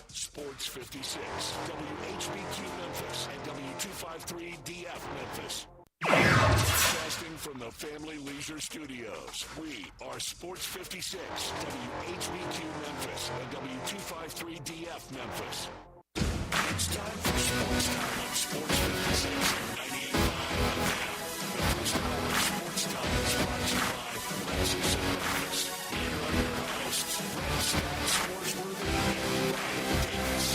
Sports 56, WHBQ Memphis, and W253DF Memphis. Broadcasting from the Family Leisure Studios, we are Sports 56, WHBQ Memphis, and W253DF Memphis. It's time for Sports Time on Sports 56, 98.5 FM. The first hour of Sports Time is brought to you by Francis and Memphis. Here are your hosts, Brett Scott, Sportsworthy, and Brian Davis.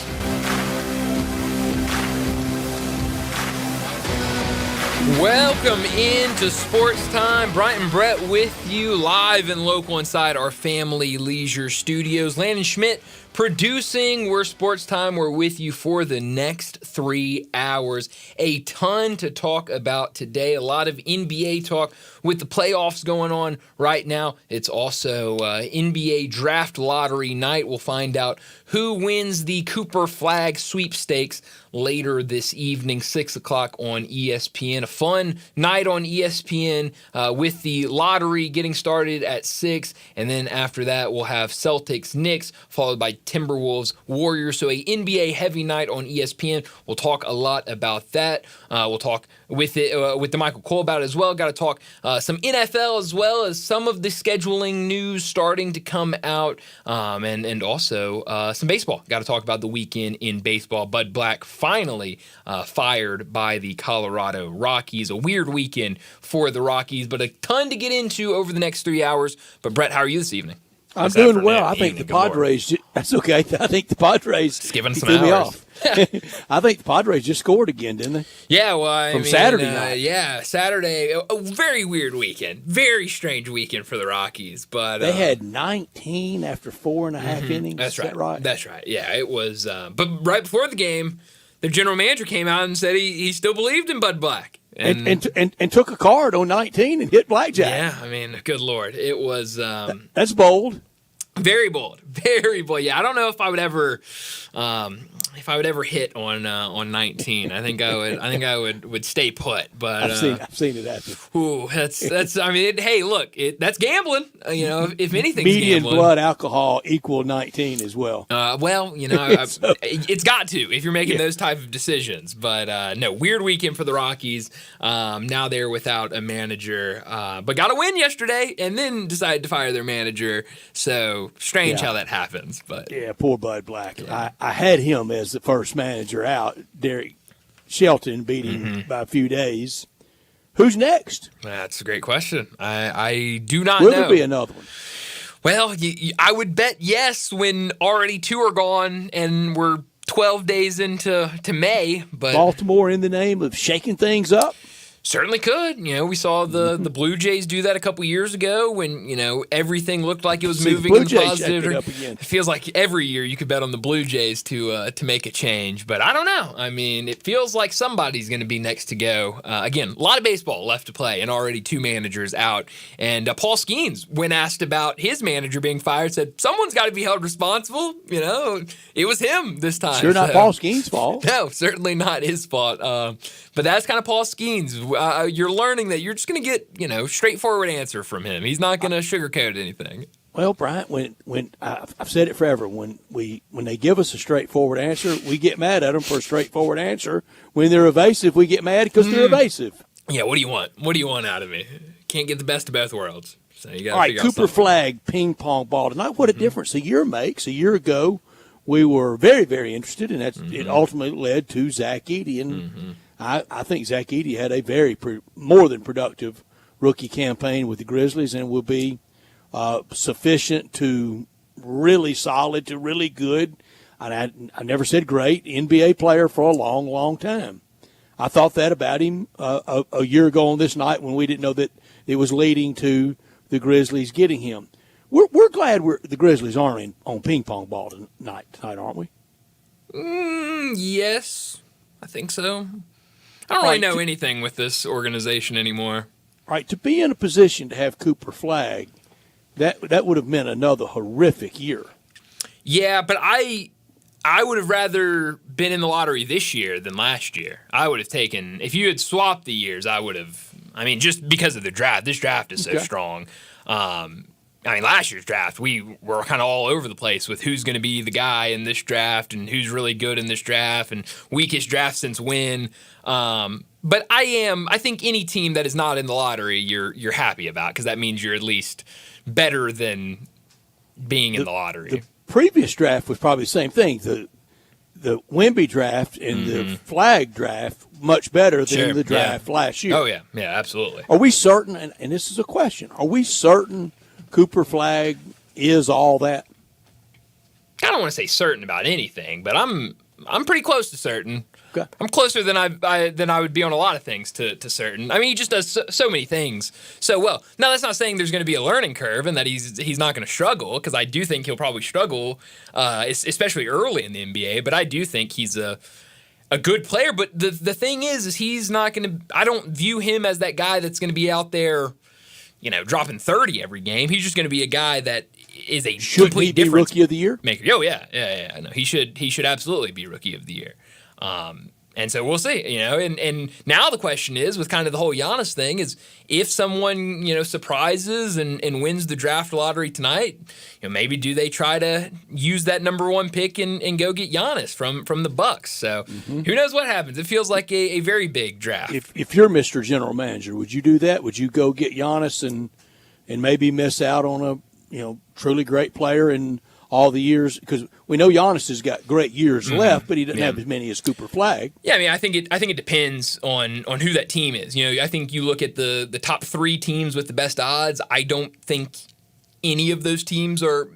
Welcome into Sports Time. Bryant and Brett with you live and local inside our Family Leisure Studios. Landon Schmidt producing. We're Sports Time. We're with you for the next 3 hours. A ton to talk about today. A lot of NBA talk with the playoffs going on right now. It's also NBA draft lottery night. We'll find out who wins the Cooper Flag sweepstakes later this evening, 6 o'clock on ESPN. A fun night on ESPN with the lottery getting started at 6. And then after that, we'll have Celtics, Knicks, followed by Timberwolves, Warriors. So a NBA heavy night on ESPN. We'll talk a lot about that. We'll talk with the Michael Cole about it as well. Got to talk some NFL as well as some of the scheduling news starting to come out, and also some baseball. Got to talk about the weekend in baseball. Bud Black finally fired by the Colorado Rockies. A weird weekend for the Rockies, but a ton to get into over the next 3 hours. But Brett, how are you this evening? I'm doing well. I think the Padres. That's okay. I think the Padres. Just giving some threw me hours. off. I think the Padres just scored again, didn't they? Yeah, well, From Saturday night. Yeah, Saturday. A very weird weekend. Very strange weekend for the Rockies. But they had 19 after 4.5 innings. That's right. Is that right? That's right. Yeah, it was. But right before the game, the general manager came out and said he still believed in Bud Black. And took a card on 19 and hit blackjack. Yeah, I mean, good Lord. It was that's bold. Very bold. Very bold. Yeah, I don't know if I would ever hit on 19. I think I would stay put. But I've seen it happen. Ooh, that's. I mean, hey, look, that's gambling. If anything's median gambling. blood alcohol equal 19 as well. Well, it's got to if you're making those type of decisions. But no, weird weekend for the Rockies. Now they're without a manager, but got a win yesterday, and then decided to fire their manager. So strange how that happens. But yeah, poor Bud Black. Yeah. I had him as the first manager out. Derek Shelton beat him by a few days. Who's next? That's a great question. I do not know. Will there be another one? Well, I would bet yes when already 2 are gone and we're 12 days into May. But Baltimore in the name of shaking things up? Certainly could. We saw the Blue Jays do that a couple years ago when, everything looked like it was moving in positive. It feels like every year you could bet on the Blue Jays to make a change. But I don't know. I mean, it feels like somebody's going to be next to go. Again, a lot of baseball left to play and already 2 managers out. And Paul Skeens, when asked about his manager being fired, said someone's got to be held responsible. It was him this time. Sure not Paul Skeens' fault. No, certainly not his fault. But that's kind of Paul Skeens. You're learning that you're just going to get, straightforward answer from him. He's not going to sugarcoat anything. Well, Bryant, when I've said it forever, when they give us a straightforward answer, we get mad at them for a straightforward answer. When they're evasive, we get mad because they're evasive. Yeah, what do you want? What do you want out of me? Can't get the best of both worlds. So you got to All right, Cooper Flag ping pong ball tonight. What a difference a year makes. A year ago, we were very, very interested, and it ultimately led to Zach Edey. And I think Zach Edey had a very more than productive rookie campaign with the Grizzlies and will be sufficient to really solid to really good. And I never said great NBA player for a long, long time. I thought that about him a year ago on this night when we didn't know that it was leading to the Grizzlies getting him. We're glad the Grizzlies aren't on ping pong ball tonight, aren't we? Yes, I think so. I don't really know anything with this organization anymore. Right, to be in a position to have Cooper Flag, that would have meant another horrific year. Yeah, but I would have rather been in the lottery this year than last year. I would have taken, if you had swapped the years, I would have, just because of the draft. This draft is so strong. I mean, last year's draft, we were kind of all over the place with who's going to be the guy in this draft and who's really good in this draft and weakest draft since when. But I think any team that is not in the lottery, you're happy about, because that means you're at least better than being in the lottery. The previous draft was probably the same thing. The Wemby draft and the Flag draft much better than the draft last year. Oh, yeah. Yeah, absolutely. Are we certain, and this is a question, are we certain Cooper Flag is all that? I don't want to say certain about anything, but I'm pretty close to certain. Okay. I'm closer than I would be on a lot of things to certain. I mean, he just does so many things so well. Now, that's not saying there's going to be a learning curve and that he's not going to struggle, because I do think he'll probably struggle, especially early in the NBA. But I do think he's a good player. But the thing is he's not going to. I don't view him as that guy that's going to be out there, dropping 30 every game. He's just going to be a guy that is a complete difference rookie of the year maker. Oh yeah. No, he should absolutely be rookie of the year. And so we'll see, and now the question is, with kind of the whole Giannis thing, is if someone, surprises and wins the draft lottery tonight, maybe do they try to use that number one pick and go get Giannis from the Bucks? So who knows what happens? It feels like a very big draft. If you're Mr. General Manager, would you do that? Would you go get Giannis and maybe miss out on a truly great player in all the years? Because we know Giannis has got great years left, but he doesn't have as many as Cooper Flag. Yeah, I mean, I think it depends on who that team is. I think you look at the top three teams with the best odds. I don't think any of those teams are,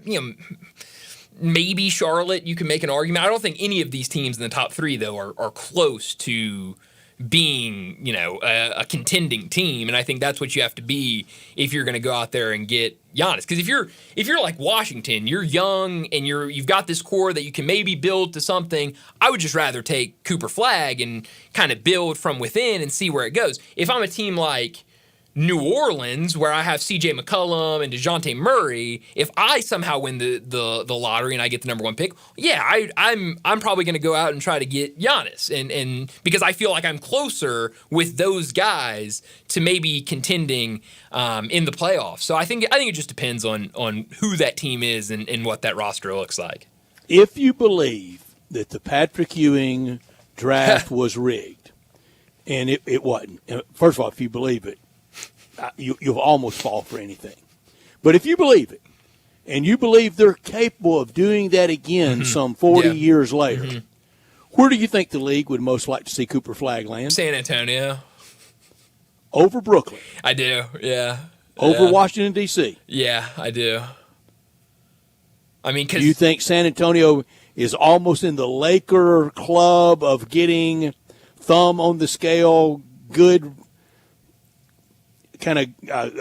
maybe Charlotte, you can make an argument. I don't think any of these teams in the top three, though, are close to being, a contending team. And I think that's what you have to be if you're going to go out there and get Giannis. Because if you're like Washington, you're young and you've got this core that you can maybe build to something. I would just rather take Cooper Flag and kind of build from within and see where it goes. If I'm a team like New Orleans, where I have C.J. McCollum and DeJounte Murray, if I somehow win the lottery and I get the number one pick, I'm probably going to go out and try to get Giannis, and because I feel like I'm closer with those guys to maybe contending in the playoffs. So I think it just depends on who that team is and what that roster looks like. If you believe that the Patrick Ewing draft was rigged, and it wasn't, first of all, if you believe it, you'll almost fall for anything. But if you believe it, and you believe they're capable of doing that again some 40 years later, where do you think the league would most like to see Cooper Flag land? San Antonio. Over Brooklyn. I do, yeah. Over Washington, D.C. Yeah, I do. I mean, because you think San Antonio is almost in the Laker club of getting thumb on the scale, good kind of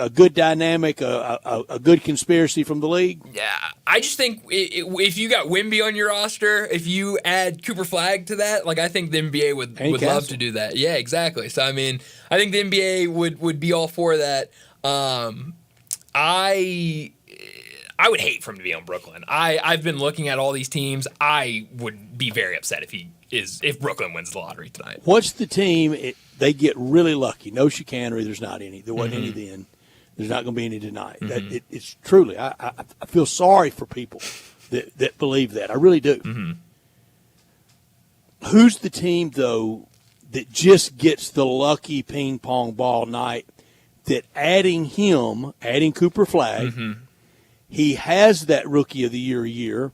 a good dynamic, a good conspiracy from the league? Yeah, I just think if you got Wemby on your roster, if you add Cooper Flag to that, I think the NBA would love to do that. Yeah, exactly. So, I mean, I think the NBA would be all for that. I would hate for him to be on Brooklyn. I've been looking at all these teams. I would be very upset if Brooklyn wins the lottery tonight. What's the team? They get really lucky. No chicanery. There's not any. There wasn't any then. There's not going to be any tonight. It's truly. I feel sorry for people that believe that. I really do. Who's the team though that just gets the lucky ping pong ball night? That adding Cooper Flag, he has that rookie of the year,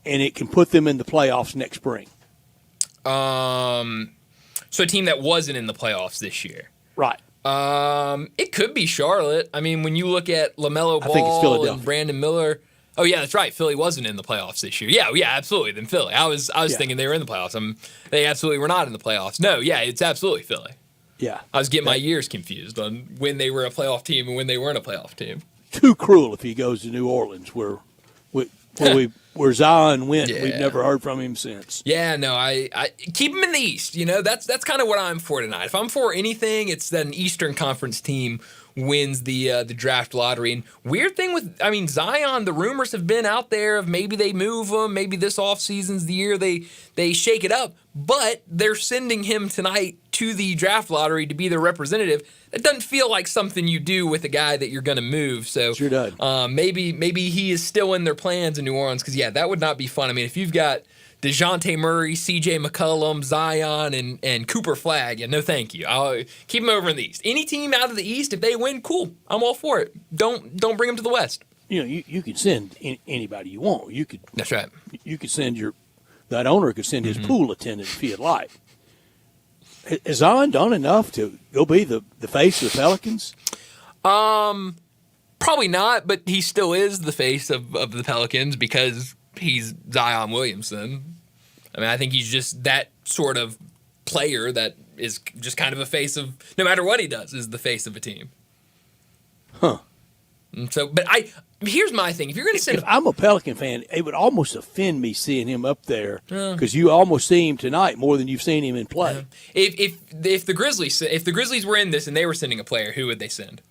and it can put them in the playoffs next spring. So a team that wasn't in the playoffs this year. Right. It could be Charlotte. I mean, when you look at LaMelo I think it's Ball Philadelphia. and Brandon Miller. Oh, yeah, that's right. Philly wasn't in the playoffs this year. Yeah, absolutely. Then Philly. I was thinking they were in the playoffs. They absolutely were not in the playoffs. No, yeah, it's absolutely Philly. Yeah. I was getting my years confused on when they were a playoff team and when they weren't a playoff team. Too cruel if he goes to New Orleans, where Zion went. Yeah. We've never heard from him since. Yeah, no, I keep him in the East. That's kind of what I'm for tonight. If I'm for anything, it's that an Eastern Conference team wins the draft lottery. And weird thing with, Zion, the rumors have been out there of maybe they move him, maybe this offseason's the year they shake it up, but they're sending him tonight to the draft lottery to be their representative. It doesn't feel like something you do with a guy that you're going to move. So sure does. Maybe he is still in their plans in New Orleans because, that would not be fun. I mean, if you've got DeJounte Murray, C.J. McCollum, Zion, and Cooper Flagg, no thank you. I'll keep them over in the East. Any team out of the East, if they win, cool. I'm all for it. Don't bring them to the West. You could send anybody you want. That's right. You could send that owner could send his pool attendant if he had liked. Has Zion done enough to go be the face of the Pelicans? Probably not, but he still is the face of the Pelicans because he's Zion Williamson. I mean, I think he's just that sort of player that is just kind of a face of, no matter what he does, is the face of a team. Huh. And so, but here's my thing. If you're going to send... If I'm a Pelican fan, it would almost offend me seeing him up there because you almost see him tonight more than you've seen him in play. If the Grizzlies were in this and they were sending a player, who would they send?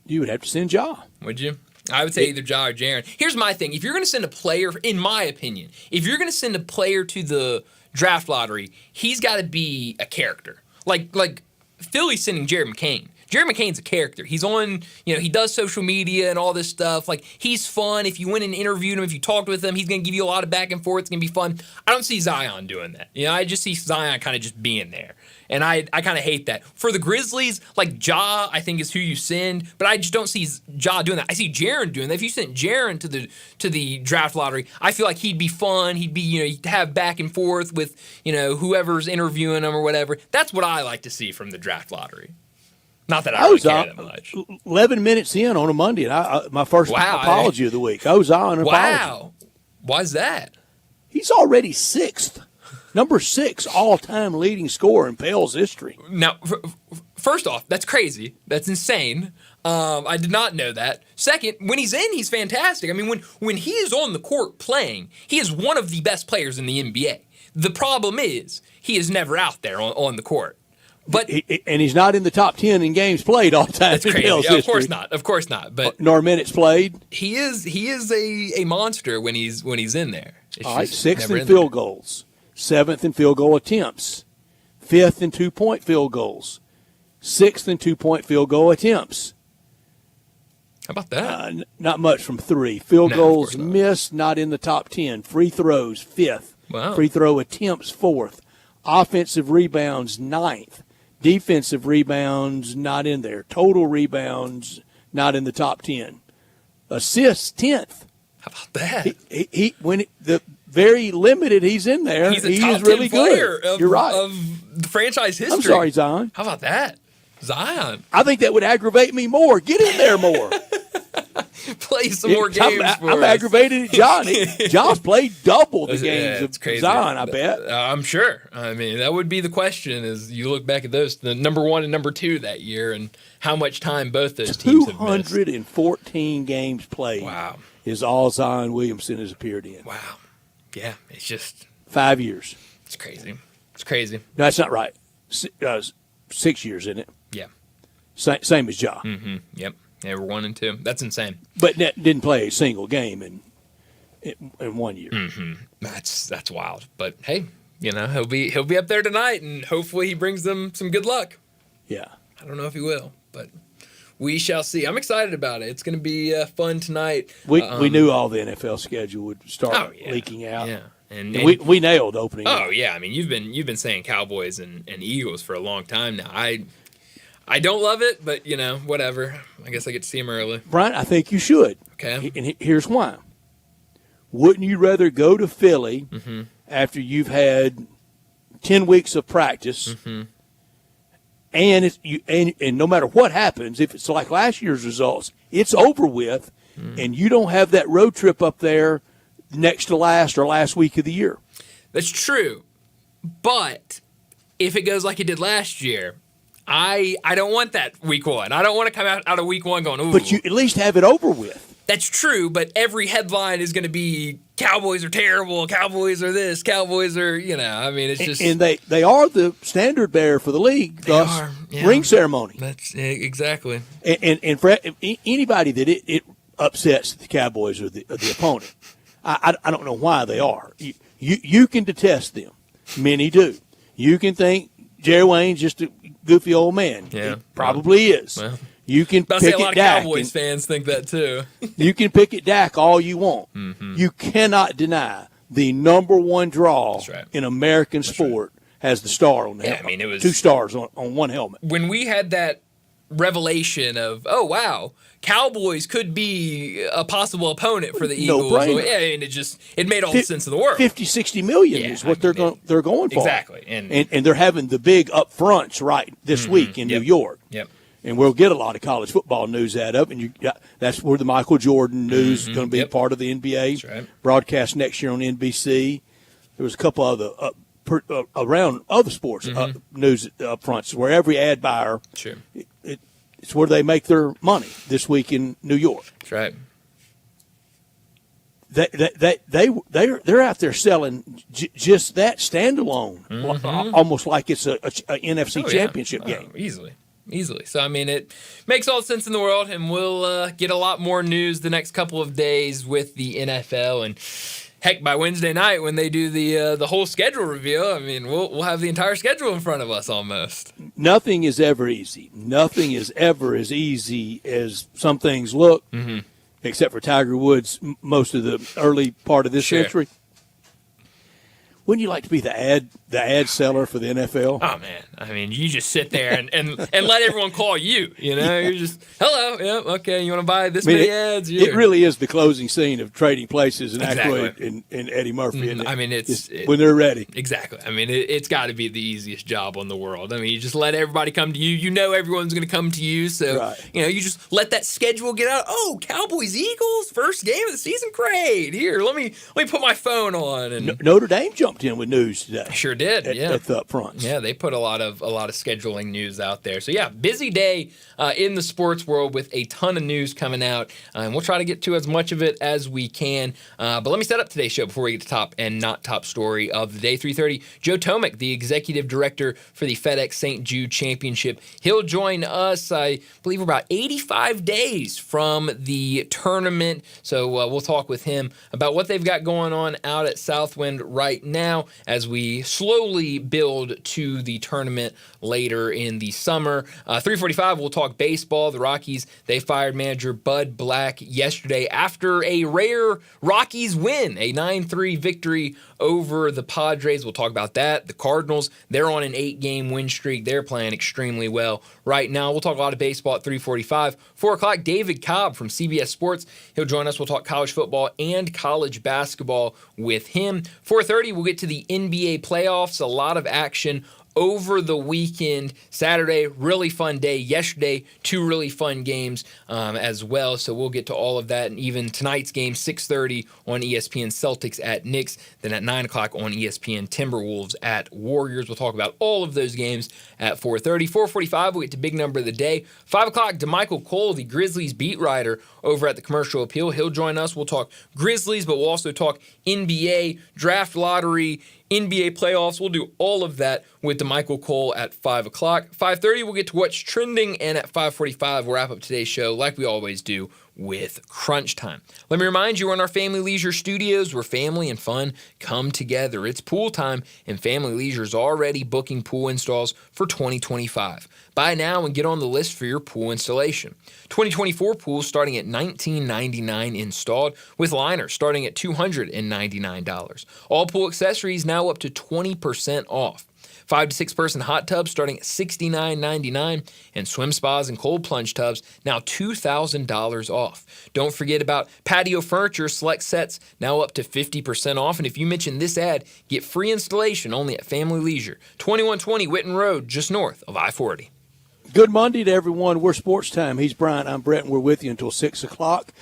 You would have to send Ja. Would you? I would say either Ja or Jaren. Here's my thing. If you're going to send a player, in my opinion, if you're going to send a player to the draft lottery, he's got to be a character. Like Philly's sending Jared McCain. Jared McCain's a character. He's on, he does social media and all this stuff. Like, he's fun. If you went and interviewed him, if you talked with him, he's going to give you a lot of back and forth. It's going to be fun. I don't see Zion doing that. I just see Zion kind of just being there. And I kind of hate that. For the Grizzlies, like, Ja, I think is who you send, but I just don't see Ja doing that. I see Jaren doing that. If you sent Jaren to the draft lottery, I feel like he'd be fun. He'd be, he'd have back and forth with, whoever's interviewing him or whatever. That's what I like to see from the draft lottery. Not that I really care that much. 11 minutes in on a Monday, and my first apology of the week. I was on an apology. Why's that? He's already number 6 all-time leading scorer in Pale's history. Now, first off, that's crazy. That's insane. I did not know that. Second, when he's in, he's fantastic. I mean, when he is on the court playing, he is one of the best players in the NBA. The problem is he is never out there on the court. But and he's not in the top 10 in games played all time. That's crazy. Yeah, of course not. Of course not. But nor minutes played. He is a monster when he's in there. All right, 6th in field goals, 7th in field goal attempts, 5th in 2-point field goals, 6th in 2-point field goal attempts. How about that? Not much from 3. Field goals missed, not in the top 10. Free throws, 5th. Wow. Free throw attempts, 4th. Offensive rebounds, 9th. Defensive rebounds, not in there. Total rebounds, not in the top 10. Assists, 10th. How about that? He when the very limited he's in there, he's a he top is really 10 player good. You're right. Of the franchise history. I'm sorry, Zion. How about that? Zion. I think that would aggravate me more. Get in there more. Play some more games for I'm us. aggravated at John. John's played double the games of crazy. Zion, I bet. I'm sure. I mean, that would be the question as you look back at those, the number 1 and number 2 that year, and how much time both those teams have missed. 214 games played. Wow. Is all Zion Williamson has appeared in. Wow. Yeah, it's just 5 years. It's crazy. It's crazy. No, that's not right. 6 years, isn't it? Yeah. Same as Ja. Mm-hmm. Yep. Yeah, we're 1 and 2. That's insane. But didn't play a single game in 1 year. Mm-hmm. That's wild. But hey, he'll be up there tonight, and hopefully he brings them some good luck. Yeah. I don't know if he will, but we shall see. I'm excited about it. It's going to be fun tonight. We knew all the NFL schedule would start leaking out. Yeah. And we nailed opening. Oh yeah, I mean you've been saying Cowboys and Eagles for a long time now. I don't love it, but whatever. I guess I get to see them early. Brian, I think you should. Okay. And here's why. Wouldn't you rather go to Philly after you've had 10 weeks of practice, and no matter what happens, if it's like last year's results, it's over with, and you don't have that road trip up there next to last week of the year? That's true, but if it goes like it did last year, I don't want that week 1. I don't want to come out of week 1 going, ooh. But you at least have it over with. That's true, but every headline is going to be Cowboys are terrible, Cowboys are this, Cowboys are, I mean, it's just. And they are the standard bearer for the league, ring ceremony. That's exactly. And for anybody that it upsets the Cowboys or the opponent, I don't know why they are. You can detest them. Many do. You can think Jerry Wayne's just a goofy old man. Yeah. He probably is. Well, you can but I pick say a lot it of Dak. Cowboys fans think that too. You can pick it Dak all you want. Mm-hmm. You cannot deny the number one draw in American sport has the star on the helmet. I mean, it was 2 stars on one helmet. When we had that revelation of, oh, wow, Cowboys could be a possible opponent for the Eagles. No-brainer. Yeah, and it made all the sense in the world. 50, 60 million is what they're going for. Exactly. And they're having the big upfronts this week in New York. Yep. And we'll get a lot of college football news out of it. And that's where the Michael Jordan news is going to be part of the NBA. That's right. Broadcast next year on NBC. There was a couple other around other sports news up front, where every ad buyer, it's where they make their money this week in New York. That's right. They're out there selling just that standalone, almost like it's a NFC championship game. Easily. So, I mean, it makes all the sense in the world, and we'll get a lot more news the next couple of days with the NFL. And heck, by Wednesday night when they do the whole schedule reveal, I mean, we'll have the entire schedule in front of us almost. Nothing is ever easy. Nothing is ever as easy as some things look, except for Tiger Woods most of the early part of this century. Wouldn't you like to be the ad seller for the NFL? Oh, man. I mean, you just sit there and let everyone call you. You know, you're just, hello, yeah, okay, you want to buy this many ads? It really is the closing scene of Trading Places and Aykroyd and Eddie Murphy. I mean, it's when they're ready. Exactly. I mean, it's got to be the easiest job in the world. I mean, you just let everybody come to you. You know everyone's going to come to you. So, you just let that schedule get out. Oh, Cowboys, Eagles, first game of the season? Great. Here, let me put my phone on. And Notre Dame jumped in with news today. Sure did. At the up front. Yeah, they put a lot of scheduling news out there. So yeah, busy day in the sports world with a ton of news coming out, and we'll try to get to as much of it as we can. But let me set up today's show before we get to top and not top story of the day. 3:30. Joe Tomic, the executive director for the FedEx St. Jude Championship, he'll join us. I believe we're about 85 days from the tournament, so we'll talk with him about what they've got going on out at Southwind right now as we slowly build to the tournament later in the summer. 3:45, we'll talk baseball. The Rockies, they fired manager Bud Black yesterday after a rare Rockies win, a 9-3 victory over the Padres. We'll talk about that. The Cardinals, they're on an 8-game win streak. They're playing extremely well right now. We'll talk a lot of baseball at 3:45. 4 o'clock, David Cobb from CBS Sports. He'll join us. We'll talk college football and college basketball with him. 4:30, we'll get to the NBA playoffs. A lot of action over the weekend. Saturday, really fun day. Yesterday, 2 really fun games as well. So we'll get to all of that. And even tonight's game, 6:30 on ESPN, Celtics at Knicks. Then at 9 o'clock on ESPN, Timberwolves at Warriors. We'll talk about all of those games at 4:30. 4:45, we'll get to big number of the day. 5 o'clock, DeMichael Cole, the Grizzlies beat writer over at the Commercial Appeal. He'll join us. We'll talk Grizzlies, but we'll also talk NBA, draft lottery, NBA playoffs. We'll do all of that with DeMichael Cole at 5 o'clock. 5:30, we'll get to what's trending, and at 5:45, we'll wrap up today's show like we always do with Crunch Time. Let me remind you, we're in our Family Leisure Studios where family and fun come together. It's pool time, and Family Leisure is already booking pool installs for 2025. Buy now and get on the list for your pool installation. 2024 pools starting at $19.99 installed, with liners starting at $299. All pool accessories now up to 20% off. 5 to 6 person hot tubs starting at $69.99, and swim spas and cold plunge tubs now $2,000 off. Don't forget about patio furniture, select sets now up to 50% off. And if you mention this ad, get free installation only at Family Leisure, 2120 Witten Road, just north of I-40. Good Monday to everyone. We're Sports Time. He's Brian. I'm Brett, and we're with you until 6 o'clock.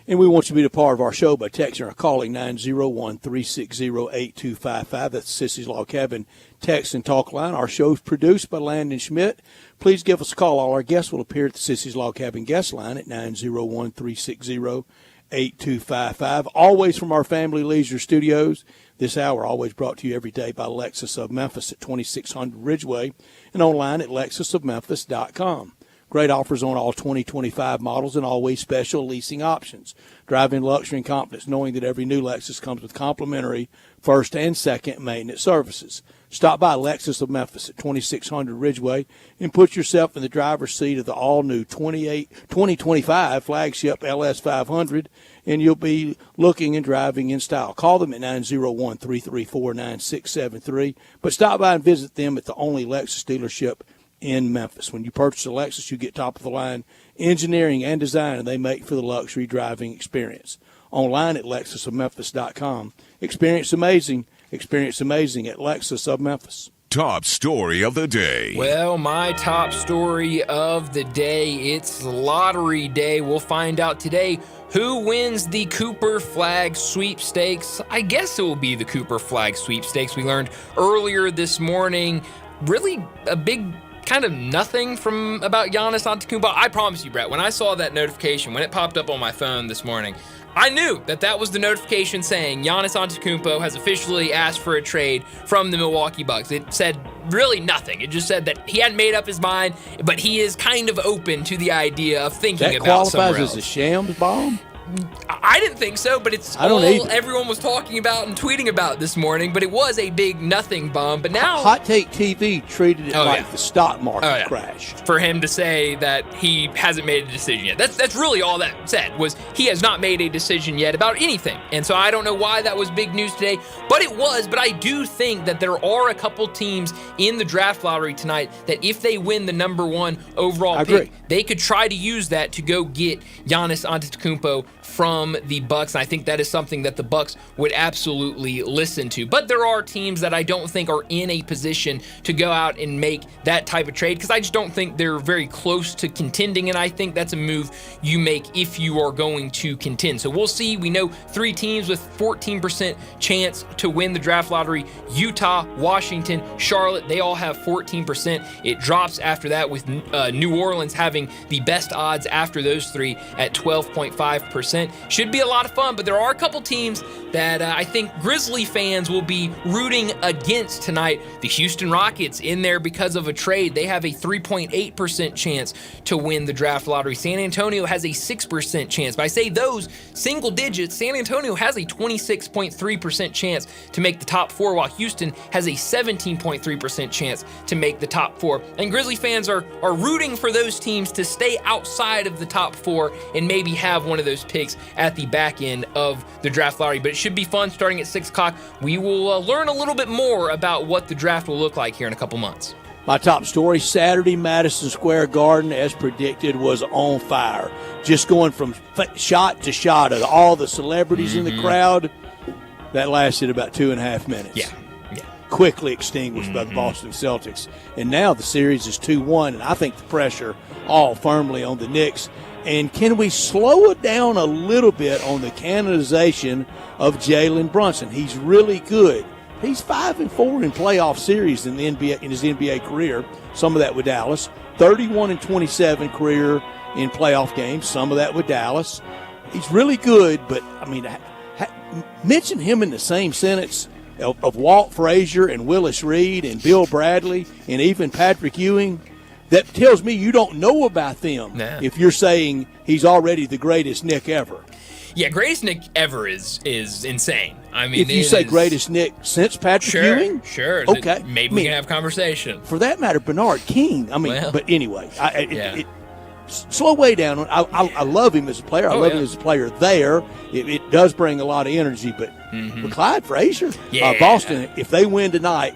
And we want you to be a part of our show by texting or calling 901-360-8255. That's Sissy's Log Cabin text and talk line. Our show is produced by Landon Schmidt. Please give us a call. All our guests will appear at the Sissy's Log Cabin guest line at 901-360-8255. Always from our Family Leisure Studios. This hour always brought to you every day by Lexus of Memphis at 2600 Ridgeway and online at lexusofmemphis.com. Great offers on all 2025 models and always special leasing options. Drive in luxury and confidence knowing that every new Lexus comes with complimentary first and second maintenance services. Stop by Lexus of Memphis at 2600 Ridgeway and put yourself in the driver's seat of the all-new 2025 flagship LS500, and you'll be looking and driving in style. Call them at 901-334-9673, but stop by and visit them at the only Lexus dealership in Memphis. When you purchase a Lexus, you get top-of-the-line engineering and design, and they make for the luxury driving experience. Online at lexusofmemphis.com. Experience amazing at Lexus of Memphis. Top story of the day. Well, my top story of the day, it's lottery day. We'll find out today who wins the Cooper Flag Sweepstakes. I guess it will be the Cooper Flag Sweepstakes. We learned earlier this morning, really a big kind of nothing about Giannis Antetokounmpo. I promise you, Brett, when I saw that notification, when it popped up on my phone this morning, I knew that was the notification saying Giannis Antetokounmpo has officially asked for a trade from the Milwaukee Bucks. It said really nothing. It just said that he hadn't made up his mind, but he is kind of open to the idea of thinking about somewhere else. That qualifies as a shams bomb? I didn't think so, but it's all everyone was talking about and tweeting about this morning, but it was a big nothing bomb. But now Hot Take TV treated it the stock market crashed. For him to say that he hasn't made a decision yet. That's really all that said, was he has not made a decision yet about anything. And so I don't know why that was big news today, but it was. But I do think that there are a couple teams in the draft lottery tonight that if they win the number one overall pick, they could try to use that to go get Giannis Antetokounmpo from the Bucks. And I think that is something that the Bucks would absolutely listen to. But there are teams that I don't think are in a position to go out and make that type of trade because I just don't think they're very close to contending, and I think that's a move you make if you are going to contend. So we'll see. We know 3 teams with 14% chance to win the draft lottery: Utah, Washington, Charlotte. They all have 14%. It drops after that with New Orleans having the best odds after those 3 at 12.5%. Should be a lot of fun, but there are a couple teams that I think Grizzly fans will be rooting against tonight. The Houston Rockets in there because of a trade. They have a 3.8% chance to win the draft lottery. San Antonio has a 6% chance. But I say those single digits, San Antonio has a 26.3% chance to make the top 4, while Houston has a 17.3% chance to make the top 4. And Grizzly fans are rooting for those teams to stay outside of the top 4 and maybe have one of those picks at the back end of the draft lottery. But it should be fun starting at 6 o'clock. We will learn a little bit more about what the draft will look like here in a couple months. My top story, Saturday, Madison Square Garden, as predicted, was on fire. Just going from shot to shot of all the celebrities in the crowd. That lasted about 2.5 minutes. Yeah. Quickly extinguished by the Boston Celtics. And now the series is 2-1, and I think the pressure all firmly on the Knicks. And can we slow it down a little bit on the canonization of Jalen Brunson? He's really good. He's 5-4 in playoff series in the NBA in his NBA career. Some of that with Dallas. 31-27 career in playoff games. Some of that with Dallas. He's really good, but I mean, mention him in the same sentence of Walt Frazier and Willis Reed and Bill Bradley and even Patrick Ewing. That tells me you don't know about them if you're saying he's already the greatest Knick ever. Yeah, greatest Knick ever is insane. I mean, if you say greatest Knick since Patrick Ewing? Sure. Okay. Maybe we can have a conversation. For that matter, Bernard King. I mean, but anyway, slow way down. I love him as a player. I love him as a player there. It does bring a lot of energy, but with Clyde Frazier, Boston, if they win tonight,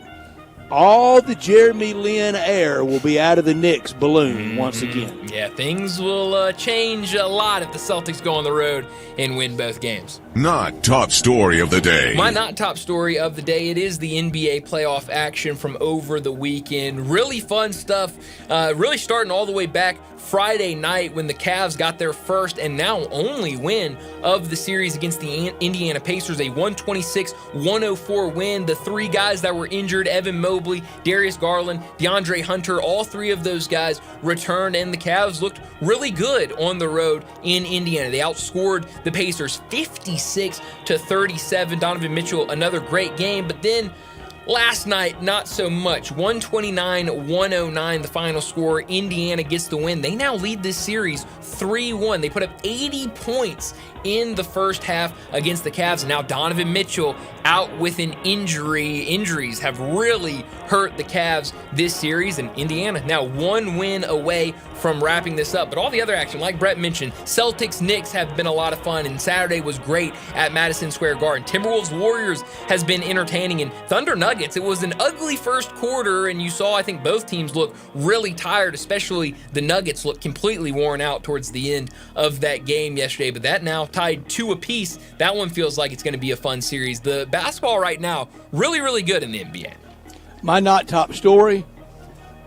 all the Jeremy Lin air will be out of the Knicks balloon once again. Yeah, things will change a lot if the Celtics go on the road and win both games. Not top story of the day. My not top story of the day, it is the NBA playoff action from over the weekend. Really fun stuff, really starting all the way back Friday night when the Cavs got their first and now only win of the series against the Indiana Pacers, a 126-104 win. The 3 guys that were injured, Evan Mobley, Darius Garland, DeAndre Hunter, all 3 of those guys returned, and the Cavs looked really good on the road in Indiana. They outscored the Pacers 56-37. Donovan Mitchell, another great game, but then Last night, not so much. 129-109, the final score. Indiana gets the win. They now lead this series 3-1. They put up 80 points in the first half against the Cavs. And now Donovan Mitchell out with an injury. Injuries have really hurt the Cavs this series, and Indiana now one win away from wrapping this up. But all the other action, like Brett mentioned, Celtics-Knicks have been a lot of fun, and Saturday was great at Madison Square Garden. Timberwolves-Warriors has been entertaining, and Thunder-Nuggets, it was an ugly first quarter, and you saw, I think, both teams look really tired, especially the Nuggets look completely worn out towards the end of that game yesterday. But that now tied 2 apiece. That one feels like it's going to be a fun series. The basketball right now, really, really good in the NBA. My not top story,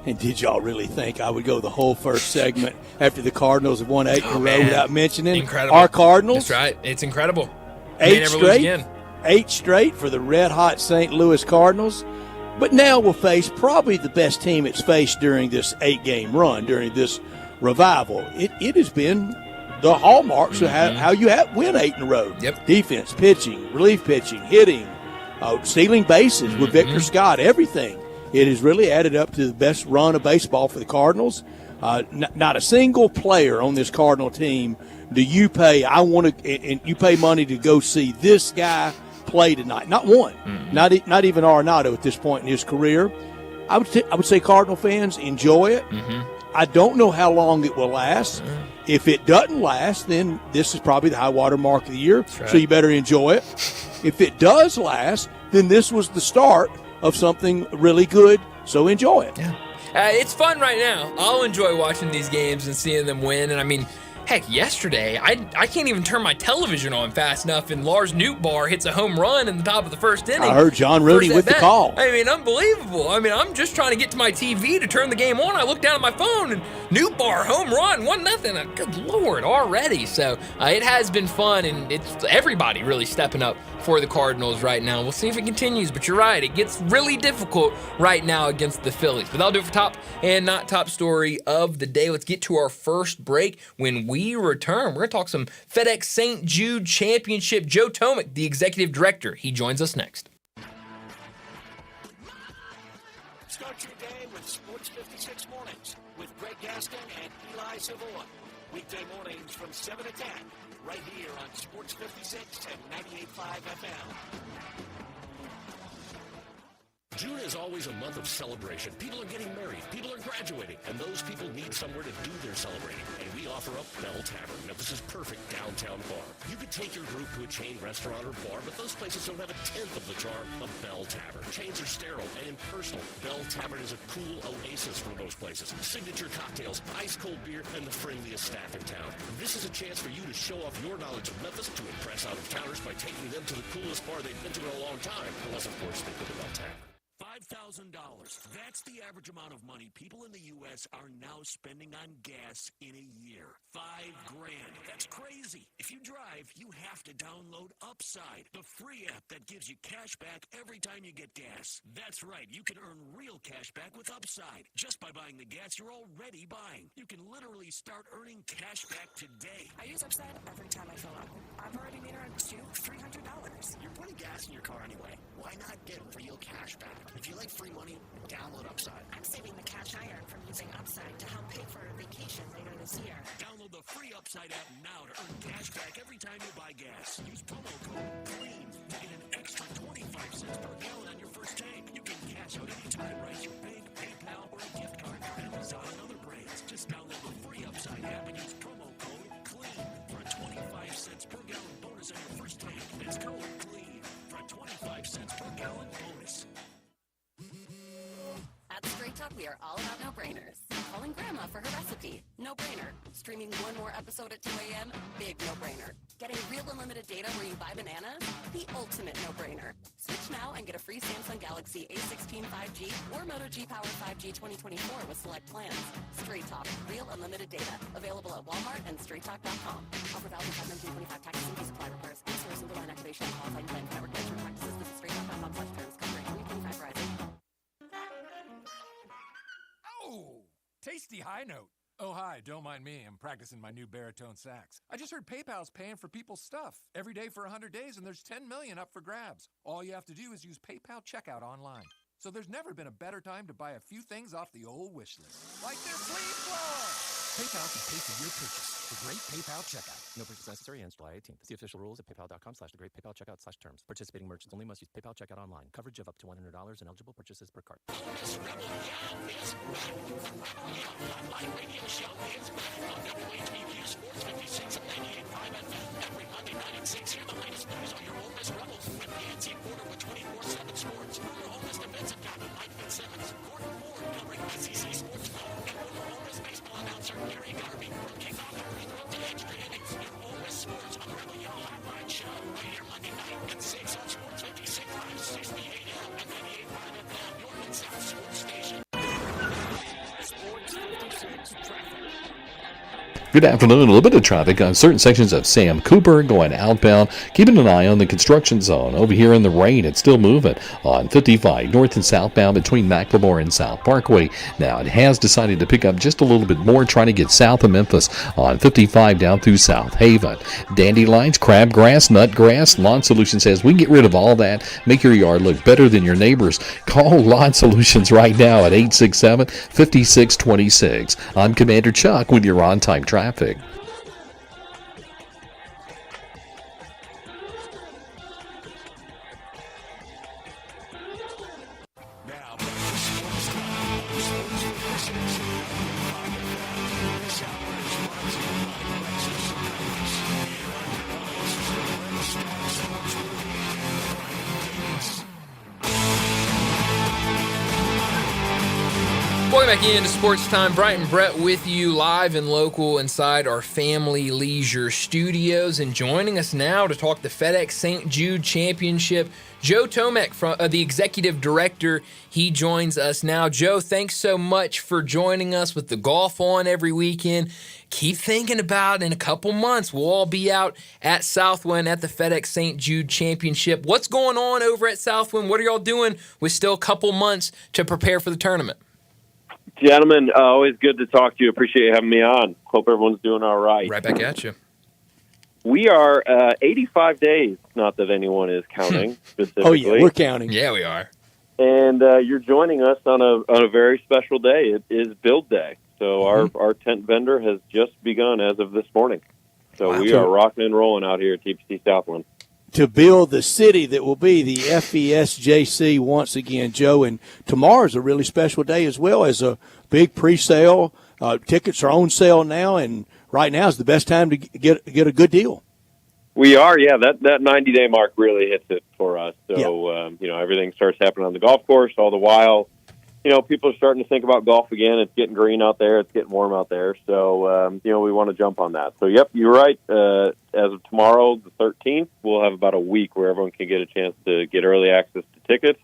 and did y'all really think I would go the whole first segment after the Cardinals have won 8 in a row without mentioning incredible. Our Cardinals? That's right. It's incredible. 8 straight. 8 straight for the red-hot St. Louis Cardinals. But now we'll face probably the best team it's faced during this 8-game run, during this revival. It has been the hallmarks of how you win 8 in a row. Yep. Defense, pitching, relief pitching, hitting, stealing bases with Victor Scott, everything. It has really added up to the best run of baseball for the Cardinals. Not a single player on this Cardinal team do you pay, and you pay money to go see this guy play tonight. Not one. Not even Arenado at this point in his career. I would say Cardinal fans, enjoy it. I don't know how long it will last. If it doesn't last, then this is probably the high water mark of the year, right. So you better enjoy it. If it does last, then this was the start of something really good, so enjoy it. Yeah. It's fun right now. I'll enjoy watching these games and seeing them win. And I mean, heck, yesterday, I can't even turn my television on fast enough, and Lars Nootbaar hits a home run in the top of the first inning. I heard John Rooney with the call. I mean, unbelievable. I mean, I'm just trying to get to my TV to turn the game on. I look down at my phone, and Nootbaar, home run, 1-0. Good Lord, already. So it has been fun, and it's everybody really stepping up for the Cardinals right now. We'll see if it continues, but you're right. It gets really difficult right now against the Phillies. But that'll do it for top and not top story of the day. Let's get to our first break. When we return, we're going to talk some FedEx St. Jude Championship. Joe Tomic, the executive director, he joins us next. Start your day with Sports 56 Mornings with Greg Gaston and Eli Savoy. Weekday mornings from 7 to 10, right here on Sports 56 and 98.5 FM. June is always a month of celebration. People are getting married. People are graduating. And those people need somewhere to do their celebrating. And we offer up Bell Tavern, Memphis' perfect downtown bar. You could take your group to a chain restaurant or bar, but those places don't have a tenth of the charm of Bell Tavern. Chains are sterile and impersonal. Bell Tavern is a cool oasis for most places. Signature cocktails, ice-cold beer, and the friendliest staff in town. This is a chance for you to show off your knowledge of Memphis, to impress out-of-towners by taking them to the coolest bar they've been to in a long time. Unless, of course, they go to Bell Tavern. $5,000. That's the average amount of money people in the U.S. are now spending on gas in a year. $5,000. That's crazy. If you drive, you have to download Upside, the free app that gives you cash back every time you get gas. That's right. You can earn real cash back with Upside just by buying the gas you're already buying. You can literally start earning cash back today. I use Upside every time I fill up. I've already made around $300. You're putting gas in your car anyway. Why not get real cash back? If you like free money, download Upside. I'm saving the cash I earn from using Upside to help pay for a vacation later this year. Download the free Upside app now to earn cash back every time you buy gas. Use promo code CLEAN to get an extra 25 cents per gallon on your first tank. You can cash out anytime, right? Your bank, PayPal, or a gift card from Amazon and other brands. Just download the free Upside app and use promo code CLEAN for a 25 cents per gallon bonus on your first tank. That's code CLEAN for a 25 cents per gallon bonus. At Straight Talk, we are all about no-brainers. Calling Grandma for her recipe, no-brainer. Streaming one more episode at 2 a.m., big no-brainer. Getting real unlimited data where you buy bananas, the ultimate no-brainer. Switch now and get a free Samsung Galaxy A16 5G or Moto G-Power 5G 2024 with select plans. Straight Talk, real unlimited data. Available at Walmart and StraightTalk.com. Offer valid 525 taxes and fee supply repairs. In-store single line activation and qualifying plan for network management practices. Visit StraightTalk.com/terms. Copyright 2025 Verizon. Oh, tasty high note. Oh, hi, don't mind me. I'm practicing my new baritone sax. I just heard PayPal's paying for people's stuff every day for 100 days, and there's 10 million up for grabs. All you have to do is use PayPal checkout online. So there's never been a better time to buy a few things off the old wish list, like this leaf blower. PayPal can pay for your purchase. The Great PayPal Checkout. No purchase necessary ends July 18th. See official rules at paypal.com/thegreatpaypalcheckout/terms. Participating merchants only must use PayPal checkout online. Coverage of up to $100 and eligible purchases per card. Online radio show is back on WHBQ Sports 56 and 98.5 FM. Every Monday night at 6, hear the latest news on your Ole Miss Rebels with Nancy Porter with 24/7 Sports. Former Ole Miss defensive captain Mike Fitzsimmons, Gordon Ford covering SEC sports film, and former Ole Miss baseball announcer Gary Garvey from kickoff to free throw to extra innings. Your Ole Miss Sports on the Rebel Yell Hotline Show right here Monday night at 6 on Sports 56 live 60 AM and 98.5 FM. Your Mid-South Sports Station. Sports 56 traffic. Good afternoon. A little bit of traffic on certain sections of Sam Cooper going outbound. Keeping an eye on the construction zone. Over here in the rain, it's still moving on 55 north and southbound between McLemore and South Parkway. Now, it has decided to pick up just a little bit more, trying to get south of Memphis on 55 down through South Haven. Dandelions, crabgrass, nutgrass. Lawn Solutions says we can get rid of all that, make your yard look better than your neighbor's. Call Lawn Solutions right now at 867-5626. I'm Commander Chuck with your on-time traffic. Now, back to Sports Time on Sports 56. This hour is brought to you by Lexus Cars. Here are your hosts, Let's Start Sports Movie and Brian Davis. Welcome back into Sports Time. Brighton Brett with you live and local inside our Family Leisure Studios. And joining us now to talk the FedEx St. Jude Championship, Joe Tomek, from the Executive Director. He joins us now. Joe, thanks so much for joining us with the golf on every weekend. Keep thinking about in a couple months, we'll all be out at Southwind at the FedEx St. Jude Championship. What's going on over at Southwind? What are y'all doing with still a couple months to prepare for the tournament? Gentlemen, always good to talk to you. Appreciate you having me on. Hope everyone's doing all right. Right back at you. We are 85 days, not that anyone is counting specifically. Oh, yeah, we're counting. Yeah, we are. And you're joining us on a very special day. It is Build Day. So our tent vendor has just begun as of this morning. So we are rocking and rolling out here at TPC Southland. To build the city that will be the FESJC once again, Joe. And tomorrow's a really special day as well, as a big pre-sale. Tickets are on sale now, and right now is the best time to get a good deal. We are, yeah. That 90-day mark really hits it for us. So, everything starts happening on the golf course all the while. People are starting to think about golf again. It's getting green out there. It's getting warm out there. So, we want to jump on that. So, yep, you're right. As of tomorrow, the 13th, we'll have about a week where everyone can get a chance to get early access to tickets.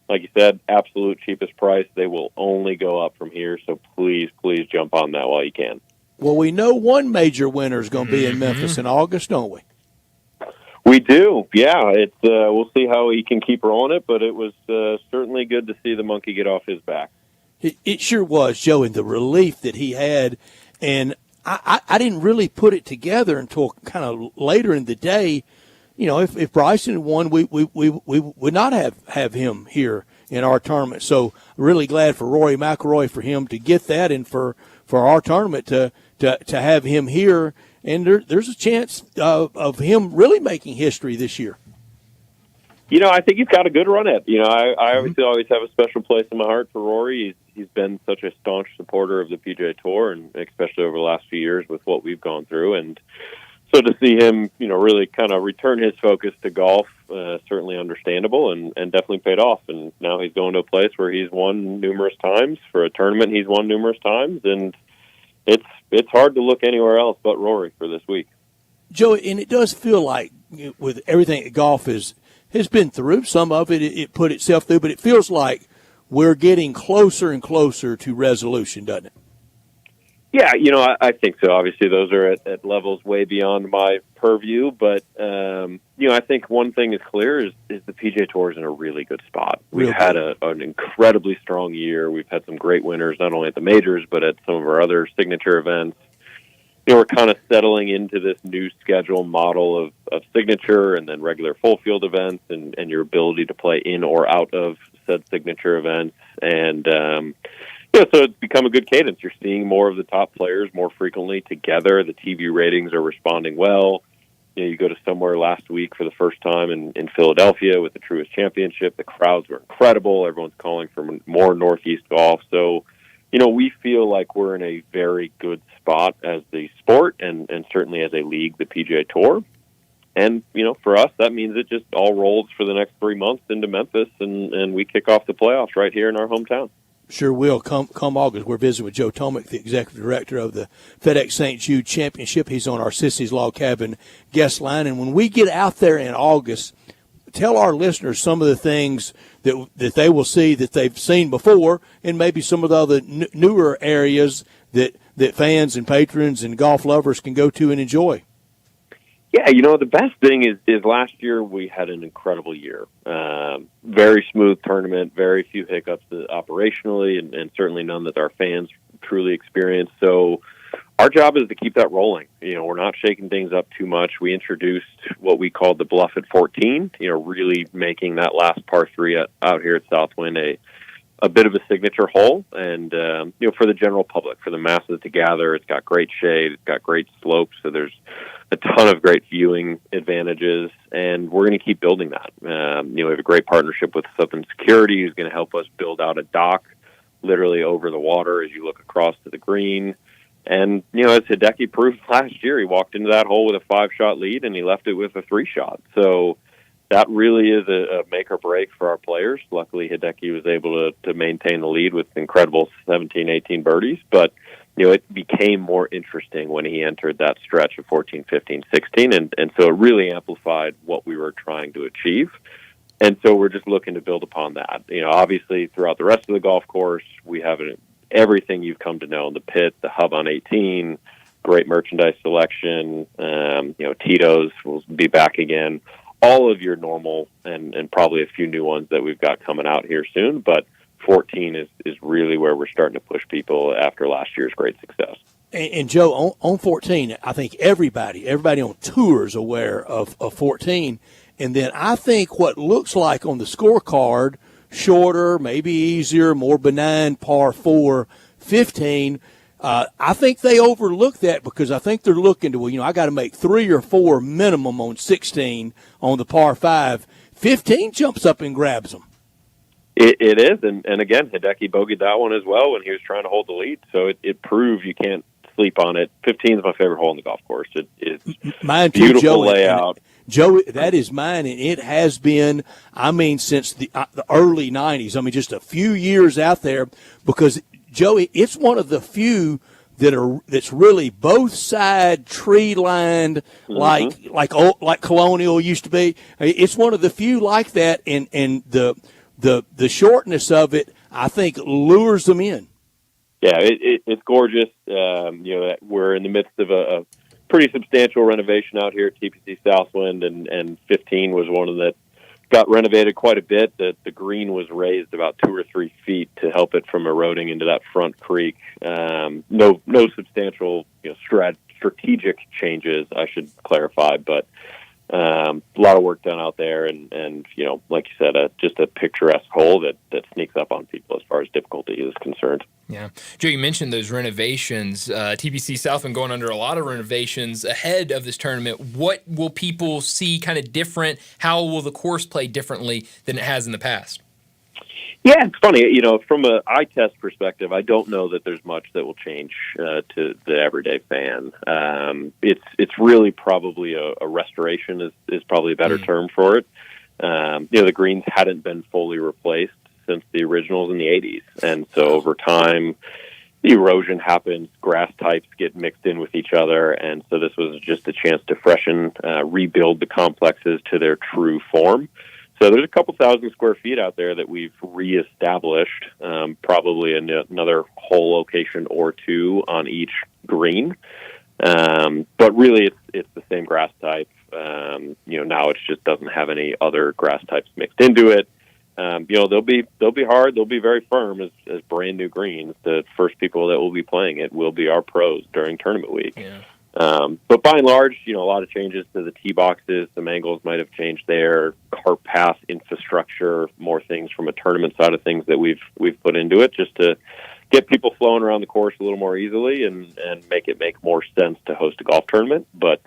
Like you said, absolute cheapest price. They will only go up from here. So, please jump on that while you can. Well, we know one major winner is going to be in Memphis in August, don't we? We do, yeah. It's we'll see how he can keep rolling it, but it was certainly good to see the monkey get off his back. It sure was, Joe, and the relief that he had. And I didn't really put it together until kind of later in the day. If Bryson won, we would not have him here in our tournament. So really glad for Rory McIlroy for him to get that, and for our tournament to have him here. And there's a chance of him really making history this year. I think he's got a good run at it. I obviously always have a special place in my heart for Rory. He's been such a staunch supporter of the PGA Tour, and especially over the last few years with what we've gone through. And so to see him, really kind of return his focus to golf, certainly understandable and definitely paid off. And now he's going to a place where he's won numerous times. For a tournament, he's won numerous times, and it's hard to look anywhere else but Rory for this week. Joe, and it does feel like with everything that golf has been through, some of it put itself through, but it feels like we're getting closer and closer to resolution, doesn't it? Yeah, I think so. Obviously, those are at levels way beyond my purview, but I think one thing is clear is the PGA Tour is in a really good spot. We've had an incredibly strong year. We've had some great winners, not only at the majors, but at some of our other signature events. We're kind of settling into this new schedule model of signature and then regular full field events and your ability to play in or out of said signature events. And, so it's become a good cadence. You're seeing more of the top players more frequently together. The TV ratings are responding well. You go to somewhere last week for the first time in Philadelphia with the Truist Championship. The crowds were incredible. Everyone's calling for more Northeast golf. So, we feel like we're in a very good spot as the sport and certainly as a league, the PGA Tour. And, for us, that means it just all rolls for the next 3 months into Memphis, and we kick off the playoffs right here in our hometown. Sure will. Come August, we're visiting with Joe Tomic, the executive director of the FedEx St. Jude Championship. He's on our Sissy's Log Cabin guest line. And when we get out there in August, tell our listeners some of the things that they will see that they've seen before, and maybe some of the other newer areas that fans and patrons and golf lovers can go to and enjoy. Yeah, the best thing is last year we had an incredible year. Very smooth tournament, very few hiccups operationally, and certainly none that our fans truly experienced. So our job is to keep that rolling. We're not shaking things up too much. We introduced what we called the Bluff at 14, really making that last par 3 out here at Southwind a bit of a signature hole. And, for the general public, for the masses to gather, it's got great shade, it's got great slopes, so there's a ton of great viewing advantages, and we're going to keep building that. We have a great partnership with Southern Security, who's going to help us build out a dock literally over the water as you look across to the green. And, as Hideki proved last year, he walked into that hole with a 5-shot lead, and he left it with a 3-shot. So that really is a make or break for our players. Luckily, Hideki was able to maintain the lead with incredible 17, 18 birdies. But, it became more interesting when he entered that stretch of 14, 15, 16. And so it really amplified what we were trying to achieve. And so we're just looking to build upon that. Obviously, throughout the rest of the golf course, we have everything you've come to know, the pit, the hub on 18, great merchandise selection, Tito's will be back again. All of your normal and probably a few new ones that we've got coming out here soon, but 14 is really where we're starting to push people after last year's great success. And Joe, on 14, I think everybody on tour is aware of 14. And then I think what looks like on the scorecard, shorter, maybe easier, more benign par 4, 15, I think they overlook that because I think they're looking to, I got to make 3 or 4 minimum on 16 on the par 5. 15 jumps up and grabs them. It is, and again, Hideki bogeyed that one as well when he was trying to hold the lead. So it proves you can't sleep on it. 15 is my favorite hole in the golf course. It's mine too, beautiful Joe, layout. Joe, that is mine, and it has been, since the early 90s. Just a few years out there because, Joey, it's one of the few that's really both side tree lined, like Colonial used to be. It's one of the few like that, and the shortness of it, I think, lures them in. Yeah, it's gorgeous. We're in the midst of a pretty substantial renovation out here at TPC Southwind, and 15 was one of that got renovated quite a bit. The green was raised about 2 or 3 feet to help it from eroding into that front creek. No substantial strategic changes, I should clarify, but a lot of work done out there, and like you said, just a picturesque hole that sneaks up on people as far as difficulty is concerned. Yeah. Joe, you mentioned those renovations. TPC Southwind going under a lot of renovations ahead of this tournament. What will people see kind of different? How will the course play differently than it has in the past? Yeah, it's funny. From an eye test perspective, I don't know that there's much that will change to the everyday fan. It's really probably a restoration is probably a better term for it. The greens hadn't been fully replaced since the originals in the 80s. And so over time, the erosion happens, grass types get mixed in with each other, and so this was just a chance to freshen, rebuild the complexes to their true form. So there's a couple thousand square feet out there that we've reestablished, probably another hole location or 2 on each green. But really, it's the same grass type. Now it just doesn't have any other grass types mixed into it. They'll be hard. They'll be very firm as brand new greens. The first people that will be playing it will be our pros during tournament week. Yeah. But by and large, a lot of changes to the tee boxes. Some angles might have changed there. Cart path infrastructure, more things from a tournament side of things that we've put into it, just to get people flowing around the course a little more easily and make it make more sense to host a golf tournament. But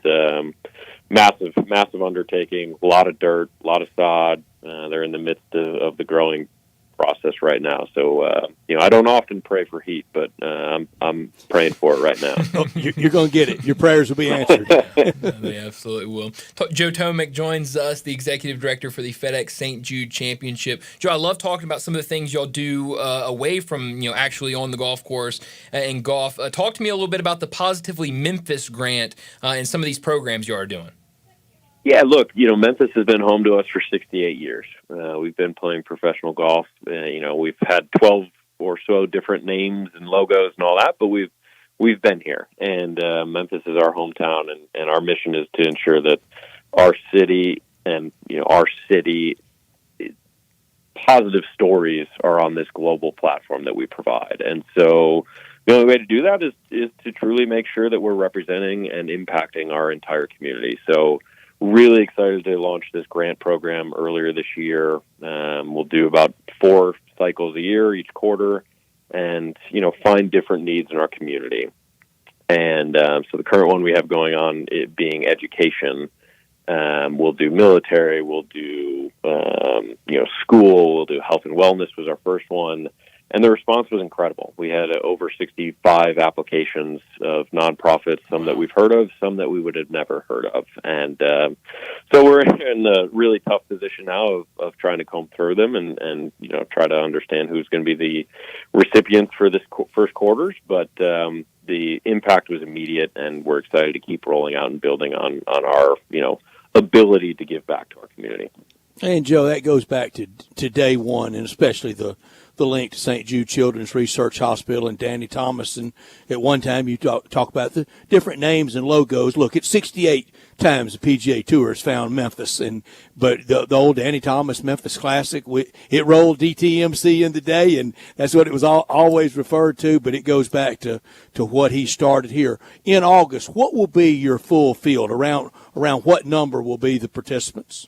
massive undertaking, a lot of dirt, a lot of sod. They're in the midst of the growing process right now. So, I don't often pray for heat, but I'm praying for it right now. You're going to get it. Your prayers will be answered. They absolutely will. Joe Tomek joins us, the executive director for the FedEx St. Jude Championship. Joe, I love talking about some of the things y'all do away from, actually on the golf course and golf. Talk to me a little bit about the Positively Memphis grant and some of these programs you are doing. Yeah, look, Memphis has been home to us for 68 years. We've been playing professional golf. We've had 12 or so different names and logos and all that, but we've been here. And Memphis is our hometown, and our mission is to ensure that our city and, our city positive stories are on this global platform that we provide. And so the only way to do that is to truly make sure that we're representing and impacting our entire community. So really excited to launch this grant program earlier this year. We'll do about 4 cycles a year, each quarter, and, find different needs in our community. And so the current one we have going on, it being education. We'll do military, we'll do, school, we'll do health and wellness was our first one. And the response was incredible. We had over 65 applications of nonprofits, some that we've heard of, some that we would have never heard of. And so we're in a really tough position now of trying to comb through them and try to understand who's going to be the recipients for this first quarters. But the impact was immediate, and we're excited to keep rolling out and building on our, ability to give back to our community. And, Joe, that goes back to day one, and especially the link to St. Jude Children's Research Hospital and Danny Thomas. And at one time you talk about the different names and logos. Look, it's 68 times the PGA Tour has found Memphis, but the old Danny Thomas Memphis Classic, it rolled DTMC in the day, and that's what it was always referred to. But it goes back to what he started here in August. What will be your full field? Around what number will be the participants?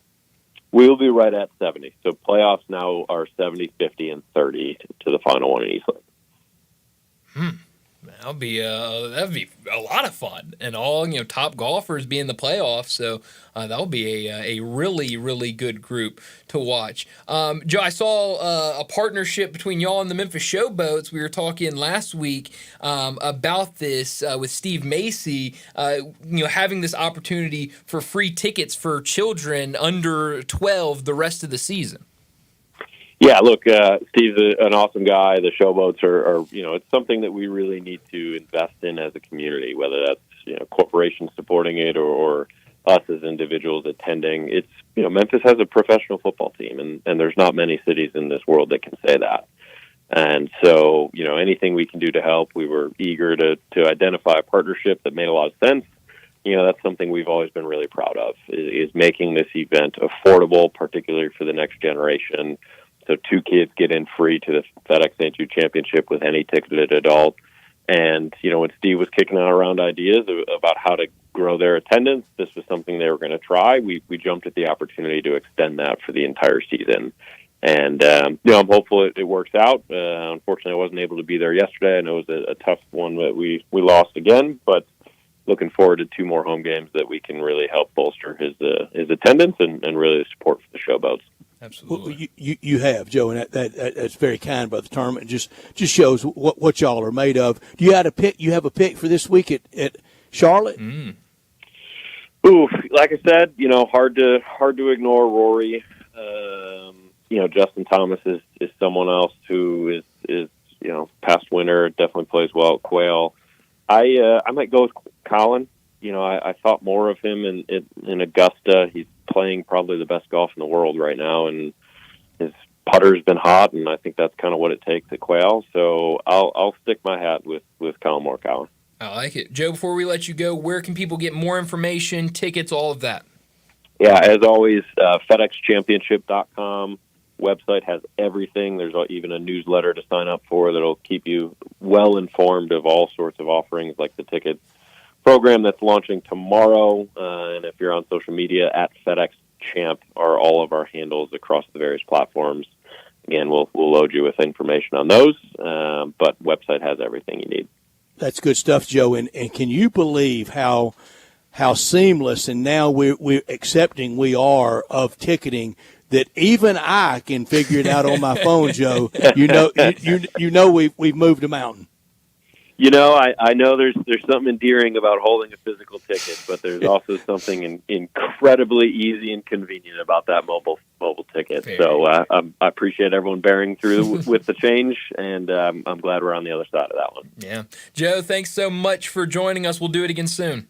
We'll be right at 70. So playoffs now are 70, 50, and 30 to the final one in Eastland. That'd be a lot of fun, and all top golfers be in the playoffs. So that'll be a really, really good group to watch. Joe, I saw a partnership between y'all and the Memphis Showboats. We were talking last week about this with Steve Macy. Having this opportunity for free tickets for children under 12 the rest of the season. Yeah, look, Steve's an awesome guy. The Showboats are it's something that we really need to invest in as a community, whether that's, corporations supporting it or us as individuals attending. It's, Memphis has a professional football team, and there's not many cities in this world that can say that. And so, anything we can do to help, we were eager to identify a partnership that made a lot of sense. That's something we've always been really proud of, is making this event affordable, particularly for the next generation. So 2 kids get in free to the FedEx St. Jude Championship with any ticketed adult. And, when Steve was kicking around ideas about how to grow their attendance, this was something they were going to try. We jumped at the opportunity to extend that for the entire season. And, I'm hopeful it works out. Unfortunately, I wasn't able to be there yesterday. I know it was a tough one that we lost again, but looking forward to 2 more home games that we can really help bolster his attendance and really the support for the Showboats. Absolutely. Well, you have, Joe, and that's very kind about the tournament. Just shows what y'all are made of. Do you have a pick? You have a pick for this week at Charlotte? Ooh, like I said, hard to ignore Rory. Justin Thomas is someone else who is past winner, definitely plays well at Quail. I might go with Colin. I thought more of him in Augusta. He's playing probably the best golf in the world right now, and his putter's been hot, and I think that's kind of what it takes at Quail. So I'll stick my hat with Colin Morikawa. I like it. Joe, before we let you go, where can people get more information, tickets, all of that? Yeah, as always, FedExChampionship.com website has everything. There's even a newsletter to sign up for that'll keep you well informed of all sorts of offerings, like the ticket program that's launching tomorrow. And if you're on social media, at FedEx Champ are all of our handles across the various platforms. Again, we'll load you with information on those, but website has everything you need. That's good stuff, Joe. And can you believe how seamless and now we're accepting we are of ticketing that even I can figure it out on my phone, Joe. You know we've moved a mountain. You know, I know there's something endearing about holding a physical ticket, but there's also something incredibly easy and convenient about that mobile ticket. So I appreciate everyone bearing through with the change, and I'm glad we're on the other side of that one. Yeah. Joe, thanks so much for joining us. We'll do it again soon.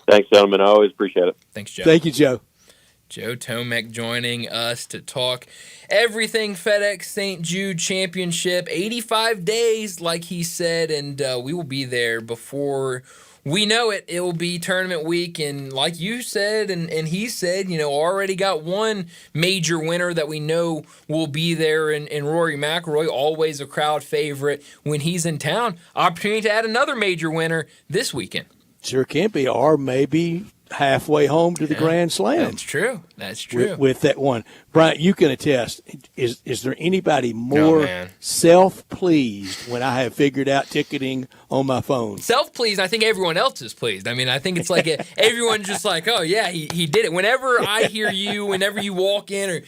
Thanks, gentlemen. I always appreciate it. Thanks, Joe. Thank you, Joe. Joe Tomek joining us to talk everything FedEx St. Jude Championship. 85 days, like he said, and we will be there before we know it. It will be tournament week, and like you said and he said, already got one major winner that we know will be there in Rory McIlroy, always a crowd favorite when he's in town. Opportunity to add another major winner this weekend. Sure can be, or maybe halfway home to the Grand Slam. That's true. With that one. Brian, you can attest. Is there anybody more self-pleased when I have figured out ticketing on my phone? Self-pleased, I think everyone else is pleased. I mean, I think it's like everyone's just like, oh, yeah, he did it. Whenever I hear you, whenever you walk in or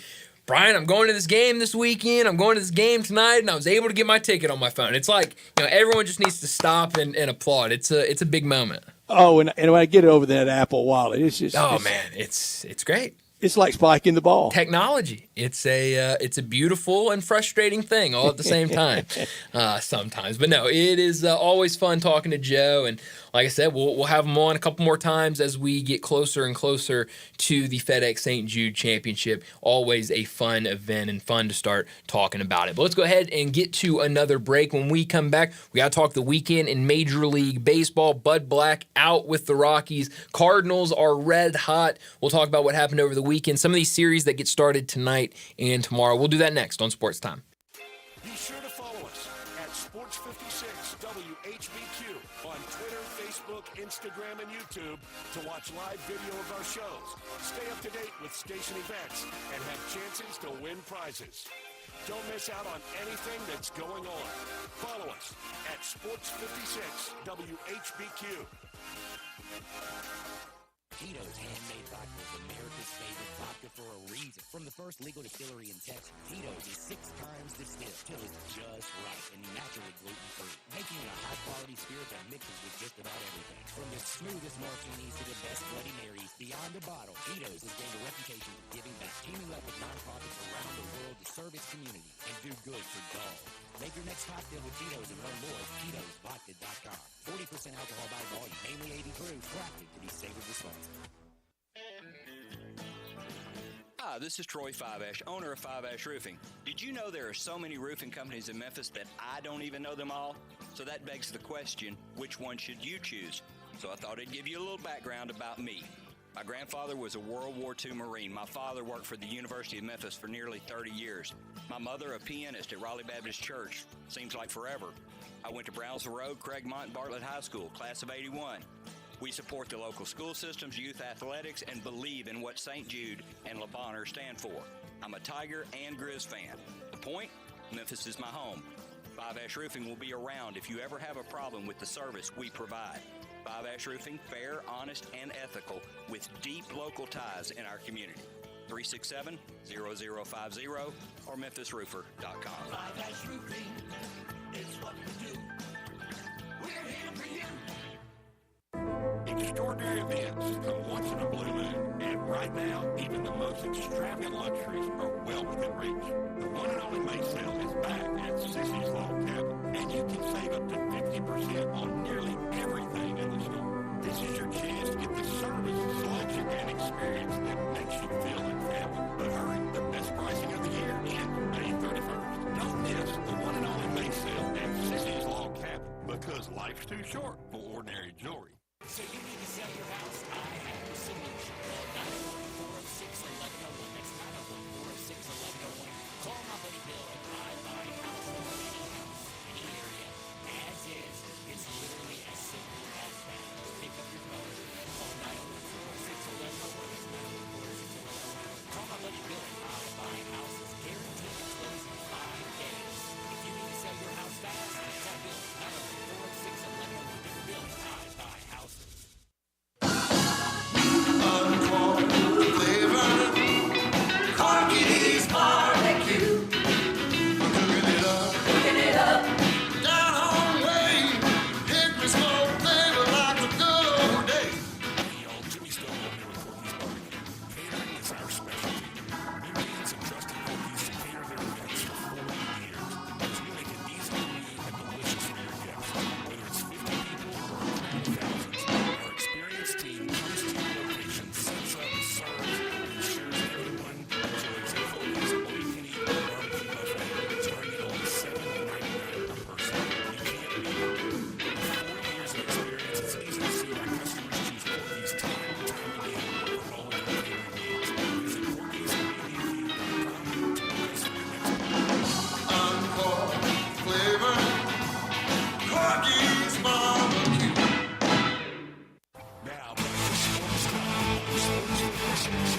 Brian, I'm going to this game this weekend. I'm going to this game tonight, and I was able to get my ticket on my phone. It's like, everyone just needs to stop and applaud. It's a big moment. Oh, and when I get it over that Apple Wallet, it's just it's great. It's like spiking the ball. Technology. It's a beautiful and frustrating thing all at the same time sometimes. But no, it is always fun talking to Joe. And like I said, we'll have him on a couple more times as we get closer and closer to the FedEx St. Jude Championship. Always a fun event and fun to start talking about it. But let's go ahead and get to another break. When we come back, we got to talk the weekend in Major League Baseball. Bud Black out with the Rockies. Cardinals are red hot. We'll talk about what happened over the weekend. Some of these series that get started tonight and tomorrow. We'll do that next on Sports Time. Be sure to follow us at Sports56 WHBQ on Twitter, Facebook, Instagram, and YouTube to watch live video of our shows. Stay up to date with station events and have chances to win prizes. Don't miss out on anything that's going on. Follow us at Sports56 WHBQ. Tito's Handmade Vodka is America's favorite vodka for a reason. From the first legal distillery in Texas, Tito's is 6 times distilled till it's just right and naturally gluten-free, making it a high-quality spirit that mixes with just about everything. From the smoothest martinis to the best Bloody Marys, beyond the bottle, Tito's has gained a reputation for giving back, teaming up with nonprofits around the world to serve its community and do good for dogs. Make your next cocktail with Tito's and learn more at Tito'sVodka.com. 40% alcohol by volume, mainly 80 proof, crafted to be savored responsibly. Hi, this is Troy Fiveash, owner of Fiveash Roofing. Did you know there are so many roofing companies in Memphis that I don't even know them all? So that begs the question, which one should you choose? So I thought I'd give you a little background about me. My grandfather was a World War II Marine. My father worked for the University of Memphis for nearly 30 years. My mother, a pianist at Raleigh Baptist Church. Seems like forever. I went to Brownsville Road, Craigmont, and Bartlett High School, class of 81. We support the local school systems, youth athletics, and believe in what St. Jude and Le Bonheur stand for. I'm a Tiger and Grizz fan. The point? Memphis is my home. Fiveash Roofing will be around if you ever have a problem with the service we provide. Fiveash Roofing, fair, honest, and ethical, with deep local ties in our community. 367-0050 or memphisroofer.com. Fiveash Roofing is what we do. We're here for you. Extraordinary events come once in a blue moon. And right now, even the most extravagant luxuries are well within reach. The one and only May sale is back at Sissy's Log Cabin. And you can save up to 50% on nearly everything in the store. This is your chance to get the service, selection, and experience that makes you feel like family. But hurry, the best pricing of the year ends May 31st. Don't miss the one and only May sale at Sissy's Log Cabin, because life's too short for ordinary jewelry. So you need to sell your house? I have the solution. Call 901-406-1101. That's 901-406-1101. Call my buddy Bill at I Buy Houses. Any house, any area, as is. It's literally as simple as that. Just pick up your phone. Call 901-406-1101. That's 901-406-1101. Call my buddy Bill at I Buy Houses. Guaranteed to close in 5 days. If you need to sell your house fast, call Bill at 901-406-1101. Give Bill at I Buy Houses. Jimmy Stone over here with Corky's Barbecue. Catering is our specialty. Museums and trusted cookies to cater their events for 40 years. Because we make it easy for you and delicious for your guests. Whether it's 50 people or thousands, our experienced team comes to your location, sets up, serves, and ensures everyone enjoys a Cody's all-you-can-eat barbecue buffet starting at only $7.99 per person. You can't beat it. With 40 years of experience, it's easy to see why customers choose Corky's time and time again for all of their catering needs. Visit Corky'sBBQ.com to book us for your next Now, back to Sports Time on Sports 56.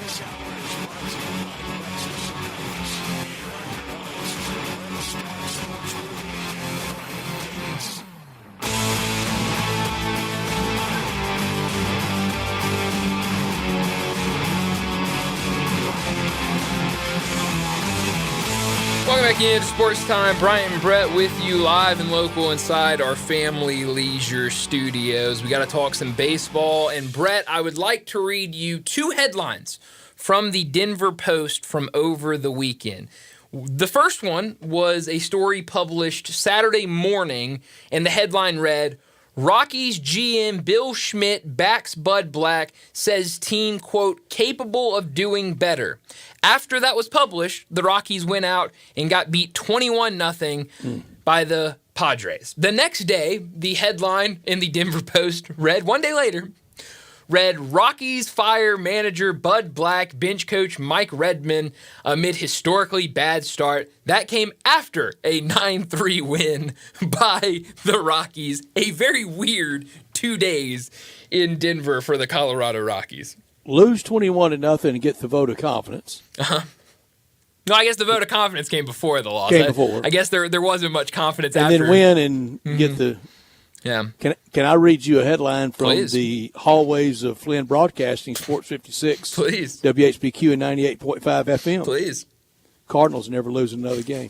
This hour is brought to you by Lexus Cars. Here are your hosts, Star Sports Movie and Brian Davis. Welcome back into Sports Time. Bryant and Brett with you live and local inside our Family Leisure Studios. We got to talk some baseball. And Brett, I would like to read you 2 headlines from the Denver Post from over the weekend. The first one was a story published Saturday morning, and the headline read, Rockies GM Bill Schmidt backs Bud Black, says team, quote, capable of doing better. After that was published, the Rockies went out and got beat 21-0 by the Padres. The next day, the headline in the Denver Post read, one day later, read, Rockies fire manager Bud Black, bench coach Mike Redmond amid historically bad start. That came after a 9-3 win by the Rockies. A very weird 2 days in Denver for the Colorado Rockies. Lose 21-0 and get the vote of confidence. No, I guess the vote of confidence came before the loss. Came before. I guess there wasn't much confidence and after. And then win and get the... Yeah. Can I read you a headline from Please. the hallways of Flynn Broadcasting, Sports 56? Please. WHBQ and 98.5 FM. Please. Cardinals never lose another game.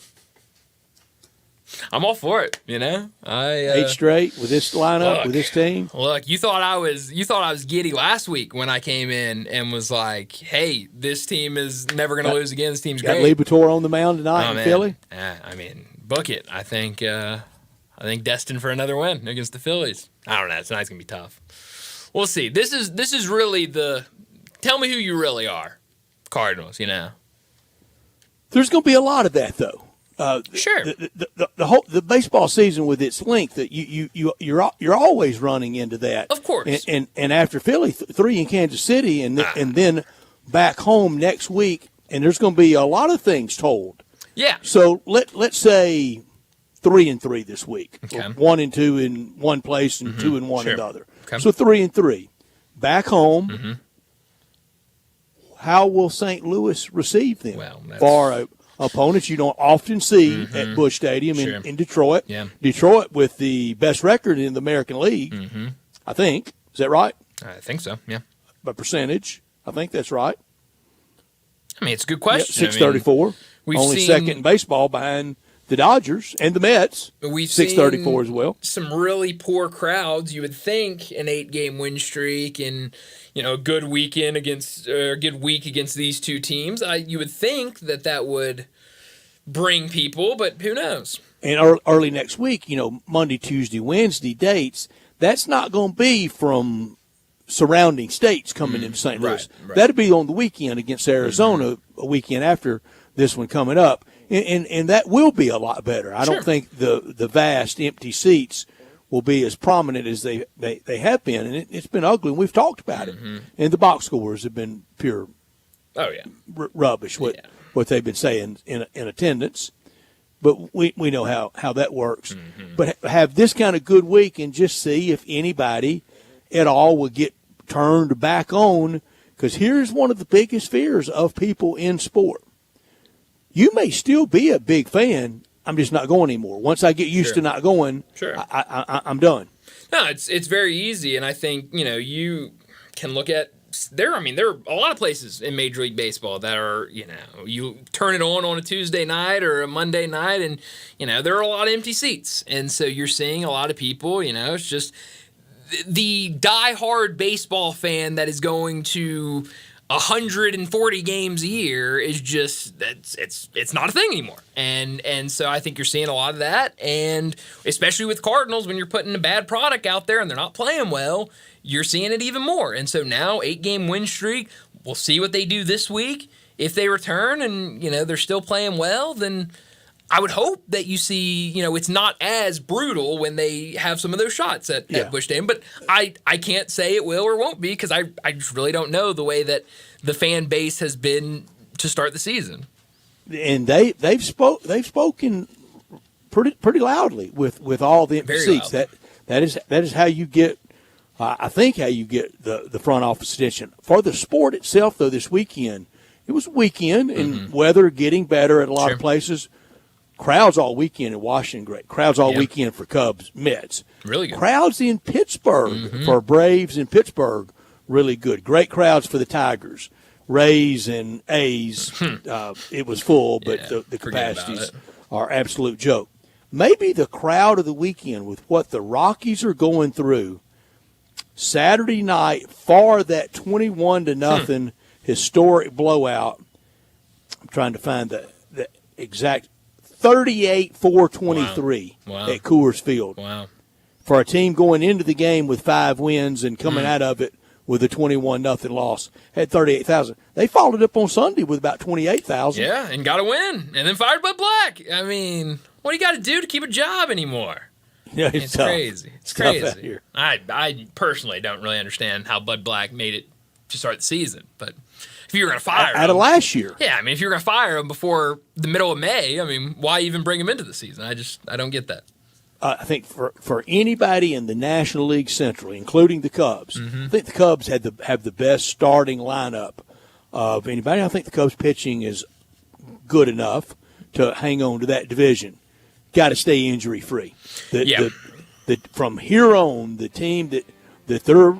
I'm all for it, you know. 8 straight with this lineup, with this team. Look, you thought I was giddy last week when I came in and was like, "Hey, this team is never going to lose again. This team's Got great." Liberatore on the mound tonight in Philly. I mean, book it. I think destined for another win against the Phillies. I don't know. Tonight's going to be tough. We'll see. This is really the tell me who you really are, Cardinals. You know. There's going to be a lot of that though. Sure. The baseball season with its length, that you're always running into that. Of course. And after Philly 3 in Kansas City, and then back home next week, and there's going to be a lot of things told. Yeah. So let's say 3-3 this week. Okay. 1-2 in one place and 2-1 in another. Okay. So 3-3 back home. How will St. Louis receive them? Well, for opponents you don't often see at Busch Stadium in Detroit. Yeah. Detroit with the best record in the American League, I think. Is that right? I think so, yeah. By percentage, I think that's right. I mean, it's a good question. 634. Only seen, second in baseball behind the Dodgers and the Mets. We've 634 as well. Some really poor crowds. You would think an 8-game win streak and a good weekend against a good week against these two teams. You would think that would bring people, but who knows? And early next week, Monday, Tuesday, Wednesday dates. That's not going to be from surrounding states coming into St. Louis. Right. That'll be on the weekend against Arizona, a weekend after this one coming up. And that will be a lot better. I don't think the vast empty seats will be as prominent as they have been, and it's been ugly. And we've talked about it, and the box scores have been pure rubbish. What they've been saying in attendance, but we know how that works. But have this kind of good week and just see if anybody at all will get turned back on. Because here's one of the biggest fears of people in sport. You may still be a big fan. I'm just not going anymore. Once I get used to not going, I'm done. No, it's very easy, and I think you can look at there. I mean, there are a lot of places in Major League Baseball that are you turn it on a Tuesday night or a Monday night, and there are a lot of empty seats, and so you're seeing a lot of people. It's just the diehard baseball fan that is going to 140 games a year is just it's not a thing anymore. And so I think you're seeing a lot of that, and especially with Cardinals, when you're putting a bad product out there and they're not playing well, you're seeing it even more. And so now 8-game win streak, we'll see what they do this week. If they return and they're still playing well, then I would hope that you see, it's not as brutal when they have some of those shots at Busch Stadium. But I can't say it will or won't be because I just really don't know the way that the fan base has been to start the season. And they've spoken pretty loudly with all the empty seats. That is how you get, I think, how you get the front office attention. For the sport itself, though, this weekend, it was a weekend and weather getting better at a lot of places. Crowds all weekend in Washington, great. Crowds all weekend for Cubs, Mets. Really good. Crowds in Pittsburgh for Braves in Pittsburgh, really good. Great crowds for the Tigers. Rays and A's, it was full, but the capacities are absolute joke. Maybe the crowd of the weekend with what the Rockies are going through Saturday night for that 21-0 historic blowout. I'm trying to find the exact 38-4-23 at Coors Field. Wow. For a team going into the game with 5 wins and coming out of it with a 21-0 loss, had 38,000. They followed up on Sunday with about 28,000. Yeah, and got a win, and then fired Bud Black. I mean, what do you got to do to keep a job anymore? Yeah, it's tough. crazy. It's crazy. Out crazy. here. I personally don't really understand how Bud Black made it to start the season, but if you were going to fire him. Out of last year. Yeah, I mean, if you were going to fire him before the middle of May, I mean, why even bring him into the season? I don't get that. I think for anybody in the National League Central, including the Cubs, I think the Cubs have the best starting lineup of anybody. I think the Cubs pitching is good enough to hang on to that division. Got to stay injury free. From here on, the team that their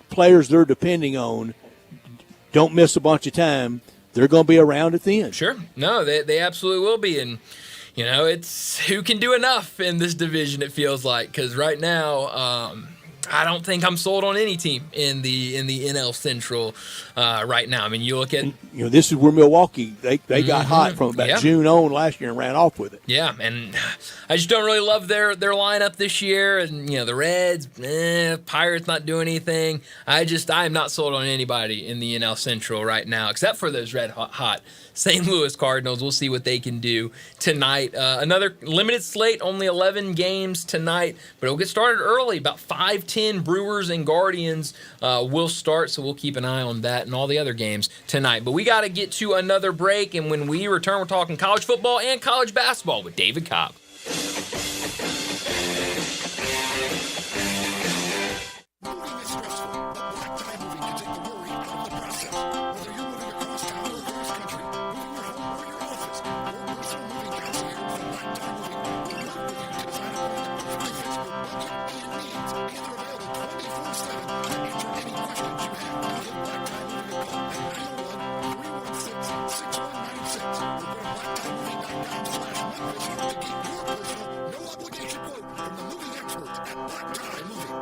players they're depending on don't miss a bunch of time. They're going to be around at the end. Sure. No, they absolutely will be. And, it's who can do enough in this division, it feels like. Because right now, I don't think I'm sold on any team in the NL Central right now. I mean, you look at this is where Milwaukee they got hot from about June on last year and ran off with it. Yeah, and I just don't really love their lineup this year. And the Reds, Pirates not doing anything. I am not sold on anybody in the NL Central right now, except for those red hot St. Louis Cardinals. We'll see what they can do tonight. Another limited slate, only 11 games tonight, but it'll get started early. About 5:10, Brewers and Guardians will start, so we'll keep an eye on that and all the other games tonight. But we got to get to another break, and when we return, we're talking college football and college basketball with David Cobb. Moving is stressful, but Black Tie Moving can take the worry out of the process. Whether you're moving across town or across country, moving your home or your office, your personal moving concierge from Black Tie Moving will work with you to design a move that perfectly fits your budget and needs. And they're available 24/7 to answer any questions you have. Give Black Tie Moving a call at 901-316-6196 or go to blacktie.com/Memphis to get your personal, no obligation quote from the moving experts at Black Tie Moving.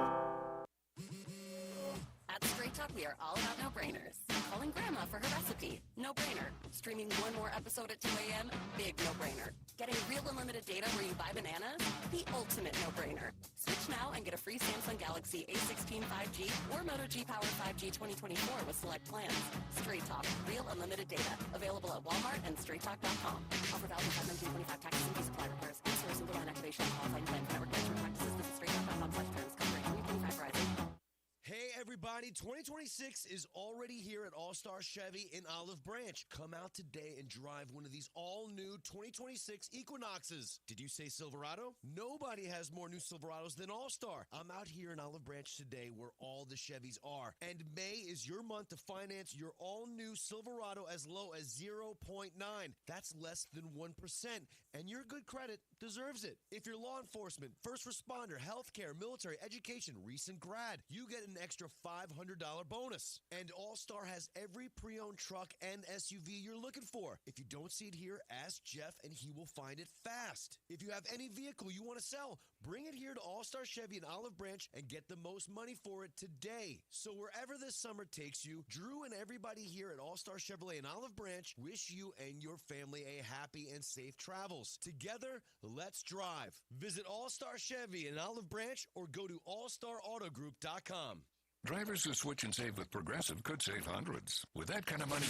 At Straight Talk, we are all about no-brainers. Calling Grandma for her recipe, no-brainer. Streaming one more episode at 2 a.m., big no-brainer. Getting real unlimited data where you buy bananas, the ultimate no-brainer. Switch now and get a free Samsung Galaxy A16 5G or Moto G Power 5G 2024 with select plans. Straight Talk, real unlimited data. Available at Walmart and straighttalk.com. Offer valid 5/19/25 taxes and fees apply. Requires in-source and line activation. Qualifying plan for network management practices. Visit straighttalk.com/. Briny, 2026 is already here at All-Star Chevy in Olive Branch. Come out today and drive one of these all-new 2026 Equinoxes. Did you say Silverado? Nobody has more new Silverados than All-Star. I'm out here in Olive Branch today where all the Chevys are. And May is your month to finance your all-new Silverado as low as 0.9. That's less than 1%. And your good credit deserves it. If you're law enforcement, first responder, healthcare, military, education, recent grad, you get an extra $500 bonus. And All-Star has every pre-owned truck and SUV you're looking for. If you don't see it here, ask Jeff and he will find it fast. If you have any vehicle you want to sell, bring it here to All-Star Chevy in Olive Branch and get the most money for it today. So wherever this summer takes you, Drew and everybody here at All-Star Chevrolet in Olive Branch wish you and your family a happy and safe travels. Together, let's drive. Visit All-Star Chevy in Olive Branch or go to allstarautogroup.com. Drivers who switch and save with Progressive could save hundreds. With that kind of money,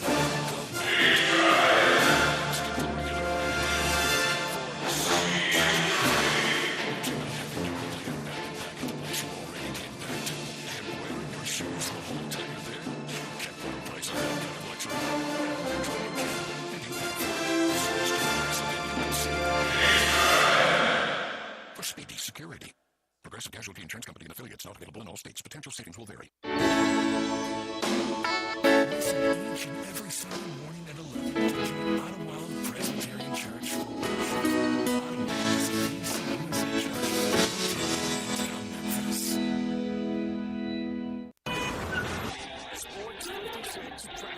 shoes the whole time you're there. Can't put a price on that kind of luxury. For speedy security. Progressive Casualty Insurance Company and affiliates not available in all states. Potential savings will vary. Listen each and every Sunday morning at 11 to join Ottawa Presbyterian Church for worship. Ottawa is the PCUSA Church downtown Memphis. Sports 56 traffic.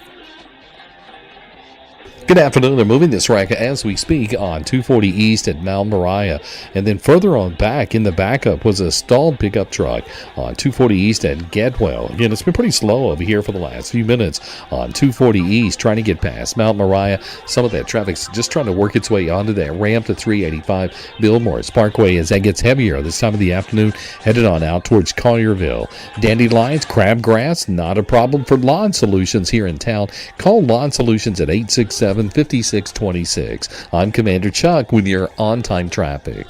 Good afternoon. They're moving this wreck as we speak on 240 East at Mount Moriah. And then further on back in the backup was a stalled pickup truck on 240 East at Getwell. Again, it's been pretty slow over here for the last few minutes on 240 East trying to get past Mount Moriah. Some of that traffic's just trying to work its way onto that ramp to 385 Billmores Parkway as that gets heavier this time of the afternoon, headed on out towards Collierville. Dandelions, crabgrass, not a problem for Lawn Solutions here in town. Call Lawn Solutions at 867-5626. I'm Commander Chuck with your on-time traffic.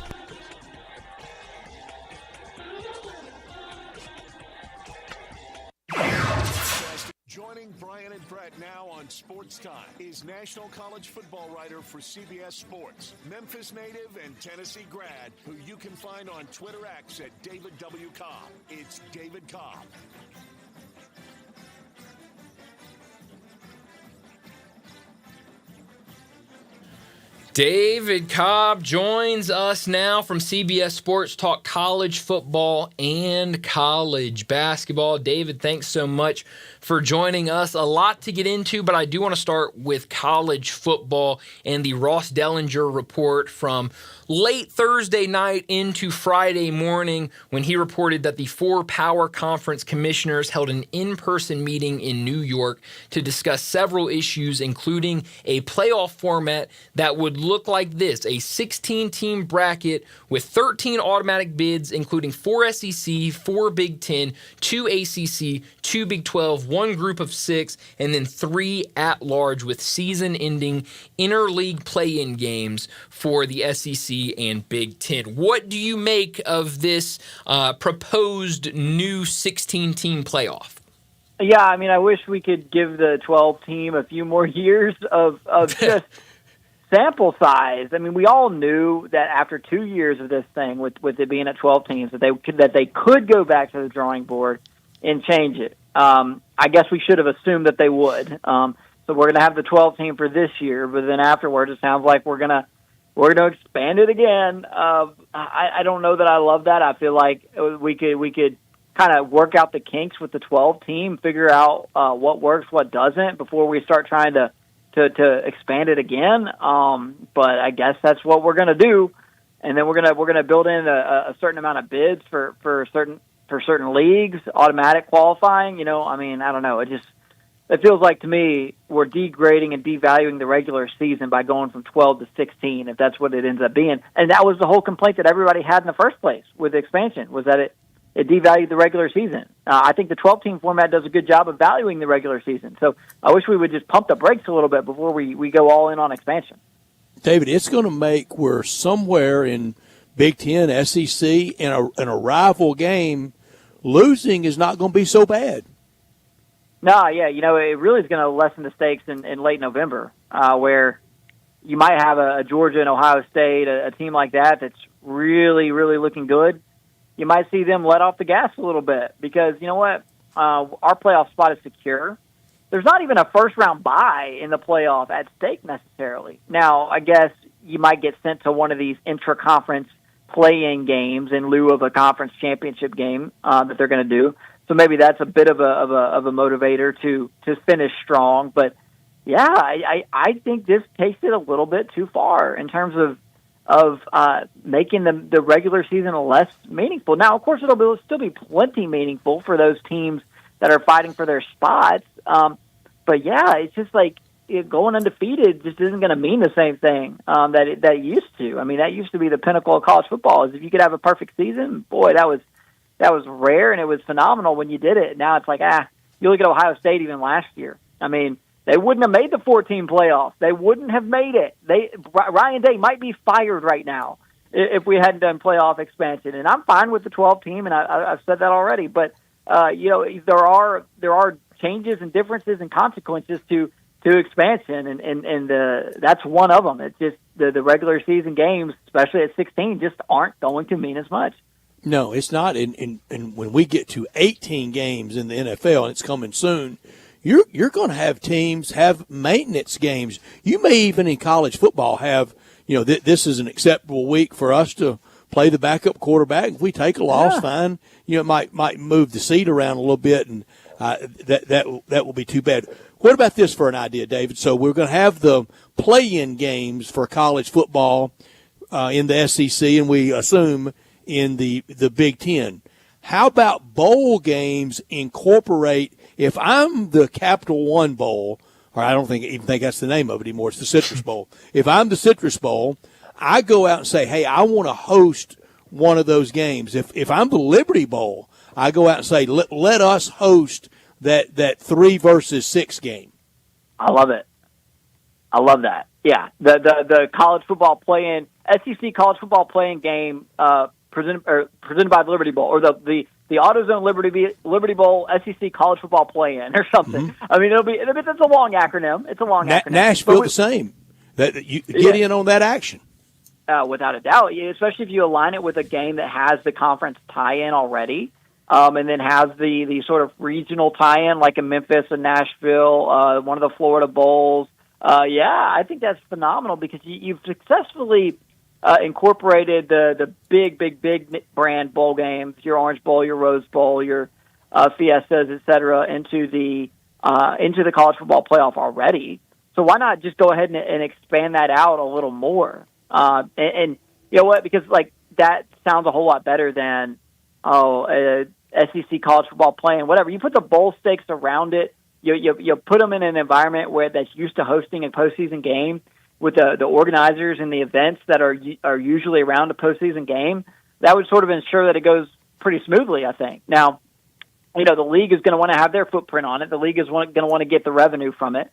Joining Brian and Brett now on Sportstime is National College Football writer for CBS Sports, Memphis native and Tennessee grad, who you can find on Twitter X at David W. Cobb. It's David Cobb. David Cobb joins us now from CBS Sports, talk college football and college basketball. David, thanks so much for joining us. A lot to get into, but I do want to start with college football and the Ross Dellinger report from late Thursday night into Friday morning when he reported that the 4 Power Conference commissioners held an in-person meeting in New York to discuss several issues, including a playoff format that would look like this: a 16-team bracket with 13 automatic bids, including 4 SEC, 4 Big Ten, 2 ACC, 2 Big 12, 1 group of 6, and then 3 at-large with season-ending interleague play-in games for the SEC and Big Ten. What do you make of this proposed new 16-team playoff? Yeah, I mean, I wish we could give the 12 team a few more years of just sample size. I mean, we all knew that after 2 years of this thing, with it being at 12 teams, that they could go back to the drawing board and change it. I guess we should have assumed that they would. So we're going to have the 12 team for this year, but then afterwards, it sounds like we're going to expand it again. I don't know that I love that. I feel like we could kind of work out the kinks with the 12 team, figure out what works, what doesn't, before we start trying to expand it again. But I guess that's what we're going to do, and then we're gonna build in a certain amount of bids for certain leagues, automatic qualifying. I mean, I don't know. It feels like to me we're degrading and devaluing the regular season by going from 12 to 16, if that's what it ends up being. And that was the whole complaint that everybody had in the first place with the expansion, was that it devalued the regular season. I think the 12-team format does a good job of valuing the regular season. So I wish we would just pump the brakes a little bit before we go all in on expansion. David, it's going to make where somewhere in Big Ten, SEC, in a rival game, losing is not going to be so bad. No, yeah, it really is going to lessen the stakes in late November, where you might have a Georgia and Ohio State, a team like that that's really, really looking good. You might see them let off the gas a little bit because, you know what, our playoff spot is secure. There's not even a first-round bye in the playoff at stake necessarily. Now, I guess you might get sent to one of these intra-conference play-in games in lieu of a conference championship game that they're going to do. So maybe that's a bit of a motivator to finish strong. But yeah, I think this takes it a little bit too far in terms of making the regular season less meaningful. Now, of course, it'll still be plenty meaningful for those teams that are fighting for their spots. But yeah, it's just like going undefeated just isn't going to mean the same thing that it used to. I mean, that used to be the pinnacle of college football. Is if you could have a perfect season, boy, that was rare, and it was phenomenal when you did it. Now it's like, you look at Ohio State even last year. I mean, they wouldn't have made the 14 playoffs. They wouldn't have made it. Ryan Day might be fired right now if we hadn't done playoff expansion. And I'm fine with the 12 team, and I've said that already. But there are changes and differences and consequences to expansion, and that's one of them. It's just the regular season games, especially at 16, just aren't going to mean as much. No, it's not. And when we get to 18 games in the NFL, and it's coming soon, you're going to have teams have maintenance games. You may even in college football have, this is an acceptable week for us to play the backup quarterback. If we take a loss, fine. It might move the seat around a little bit, and that will be too bad. What about this for an idea, David? So we're going to have the play-in games for college football in the SEC, and we assume in the Big Ten. How about bowl games incorporate, if I'm the Capital One Bowl, or I don't even think that's the name of it anymore, it's the Citrus Bowl. If I'm the Citrus Bowl, I go out and say, hey, I want to host one of those games. If I'm the Liberty Bowl, I go out and say, let us host that 3 versus 6 game. I love it. I love that. Yeah, the college football play-in, SEC college football play-in game presented by the Liberty Bowl, or the AutoZone Liberty Bowl SEC college football play-in or something. Mm-hmm. I mean, it's a long acronym. It's a long acronym. Nashville the same. That you get in on that action. Without a doubt, especially if you align it with a game that has the conference tie-in already, and then has the sort of regional tie-in like in Memphis and Nashville, one of the Florida Bowls. I think that's phenomenal because you've successfully incorporated the big brand bowl games, your Orange Bowl, your Rose Bowl, your Fiestas, et cetera, into the college football playoff already. So why not just go ahead and expand that out a little more? And you know what? Because like that sounds a whole lot better than SEC college football playing whatever. You put the bowl stakes around it. You put them in an environment where that's used to hosting a postseason game with the organizers and the events that are usually around a postseason game. That would sort of ensure that it goes pretty smoothly, I think. Now, the league is going to want to have their footprint on it. The league is going to want to get the revenue from it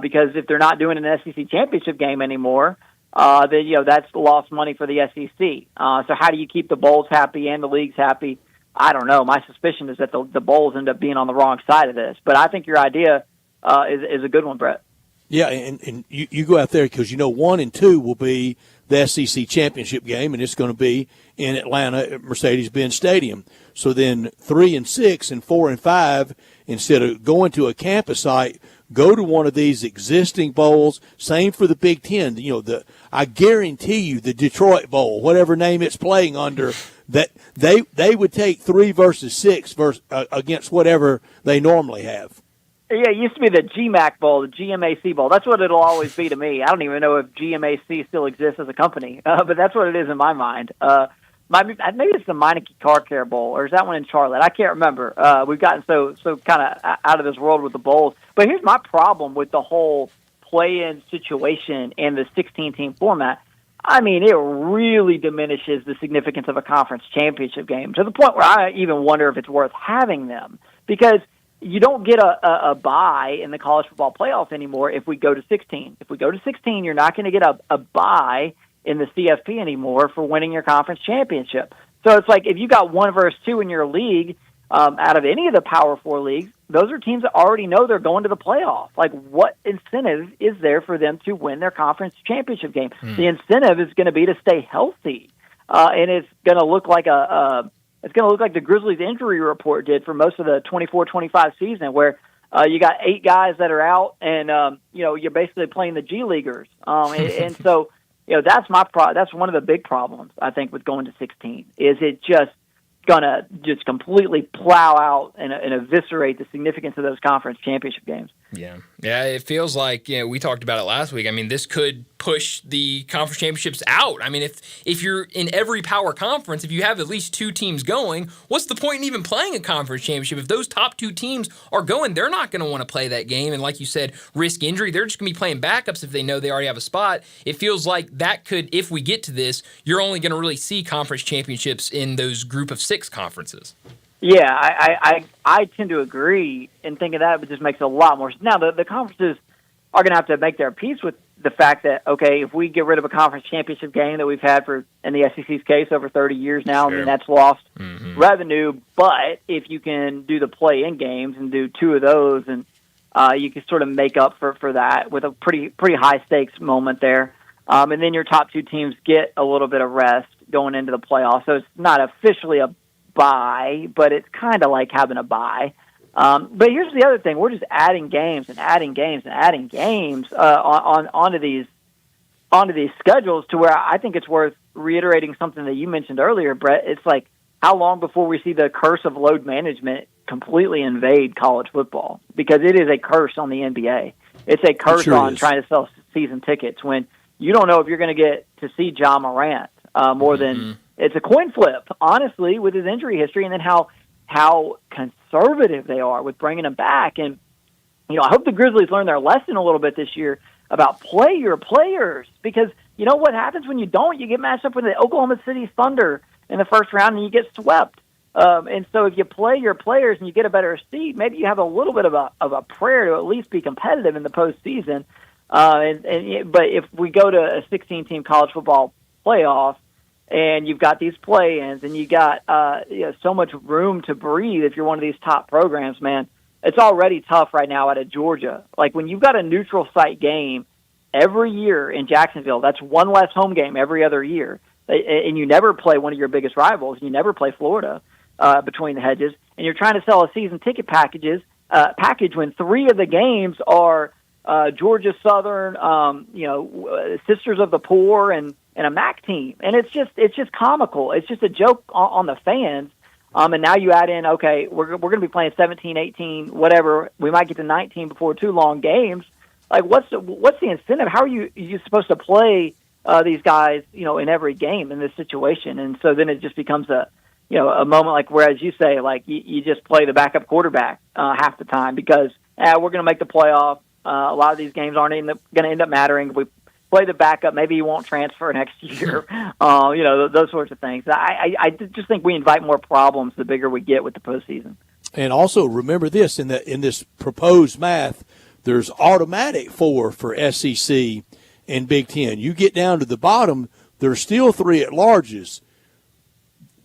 because if they're not doing an SEC championship game anymore, then that's lost money for the SEC. So how do you keep the bowls happy and the leagues happy? I don't know. My suspicion is that the bowls end up being on the wrong side of this. But I think your idea is a good one, Brett. Yeah, and you go out there because 1 and 2 will be the SEC championship game, and it's going to be in Atlanta at Mercedes-Benz Stadium. So then 3 and 6 and 4 and 5, instead of going to a campus site, go to one of these existing bowls. Same for the Big Ten. I guarantee you the Detroit Bowl, whatever name it's playing under, that they would take 3 versus 6 against whatever they normally have. Yeah, it used to be the GMAC Bowl, the GMAC Bowl. That's what it'll always be to me. I don't even know if GMAC still exists as a company, but that's what it is in my mind. Maybe it's the Meineke Car Care Bowl, or is that one in Charlotte? I can't remember. We've gotten so kind of out of this world with the bowls. But here's my problem with the whole play-in situation and the 16-team format. I mean, it really diminishes the significance of a conference championship game to the point where I even wonder if it's worth having them because you don't get a bye in the college football playoff anymore if we go to 16. If we go to 16, you're not going to get a bye in the CFP anymore for winning your conference championship. So it's like if you got 1 versus 2 in your league out of any of the Power 4 leagues, those are teams that already know they're going to the playoff. Like, what incentive is there for them to win their conference championship game? The incentive is going to be to stay healthy, and it's going to look like it's going to look like the Grizzlies injury report did for most of the 24-25 season, where you got 8 guys that are out, and you're basically playing the G Leaguers, and so that's that's one of the big problems I think with going to 16 is it just gonna just completely plow out and eviscerate the significance of those conference championship games. Yeah, it feels like we talked about it last week. I mean, this could push the conference championships out. I mean, if you're in every power conference, if you have at least 2 teams going, what's the point in even playing a conference championship? If those top 2 teams are going, they're not going to want to play that game. And like you said, risk injury. They're just going to be playing backups if they know they already have a spot. It feels like that could, if we get to this, you're only going to really see conference championships in those group of 6 conferences. Yeah, I tend to agree and think of that, but just makes a lot more sense. Now, the conferences are going to have to make their peace with the fact that, okay, if we get rid of a conference championship game that we've had for, in the SEC's case, over 30 years now, I mean, that's lost revenue. But if you can do the play-in games and do 2 of those, and you can sort of make up for that with a pretty high-stakes moment there. And then your top 2 teams get a little bit of rest going into the playoffs. So it's not officially a bye, but it's kind of like having a bye. But here's the other thing: we're just adding games and adding games and adding games onto these schedules, to where I think it's worth reiterating something that you mentioned earlier, Brett. It's like, how long before we see the curse of load management completely invade college football? Because it is a curse on the NBA. It's a curse on trying to sell season tickets when you don't know if you're going to get to see Ja Morant more than. It's a coin flip, honestly, with his injury history, and then how conservative they are with bringing him back. And I hope the Grizzlies learn their lesson a little bit this year about play your players, because you know what happens when you don't? You get matched up with the Oklahoma City Thunder in the first round, and you get swept. And so if you play your players and you get a better seed, maybe you have a little bit of a prayer to at least be competitive in the postseason. But if we go to a 16-team college football playoff, and you've got these play-ins, and you got so much room to breathe if you're one of these top programs, man, it's already tough right now out of Georgia. Like, when you've got a neutral site game every year in Jacksonville, that's one less home game every other year, and you never play one of your biggest rivals, you never play Florida between the hedges, and you're trying to sell a season ticket package when 3 of the games are Georgia Southern, Sisters of the Poor, and a MAC team, and it's just comical. It's just a joke on the fans. And now you add in, okay, we're going to be playing 17, 18, whatever. We might get to 19 before too long games. Like, what's the incentive? How are you supposed to play these guys, in every game in this situation? And so then it just becomes a moment like, whereas you say, like, you just play the backup quarterback half the time because we're going to make the playoff. A lot of these games aren't going to end up mattering. If we play the backup, maybe you won't transfer next year. Those sorts of things. I just think we invite more problems the bigger we get with the postseason. And also remember this: in this proposed math, there's automatic 4 for SEC and Big Ten. You get down to the bottom, there's still 3 at larges.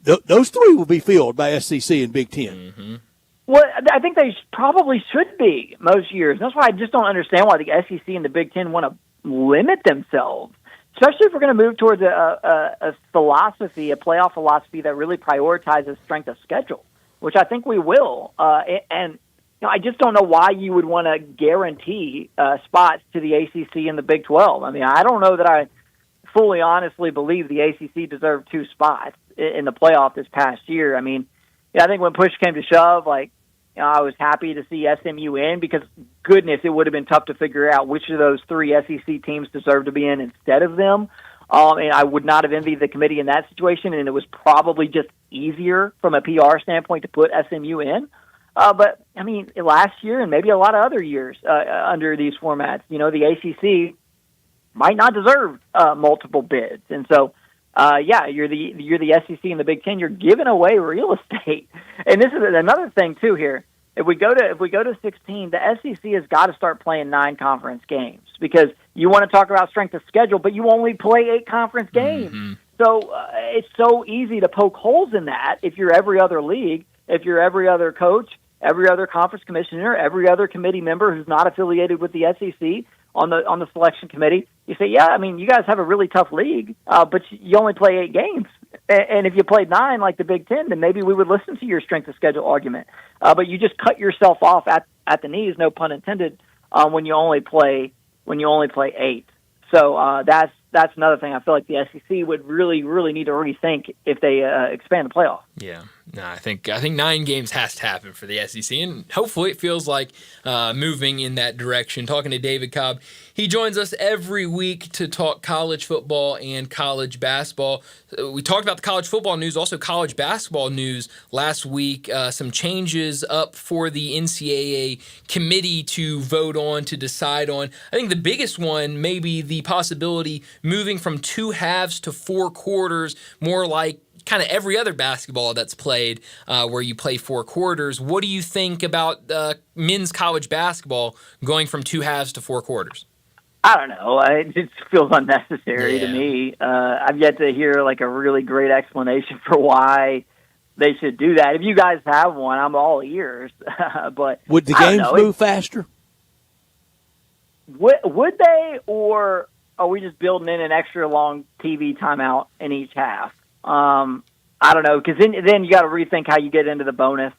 Those 3 will be filled by SEC and Big Ten. Well, I think they probably should be most years. That's why I just don't understand why the SEC and the Big Ten want to limit themselves, especially if we're going to move towards a philosophy, a playoff philosophy that really prioritizes strength of schedule, which I think we will. And I just don't know why you would want to guarantee spots to the ACC and the Big 12. I mean, I don't know that I fully honestly believe the ACC deserved 2 spots in the playoff this past year. I mean, I think when push came to shove, I was happy to see SMU in because, goodness, it would have been tough to figure out which of those 3 SEC teams deserved to be in instead of them. And I would not have envied the committee in that situation, and it was probably just easier from a PR standpoint to put SMU in. But, I mean, last year and maybe a lot of other years under these formats, the ACC might not deserve multiple bids. And so, you're the SEC and the Big Ten. You're giving away real estate, and this is another thing too. Here, if we go to 16, the SEC has got to start playing 9 conference games because you want to talk about strength of schedule, but you only play 8 conference games. So it's so easy to poke holes in that if you're every other league, if you're every other coach, every other conference commissioner, every other committee member who's not affiliated with the SEC on the selection committee. You say, yeah, I mean, you guys have a really tough league, but you only play 8 games. And if you played 9 like the Big Ten, then maybe we would listen to your strength of schedule argument. But you just cut yourself off at the knees, no pun intended, when you only play 8. So that's another thing I feel like the SEC would really, really need to rethink if they expand the playoff. Yeah, no, I think 9 games has to happen for the SEC, and hopefully it feels like moving in that direction. Talking to David Cobb, he joins us every week to talk college football and college basketball. We talked about the college football news, also college basketball news last week. Some changes up for the NCAA committee to vote on, to decide on. I think the biggest one may be the possibility moving from 2 halves to 4 quarters, more like kind of every other basketball that's played, where you play 4 quarters. What do you think about men's college basketball going from 2 halves to 4 quarters? I don't know. It just feels unnecessary to me. I've yet to hear like a really great explanation for why they should do that. If you guys have one, I'm all ears. But would the games move faster? Would they, or are we just building in an extra long TV timeout in each half? I don't know, because then you got to rethink how you get into the bonus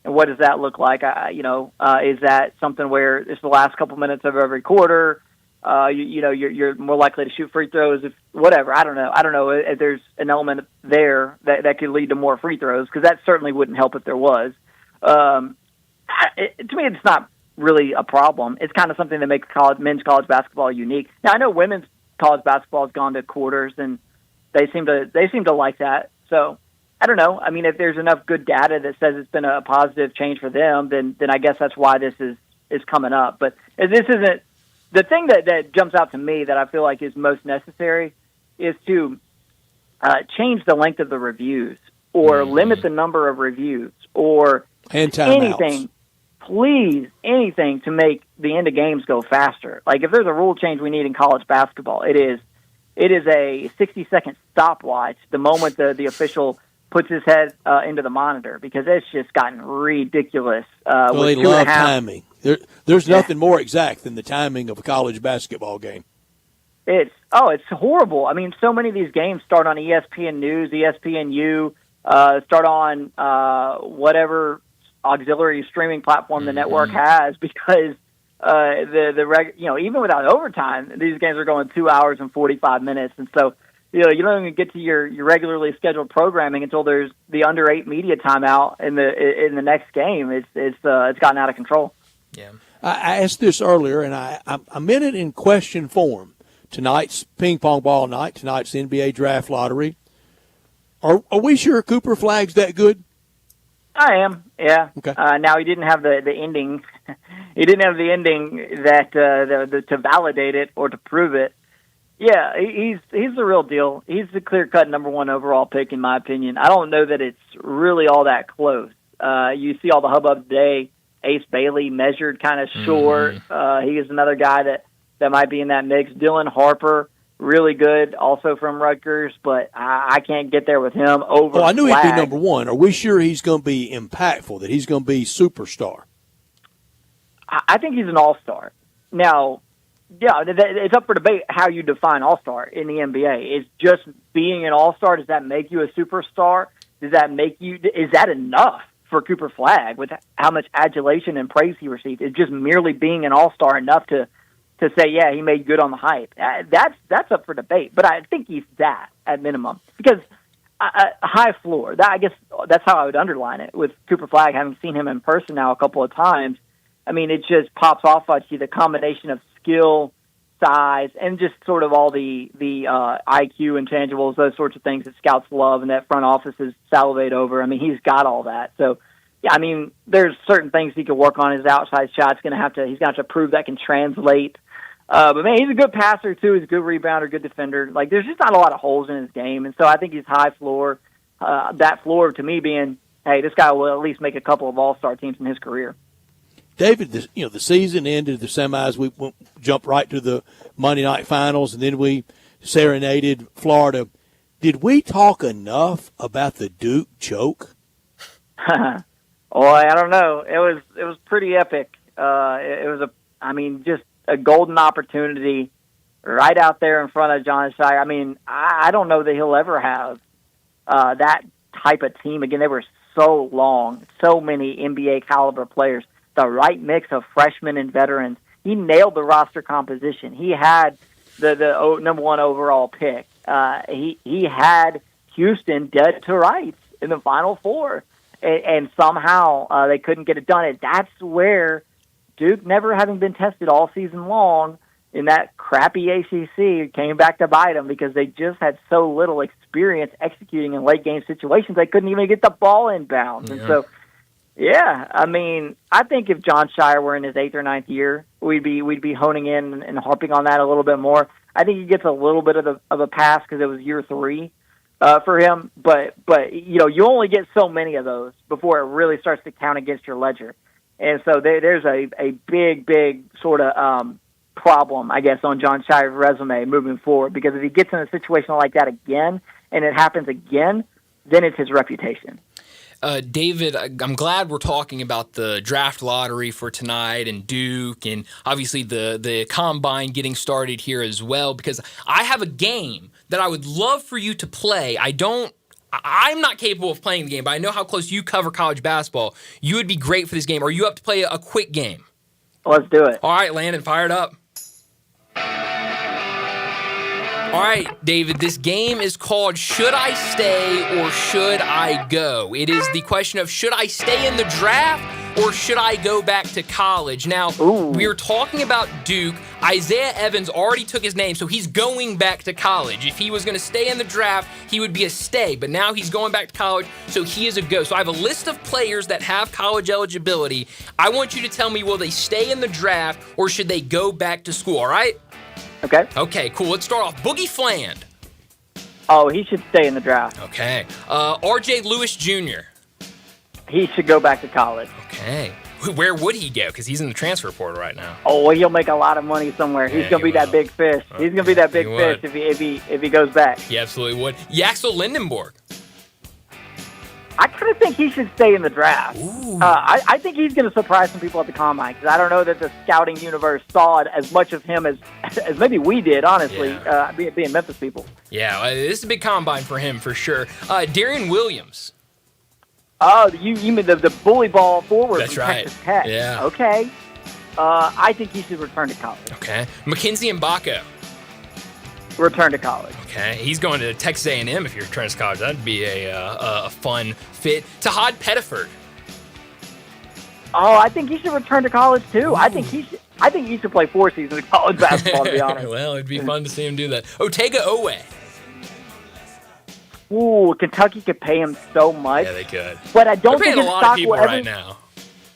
and what does that look like. Is that something where it's the last couple minutes of every quarter? You're more likely to shoot free throws, if whatever. I don't know if there's an element there that could lead to more free throws, because that certainly wouldn't help if there was. To me, it's not really a problem. It's kind of something that makes men's college basketball unique. Now, I know women's college basketball has gone to quarters, and they seem to like that. So I don't know. I mean, if there's enough good data that says it's been a positive change for them, then I guess that's why this is coming up. But this isn't the thing that jumps out to me that I feel like is most necessary is to change the length of the reviews or limit the number of reviews or anything. Please, anything to make the end of games go faster. Like if there's a rule change we need in college basketball, it is a 60-second stopwatch the moment the official puts his head into the monitor, because it's just gotten ridiculous. They love timing. There's nothing more exact than the timing of a college basketball game. It's horrible. I mean, so many of these games start on ESPN News, ESPNU, start on whatever auxiliary streaming platform the network has, because even without overtime, these games are going 2 hours and 45 minutes, and so you don't even get to your regularly scheduled programming until there's the under 8 media timeout in the next game. It's gotten out of control. Yeah, I asked this earlier, and I meant it in question form. Tonight's ping pong ball night. Tonight's NBA draft lottery. Are we sure Cooper Flagg's that good? I am, yeah. Okay. Now he didn't have the ending. He didn't have the ending that to validate it or to prove it. Yeah, he's the real deal. He's the clear-cut number 1 overall pick, in my opinion. I don't know that it's really all that close. You see all the hubbub today. Ace Bailey measured kind of short. He is another guy that might be in that mix. Dylan Harper, really good, also from Rutgers, but I can't get there with him over. Oh, I knew Flagg. He'd be number 1. Are we sure he's going to be impactful, that he's going to be superstar? I think he's an all-star. Now, yeah, it's up for debate how you define all-star in the NBA. Is just being an all-star, does that make you a superstar? Is that enough for Cooper Flagg with how much adulation and praise he received? Is just merely being an all-star enough to say, yeah, he made good on the hype? That's up for debate, but I think he's that at minimum, because a high floor. I guess that's how I would underline it with Cooper Flagg, having seen him in person now a couple of times. I mean, it just pops off at you, the combination of skill, size, and just sort of all the IQ, intangibles, those sorts of things that scouts love and that front offices salivate over. I mean, he's got all that. So, yeah, I mean, there's certain things he could work on. His outside shot's he's going to have to prove that can translate. But, man, he's a good passer, too. He's a good rebounder, good defender. Like, there's just not a lot of holes in his game. And so I think he's high floor. That floor, to me, being, hey, this guy will at least make a couple of all-star teams in his career. David, the season ended, the semis, we jumped right to the Monday night finals, and then we serenaded Florida. Did we talk enough about the Duke choke? Well, I don't know. It was pretty epic. It was just a golden opportunity right out there in front of John Shire. I mean, I don't know that he'll ever have that type of team again. They were so long, so many NBA caliber players, the right mix of freshmen and veterans. He nailed the roster composition. He had the number 1 overall pick. He had Houston dead to rights in the Final Four, and somehow they couldn't get it done. And that's where Duke, never having been tested all season long in that crappy ACC, came back to bite them because they just had so little experience executing in late game situations. They couldn't even get the ball in bounds. Yeah. And so, yeah, I mean, I think if John Shire were in his 8th or 9th year, we'd be honing in and harping on that a little bit more. I think he gets a little bit of a pass because it was year 3 for him. But you only get so many of those before it really starts to count against your ledger. And so there's a big sort of problem, I guess, on John Shire's resume moving forward, because if he gets in a situation like that again and it happens again, then it's his reputation. David, I'm glad we're talking about the draft lottery for tonight and Duke and obviously the combine getting started here as well, because I have a game that I would love for you to play. I'm not capable of playing the game, but I know how close you cover college basketball. You would be great for this game. Are you up to play a quick game? Let's do it. All right, Landon, fire it up. All right, David, this game is called Should I Stay or Should I Go? It is the question of should I stay in the draft or should I go back to college? Now, we're talking about Duke. Isaiah Evans already took his name, so he's going back to college. If he was going to stay in the draft, he would be a stay, but now he's going back to college, so he is a go. So I have a list of players that have college eligibility. I want you to tell me, will they stay in the draft or should they go back to school, all right? Okay. Okay, cool. Let's start off. Boogie Fland. Oh, he should stay in the draft. Okay. R.J. Lewis Jr. He should go back to college. Okay. Where would he go? Because he's in the transfer portal right now. Oh, well, he'll make a lot of money somewhere. He's going to be that big fish. He's going to be that big fish if he goes back. He absolutely would. Yaxel Lindenborg. I kind of think he should stay in the draft. I think he's going to surprise some people at the Combine, because I don't know that the scouting universe saw it as much of him as maybe we did, honestly, being Memphis people. Yeah, this is a big Combine for him, for sure. Darian Williams. Oh, you mean the bully ball forward That's from right. Texas Tech. Yeah. Okay. I think he should return to college. Okay. Mackenzie Mbako. Return to college. Okay. He's going to Texas A&M if you're returning to college. That'd be a fun fit. Tahad Pettiford. Oh, I think he should return to college too. Ooh. I think he should play 4 seasons of college basketball, to be honest. Well, it'd be fun to see him do that. Otega Owe. Ooh, Kentucky could pay him so much. Yeah, they could. But I don't think his stock will ever, right now.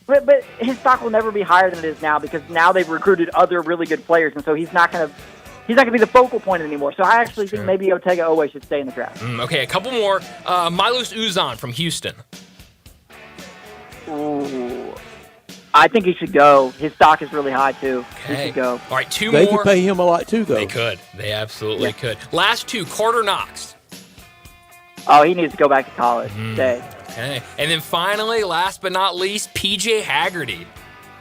But his stock will never be higher than it is now, because now they've recruited other really good players, and so he's not going to be the focal point anymore. So I actually think maybe Otega Owe should stay in the draft. Okay, a couple more. Milos Uzan from Houston. Ooh. I think he should go. His stock is really high, too. Okay. He should go. All right, two more. They could pay him a lot, too, though. They could. They absolutely could. Last two, Carter Knox. Oh, he needs to go back to college. Stay. Okay. And then finally, last but not least, PJ Haggerty.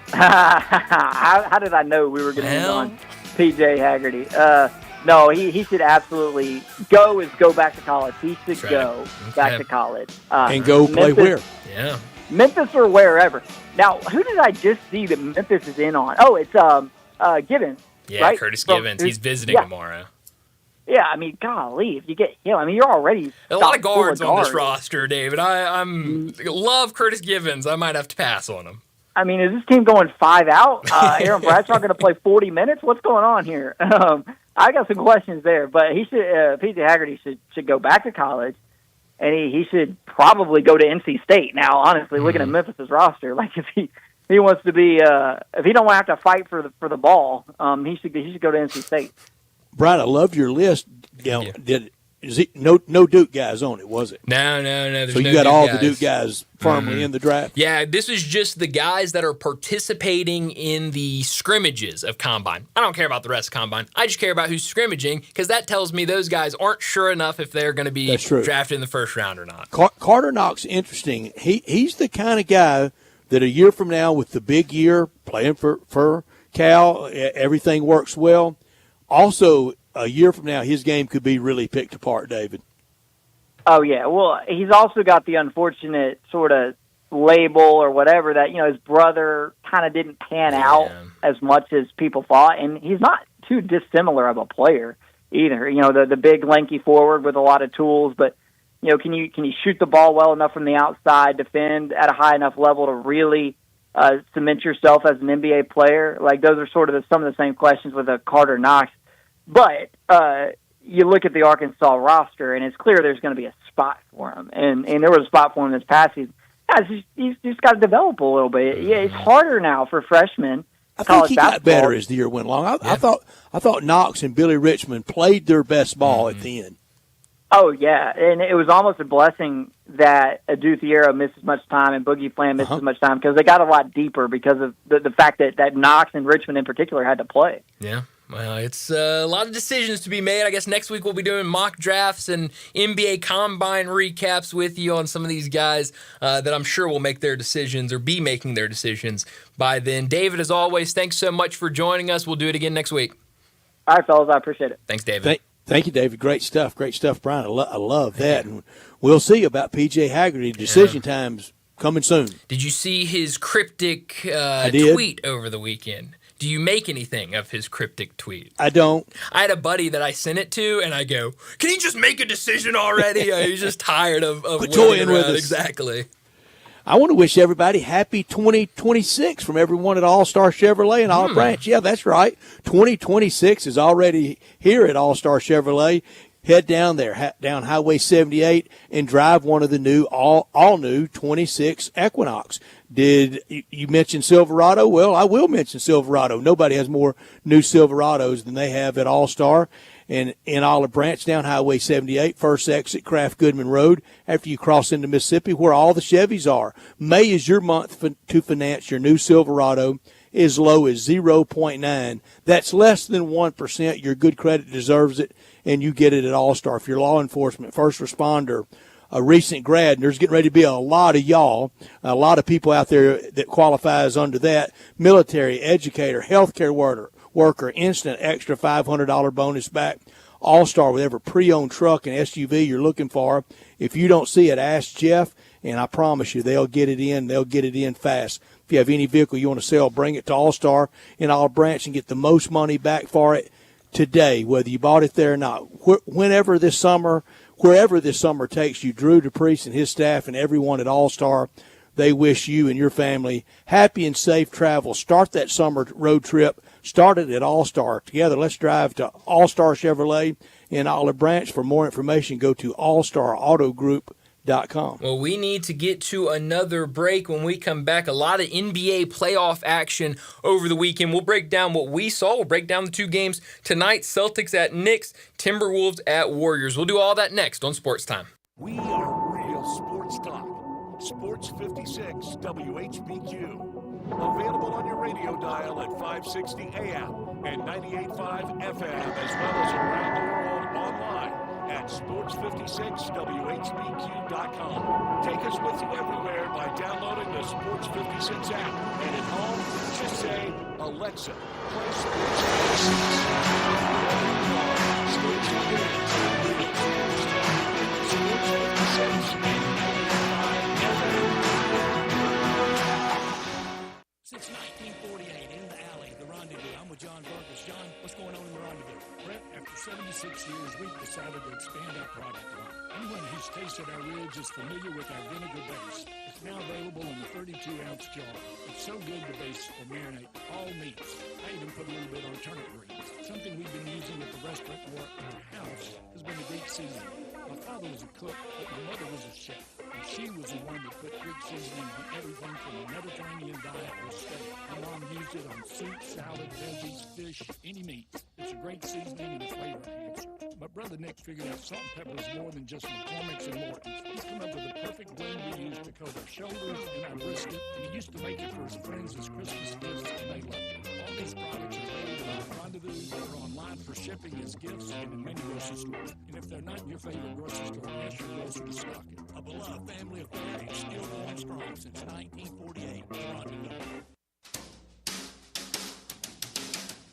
How did I know we were going to end on PJ Haggerty? No, he should absolutely go back to college. He should go back to college. And go play where? Yeah. Memphis or wherever. Now, who did I just see that Memphis is in on? Oh, it's Gibbons. Yeah, right? Curtis Gibbons. He's visiting tomorrow. Yeah, I mean, golly, if you get him, I mean, you're already a lot of guards on this roster, David. I'm love Curtis Gibbons. I might have to pass on him. I mean, is this team going 5 out? Aaron Bradshaw going to play 40 minutes? What's going on here? I got some questions there, but he should. PJ Haggerty should go back to college, and he should probably go to NC State. Now, honestly, looking at Memphis's roster, like if he wants to be, if he don't want to have to fight for the ball, he should go to NC State. Brian, I love your list. You know, no Duke guys on it, was it? No. There's So you no got Duke all guys. the Duke guys firmly in the draft? Yeah, this is just the guys that are participating in the scrimmages of Combine. I don't care about the rest of Combine. I just care about who's scrimmaging because that tells me those guys aren't sure enough if they're going to be drafted in the first round or not. Carter Knox, interesting. He's the kind of guy that a year from now with the big year, playing for Cal, everything works well. Also, a year from now, his game could be really picked apart, David. Oh, yeah. Well, he's also got the unfortunate sort of label or whatever that, his brother kind of didn't pan out as much as people thought. And he's not too dissimilar of a player either. The big, lanky forward with a lot of tools. But, can you shoot the ball well enough from the outside, defend at a high enough level to really cement yourself as an NBA player? Like, those are sort of some of the same questions with a Carter Knox. But you look at the Arkansas roster, and it's clear there's going to be a spot for him. And there was a spot for him this past season. He's just got to develop a little bit. Yeah, it's harder now for freshmen. I think he got better as the year went along. I thought Knox and Billy Richmond played their best ball at the end. Oh, yeah, and it was almost a blessing that Aduthiero missed as much time and Boogie Flam missed as much time because they got a lot deeper because of the fact that Knox and Richmond in particular had to play. Yeah. Well, it's a lot of decisions to be made. I guess next week we'll be doing mock drafts and NBA Combine recaps with you on some of these guys that I'm sure will make their decisions or be making their decisions by then. David, as always, thanks so much for joining us. We'll do it again next week. All right, fellas. I appreciate it. Thanks, David. Thank you, David. Great stuff, Brian. I love that. And we'll see about P.J. Haggerty. Decision times coming soon. Did you see his cryptic tweet over the weekend? Do you make anything of his cryptic tweet? I don't. I had a buddy that I sent it to, and I go, can he just make a decision already? He's just tired of toying with us. Exactly. I want to wish everybody happy 2026 from everyone at All-Star Chevrolet and Olive Branch. Yeah, that's right. 2026 is already here at All-Star Chevrolet. Head down there, down Highway 78, and drive one of the new, all new 26 Equinox. Did you mention Silverado? Well, I will mention Silverado. Nobody has more new Silverados than they have at All-Star. And in Olive Branch, down Highway 78, first exit Kraft Goodman Road, after you cross into Mississippi, where all the Chevys are. May is your month to finance your new Silverado as low as 0.9. That's less than 1%. Your good credit deserves it, and you get it at All-Star. If you're law enforcement, first responder, a recent grad, and there's getting ready to be a lot of y'all, a lot of people out there that qualifies under that, military, educator, healthcare worker, instant extra $500 bonus back. All-Star with every pre-owned truck and SUV you're looking for. If you don't see it, ask Jeff, and I promise you they'll get it in. They'll get it in fast. If you have any vehicle you want to sell, bring it to All-Star in Olive Branch and get the most money back for it today, whether you bought it there or not. Wherever this summer takes you, Drew DePriest and his staff and everyone at All-Star, they wish you and your family happy and safe travel. Start that summer road trip. Start it at All-Star. Together, let's drive to All-Star Chevrolet in Olive Branch. For more information, go to allstarautogroup.com. Well, we need to get to another break. When we come back, a lot of NBA playoff action over the weekend. We'll break down what we saw. We'll break down the two games tonight, Celtics at Knicks, Timberwolves at Warriors. We'll do all that next on Sports Time. We are real sports talk. Sports 56 WHBQ. Available on your radio dial at 560 AM and 98.5 FM, as well as around the world online at sports56whbq.com. Take us with you everywhere by downloading the Sports 56 app. And at home, just say, Alexa, play Sports 56. Sports 56 and 95 FM. Since 1948, in the alley, the Rendezvous. I'm with John Burgess. John, what's going on in the Rendezvous? Brett, after 76 years, we've decided to expand our product line. Anyone who's tasted our ribs is familiar with our vinegar base. It's now available in the 32-ounce jar. It's so good the base will marinate all meats. I even put a little bit on turnip greens. Something we've been using at the restaurant or at our house has been the Greek seasoning. My father was a cook, but my mother was a chef. And she was the one that put Greek seasoning on everything from a Mediterranean diet or steak. My mom used it on soup, salad, veggies, fish, any meat. It's a great seasoning and a flavor enhancer. But Brother Nick's figured out salt and pepper is more than just McCormick's and Morton's. He's come up with the perfect blend we use to coat our shoulders and our brisket, and he used to make it for his friends as Christmas gifts, and they loved it. All these products are available on Rendezvous or online for shipping as gifts and in many grocery stores. And if they're not in your favorite grocery store, ask your grocer to stock it. A beloved family affair is still going strong since 1948. Rendezvous.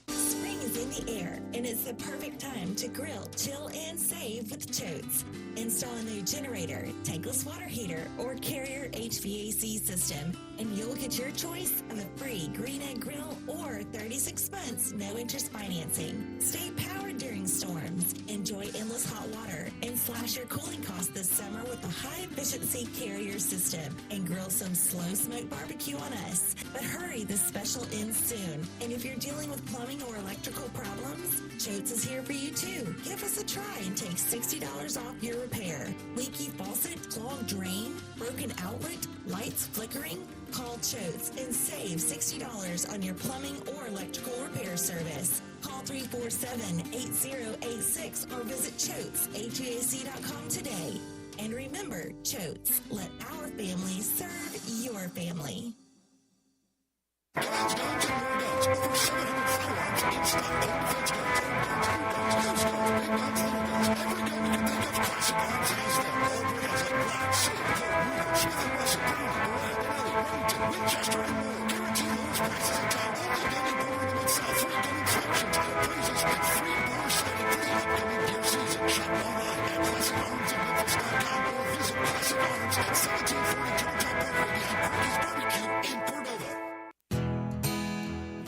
Spring is in the air, and it's the perfect time to grill, chill, and save with Choates. Install a new generator, tankless water heater, or Carrier HVAC system, and you'll get your choice of a free Green Egg Grill or 36 months no-interest financing. Stay powered during storms, enjoy endless hot water, and slash your cooling costs this summer with a high-efficiency Carrier system, and grill some slow-smoke barbecue on us. But hurry, this special ends soon. And if you're dealing with plumbing or electrical problems, Choates is here for you too. Give us a try and take $60 off your repair. Leaky faucet, clogged drain, broken outlet, lights flickering? Call Choates and save $60 on your plumbing or electrical repair service. Call 347-8086 or visit ChoatesHVAC.com today. And remember, Choates, let our family serve your family.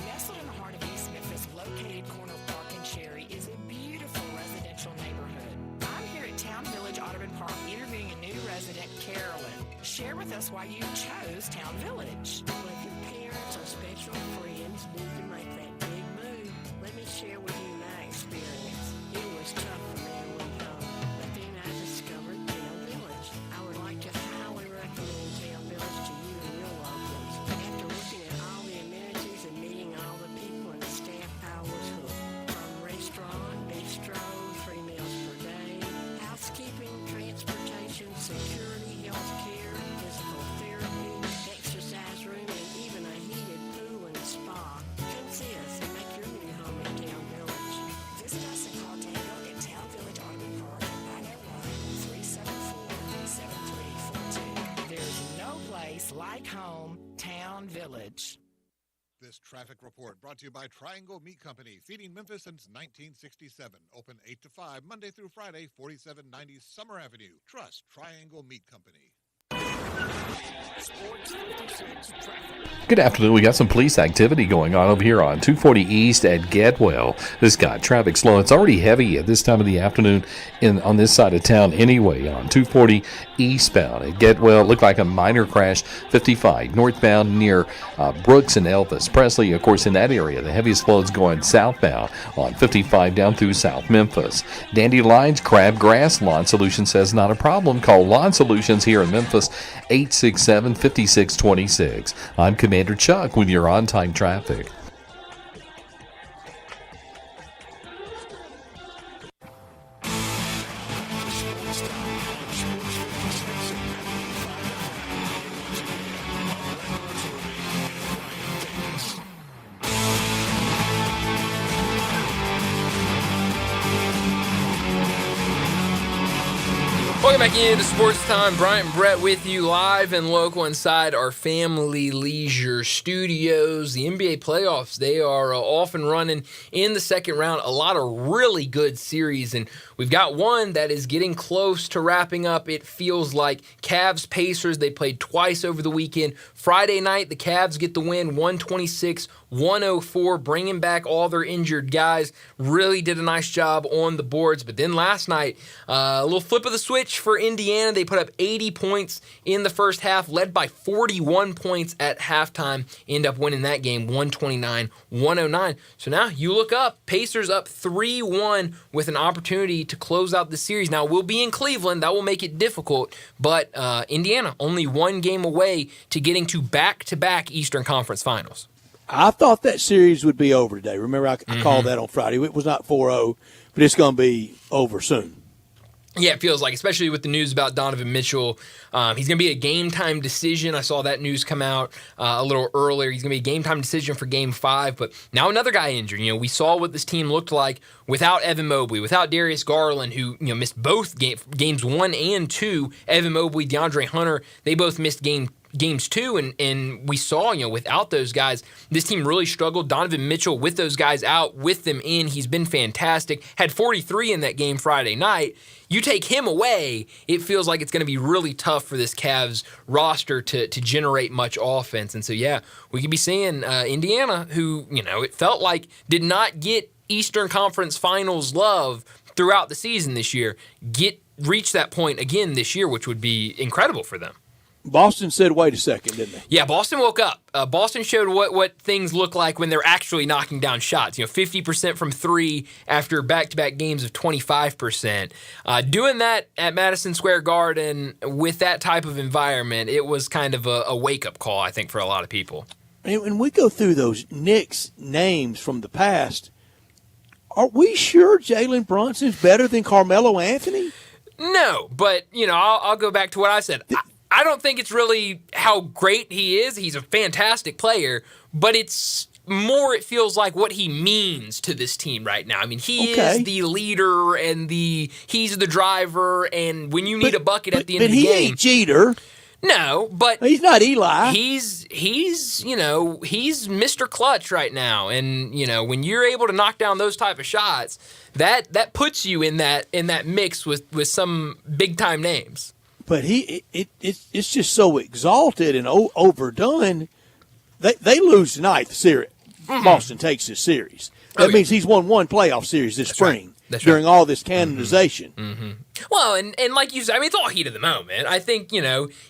Nestled in the heart of East Memphis, located corner of Park and Cherry, is a beautiful residential neighborhood. I'm here at Town Village Audubon Park interviewing a new resident, Carolyn. Share with us why you chose Town Village. Well, if your parents or special friends need to make that big move, let me share with you my experience. It was tough for me to leave home, but then I discovered Town Village. I would like to highly recommend Town Village to you and your loved ones. After looking at all the amenities and meeting all the people and the staff, I was hooked. From restaurant, bistro, 3 meals per day, housekeeping, transportation, security, health care, physical therapy, exercise room, and even a heated pool and spa. Come see us and make your new home in Town Village. Visit us and call Daniel at Town Village Audubon Park at 901-374-7342. There's no place like home, Town Village. This traffic report brought to you by Triangle Meat Company, feeding Memphis since 1967. Open 8 to 5, Monday through Friday, 4790 Summer Avenue. Trust Triangle Meat Company. Sports 56 traffic. Good afternoon. We got some police activity going on over here on 240 East at Getwell. This got traffic slow. It's already heavy at this time of the afternoon on this side of town anyway. On 240 eastbound at Getwell, looked like a minor crash. 55 northbound near Brooks and Elvis Presley. Of course, in that area, the heaviest flow is going southbound on 55 down through South Memphis. Dandelion's Crabgrass Lawn Solutions says not a problem. Call Lawn Solutions here in Memphis, 867-5626. I'm Commander Chuck with your on-time traffic. Welcome back into Sports Time. Bryant and Brett with you live and local inside our Family Leisure Studios. The NBA playoffs, they are off and running in the second round. A lot of really good series, and we've got one that is getting close to wrapping up. It feels like Cavs Pacers. They played twice over the weekend. Friday night, the Cavs get the win, 126-104, bringing back all their injured guys. Really did a nice job on the boards. But then last night, a little flip of the switch for Indiana. They put up 80 points in the first half, led by 41 points at halftime. End up winning that game, 129-109. So now you look up, Pacers up 3-1 with an opportunity to close out the series. Now, we'll be in Cleveland. That will make it difficult. But Indiana only one game away to getting to back-to-back Eastern Conference Finals. I thought that series would be over today. Remember, I called that on Friday. It was not 4-0 but it's going to be over soon. Yeah, it feels like, especially with the news about Donovan Mitchell. He's going to be a game-time decision. I saw that news come out a little earlier. He's going to be a game-time decision for Game 5, but now another guy injured. We saw what this team looked like without Evan Mobley, without Darius Garland, who missed both games 1 and 2. Evan Mobley, DeAndre Hunter, they both missed games 2, and we saw, without those guys, this team really struggled. Donovan Mitchell, with those guys out, with them in, he's been fantastic. Had 43 in that game Friday night. You take him away, it feels like it's going to be really tough for this Cavs roster to generate much offense. And so, yeah, we could be seeing Indiana, who, it felt like did not get Eastern Conference Finals love throughout the season this year, reach that point again this year, which would be incredible for them. Boston said, wait a second, didn't they? Yeah, Boston woke up. Boston showed what things look like when they're actually knocking down shots. 50% from 3 after back-to-back games of 25%. Doing that at Madison Square Garden with that type of environment, it was kind of a wake-up call, I think, for a lot of people. And when we go through those Knicks names from the past, are we sure Jalen Brunson's better than Carmelo Anthony? No, but, I'll go back to what I said. I don't think it's really how great he is. He's a fantastic player, but it's more, it feels like, what he means to this team right now. I mean, he is the leader and he's the driver, and when you need a bucket at the end of the game. But he ain't Jeter. No, but he's not Eli. He's Mr. Clutch right now, and when you're able to knock down those type of shots, that puts you in that mix with some big time names. But it's just so exalted and overdone. They lose tonight. The series, Boston takes this series. That means he's won one playoff series this spring. That's during right. all this canonization. Mm-hmm. Well, and like you said, I mean, it's all heat of the moment. I think,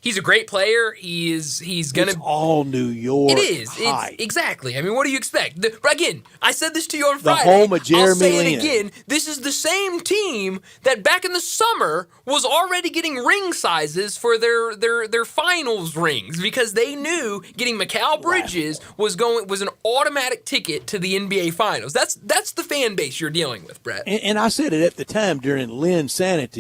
he's a great player. He's going to... It's all New York. It is. Hype. Exactly. I mean, what do you expect? Again, I said this to you on Friday. The home of Jeremy I'll say Lin. it again. This is the same team that back in the summer was already getting ring sizes for their finals rings because they knew getting Mikal Bridges was an automatic ticket to the NBA Finals. That's the fan base you're dealing with, Brett. And I said it at the time during Lynn's sanity.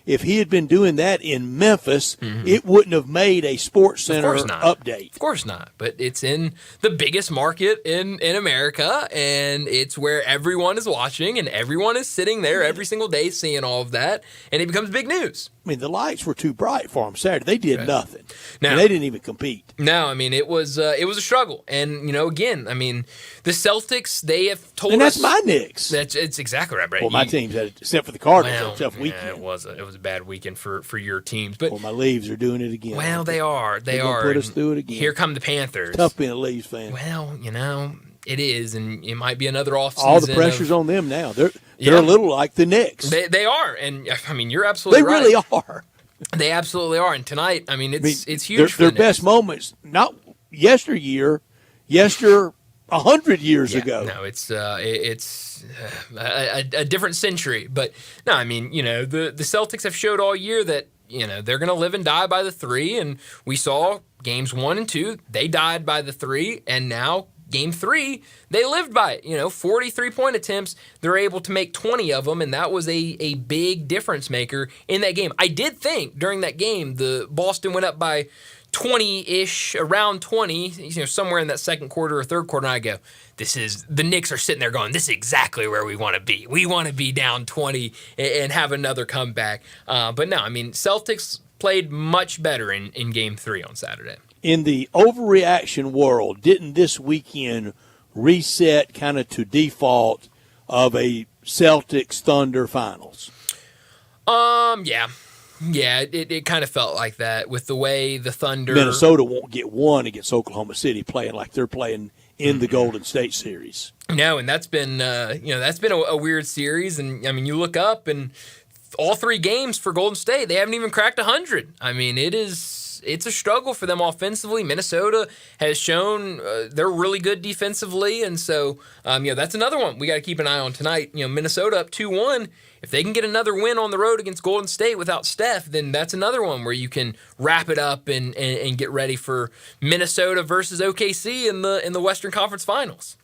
If he had been doing that in Memphis, it wouldn't have made a Sports Center update. Of course not. But it's in the biggest market in America, and it's where everyone is watching, and everyone is sitting there every single day seeing all of that, and it becomes big news. I mean, the lights were too bright for them Saturday. They did nothing. No. They didn't even compete. No, I mean, it was a struggle. And, again, I mean, the Celtics, they have told us. And that's my Knicks. It's exactly right, Brett. Well, my team's had it, except for the Cardinals, had a tough weekend. It was a bad weekend for your teams. But my Leaves are doing it again. Well, they are. They are. Put us through it again. Here come the Panthers. Tough being a Leaves fan. Well, it is, and it might be another offseason. All the pressure's on them now. They're a little like the Knicks. They are, and I mean, you're absolutely right. They really are. They absolutely are. And tonight, I mean, it's huge for their best moments, not yesteryear, 100 years ago. No, it's a different century. But no, I mean, the Celtics have showed all year that they're going to live and die by the 3, and we saw games 1 and 2, they died by the 3, and now Game 3, they lived by it. 43-point attempts, they're able to make 20 of them, and that was a big difference maker in that game. I did think during that game, the Boston went up by 20-ish, around 20, somewhere in that second quarter or third quarter, and I go, the Knicks are sitting there going, this is exactly where we want to be. We want to be down 20 and have another comeback. But no, I mean, Celtics played much better in Game 3 on Saturday. In the overreaction world, didn't this weekend reset kind of to default of a Celtics Thunder finals? Yeah. Yeah, it kind of felt like that with the way the Thunder... Minnesota won't get one against Oklahoma City playing like they're playing in the Golden State series. No, and that's been a weird series. And, I mean, you look up and all 3 games for Golden State, they haven't even cracked 100. I mean, it's a struggle for them offensively. Minnesota has shown they're really good defensively, and so that's another one we got to keep an eye on tonight. Minnesota up 2-1. If they can get another win on the road against Golden State without Steph, then that's another one where you can wrap it up and get ready for Minnesota versus OKC in the Western Conference Finals.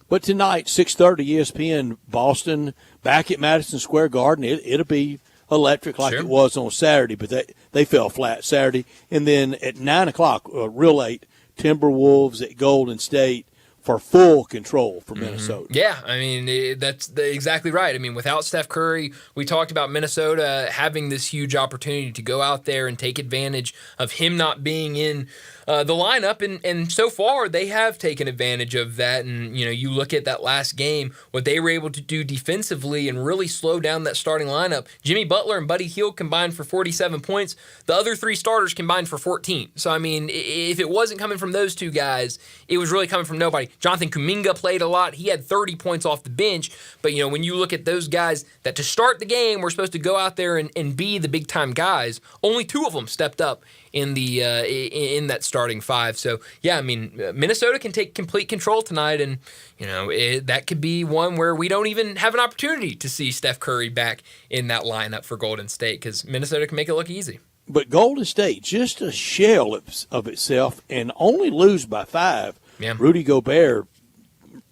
But tonight, 6:30 ESPN, Boston, back at Madison Square Garden. It'll be electric like Sure. it was on Saturday, but they fell flat Saturday. And then at 9 o'clock, real late, Timberwolves at Golden State for full control for Minnesota. Yeah, I mean, that's exactly right. I mean, without Steph Curry, we talked about Minnesota having this huge opportunity to go out there and take advantage of him not being in the lineup, and so far they have taken advantage of that. And you look at that last game, what they were able to do defensively and really slow down that starting lineup. Jimmy Butler and Buddy Hield combined for 47 points. The other three starters combined for 14. So I mean, if it wasn't coming from those two guys, it was really coming from nobody. Jonathan Kuminga played a lot. He had 30 points off the bench. But when you look at those guys that to start the game were supposed to go out there and be the big time guys, only two of them stepped up in the in that starting five. So yeah, I mean, Minnesota can take complete control tonight, and that could be one where we don't even have an opportunity to see Steph Curry back in that lineup for Golden State, because Minnesota can make it look easy. But Golden State, just a shell of itself, and only lose by 5. Yeah. Rudy Gobert,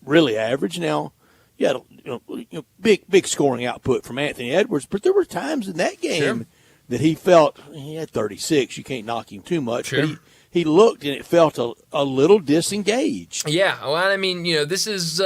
really average. Now, you had big scoring output from Anthony Edwards, but there were times in that game Sure. that he felt he had 36. You can't knock him too much. Sure. But he looked, and it felt a little disengaged. Yeah, well, I mean, this is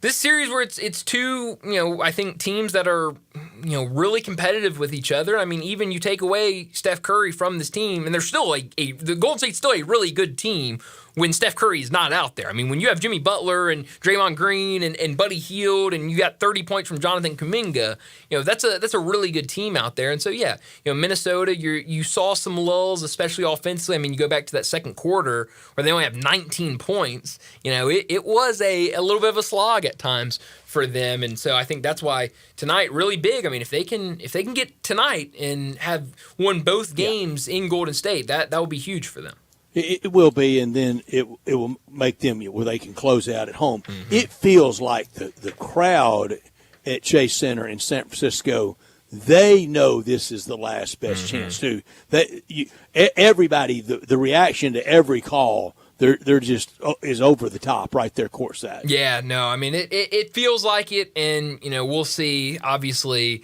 this series where it's two, I think teams that are, really competitive with each other. I mean, even you take away Steph Curry from this team, and they're still the Golden State's still a really good team when Steph Curry is not out there. I mean, when you have Jimmy Butler and Draymond Green and Buddy Hield, and you got 30 points from Jonathan Kuminga, that's a really good team out there. And so yeah, Minnesota, you saw some lulls, especially offensively. I mean, you go back to that second quarter where they only have 19 points. It was a little bit of a slog at times for them, and so I think that's why tonight really big. I mean, if they can get tonight and have won both games in Golden State, that will be huge for them. It will be, and then it will make them where they can close out at home. Mm-hmm. It feels like the crowd at Chase Center in San Francisco, they know this is the last best chance too. Everybody, the reaction to every call, they're just is over the top right there courtside. Yeah, no, I mean it feels like it, and we'll see. Obviously,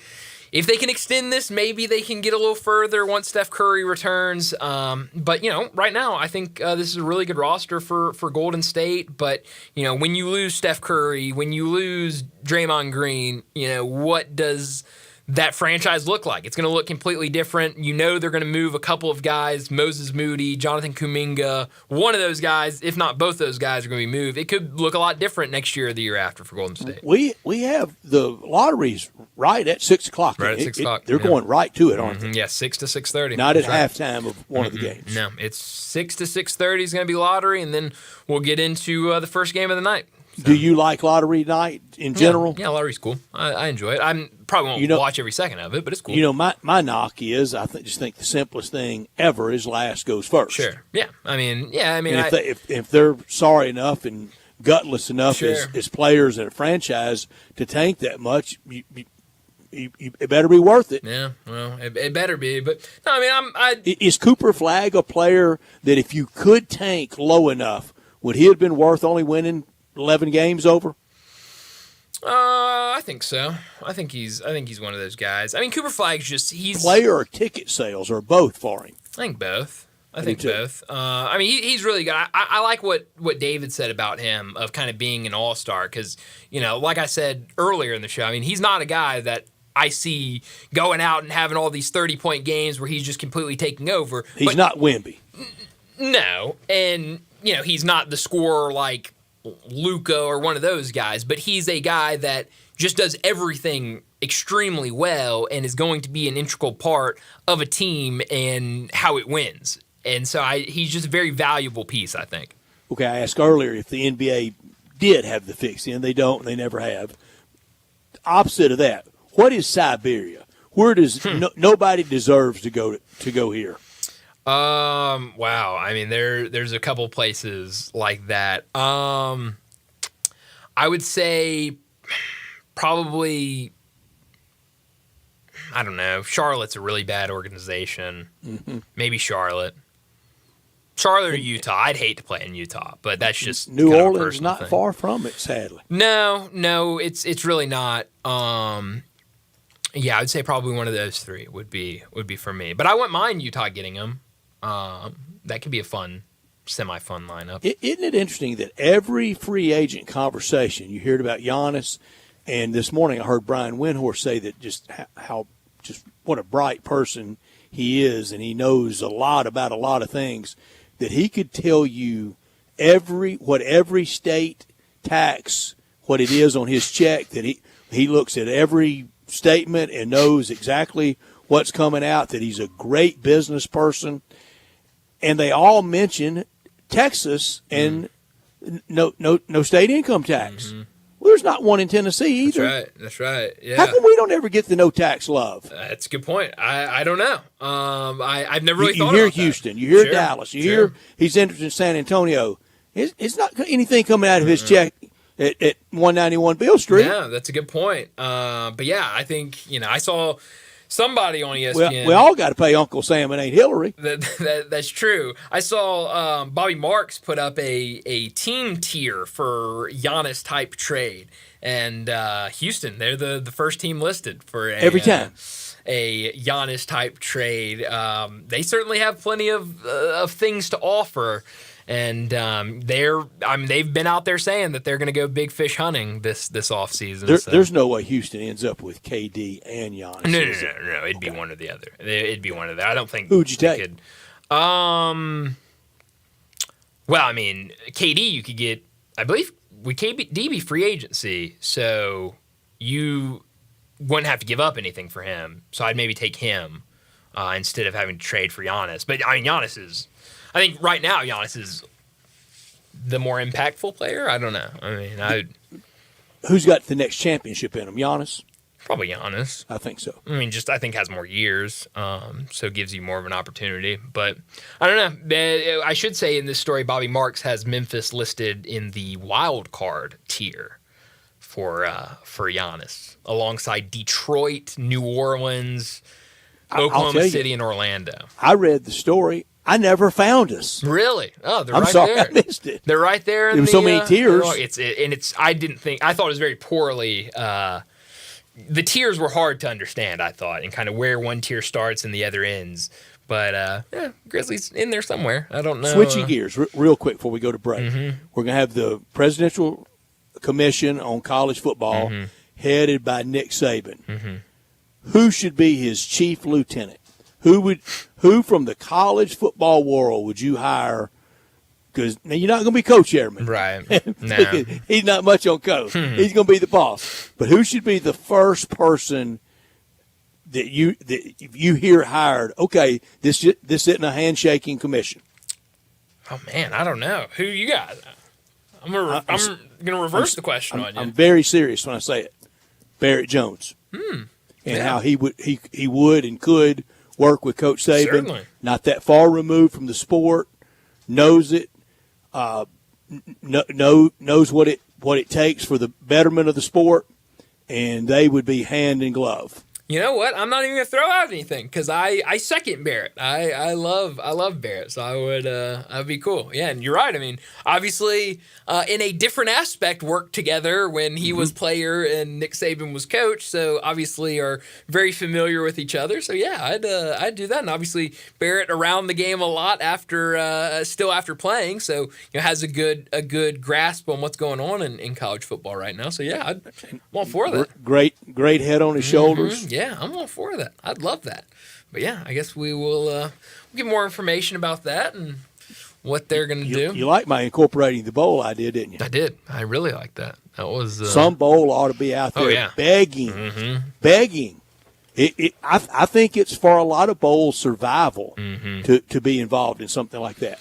if they can extend this, maybe they can get a little further once Steph Curry returns. But right now, I think this is a really good roster for Golden State. But when you lose Steph Curry, when you lose Draymond Green, what does that franchise look like? It's going to look completely different. They're going to move a couple of guys, Moses Moody, Jonathan Kuminga. One of those guys, if not both those guys, are going to be moved. It could look a lot different next year or the year after for Golden State. We have the lotteries right at 6 o'clock. Right at 6 o'clock. They're going right to it, aren't they? Yeah, 6 to 6:30. Not at halftime of one of the games. No, it's 6 to 6:30 is going to be lottery, and then we'll get into the first game of the night. So. Do you like lottery night in general? Yeah, lottery's cool. I enjoy it. I probably won't watch every second of it, but it's cool. My knock is I just think the simplest thing ever is last goes first. Sure. Yeah. I mean. And if they're sorry enough and gutless enough as players in a franchise to tank that much, it better be worth it. Yeah. Well, it better be. But no, I mean, is Cooper Flagg a player that if you could tank low enough, would he have been worth only winning 11 games over? I think so. I think he's one of those guys. I mean, Cooper Flagg's he's player or ticket sales or both for him. I think both. I think both. I mean, he's really good. I like what David said about him of kind of being an all-star because, like I said earlier in the show, I mean, he's not a guy that I see going out and having all these 30-point games where he's just completely taking over. He's not Wemby. No, and, he's not the scorer like Luka or one of those guys, but he's a guy that just does everything extremely well and is going to be an integral part of a team and how it wins. And so he's just a very valuable piece, I think. Okay, I asked earlier if the NBA did have the fix-in. They don't, and they never have. Opposite of that, what is Siberia? Where does nobody deserves to go here? Wow. I mean, there's a couple places like that. I would say probably, I don't know. Charlotte's a really bad organization. Mm-hmm. Maybe Charlotte. Charlotte or Utah. I'd hate to play in Utah, but that's just New kind of a Orleans personal not thing. far from it, sadly. No, it's really not. Yeah, I would say probably one of those three would be for me. But I wouldn't mind Utah getting them. That could be a semi-fun lineup. Isn't it interesting that every free agent conversation you heard about Giannis, and this morning I heard Brian Windhorst say that just what a bright person he is, and he knows a lot about a lot of things, that he could tell you every state tax, what it is on his check, that he looks at every statement and knows exactly what's coming out, that he's a great business person. And they all mention Texas and no state income tax. Mm-hmm. Well, there's not one in Tennessee either. That's right. Yeah. How come we don't ever get the no tax love? That's a good point. I don't know. I've never really thought about hear Houston, that. You hear Dallas, you hear he's interested in San Antonio. It's not anything coming out of his check at 191 Beale Street. Yeah, that's a good point. But yeah, I think I saw somebody on ESPN. We all got to pay Uncle Sam and Aunt Hillary. That's true. I saw Bobby Marks put up a team tier for Giannis type trade, and Houston, they're the first team listed for every time. A Giannis type trade. They certainly have plenty of things to offer. And they've been out there saying that they're going to go big fish hunting this offseason. There's no way Houston ends up with KD and Giannis. No. It'd be one or the other. It'd be one of the. I don't think. Who'd you take? Well, I mean, KD you could get. I believe KD be free agency, so you wouldn't have to give up anything for him. So I'd maybe take him instead of having to trade for Giannis. But I mean, I think right now Giannis is the more impactful player. I don't know. I mean, who's got the next championship in him? Giannis? Probably Giannis. I think so. I mean, I think has more years, so gives you more of an opportunity. But I don't know. I should say in this story, Bobby Marks has Memphis listed in the wild card tier for Giannis, alongside Detroit, New Orleans, Oklahoma City, and Orlando. I read the story. I never found us. Really? Oh, they're I'm right sorry, there. I missed it. They're right there. There were so many tiers. I thought it was very poorly. The tiers were hard to understand, I thought, and kind of where one tier starts and the other ends. But Grizzlies in there somewhere. I don't know. Switching gears real quick before we go to break. Mm-hmm. We're going to have the Presidential Commission on College Football headed by Nick Saban. Mm-hmm. Who should be his chief lieutenant? Who from the college football world would you hire? Because now you're not going to be co-chairman. Right. No. He's not much on coach. He's going to be the boss. But who should be the first person that you hear hired? Okay, this isn't a handshaking commission. Oh man, I don't know. Who you got? I'm gonna reverse the question on you. I'm very serious when I say it. Barrett Jones. And how he would and could work with Coach Saban. Certainly. Not that far removed from the sport, knows it, knows what it takes for the betterment of the sport, and they would be hand in glove. You know what? I'm not even gonna throw out anything because I second Barrett. I love Barrett, so I'd be cool. Yeah, and you're right. I mean, obviously, in a different aspect, worked together when he was player and Nick Saban was coach. So obviously, are very familiar with each other. So yeah, I'd do that. And obviously, Barrett around the game a lot after playing. So has a good grasp on what's going on in college football right now. So yeah, I'm all for that. Great head on his shoulders. Yeah, I'm all for that. I'd love that. But yeah, I guess we will get more information about that and what they're going to do. You like my incorporating the bowl idea, didn't you? I did. I really like that. That was some bowl ought to be out there begging. I think it's for a lot of bowl survival to be involved in something like that.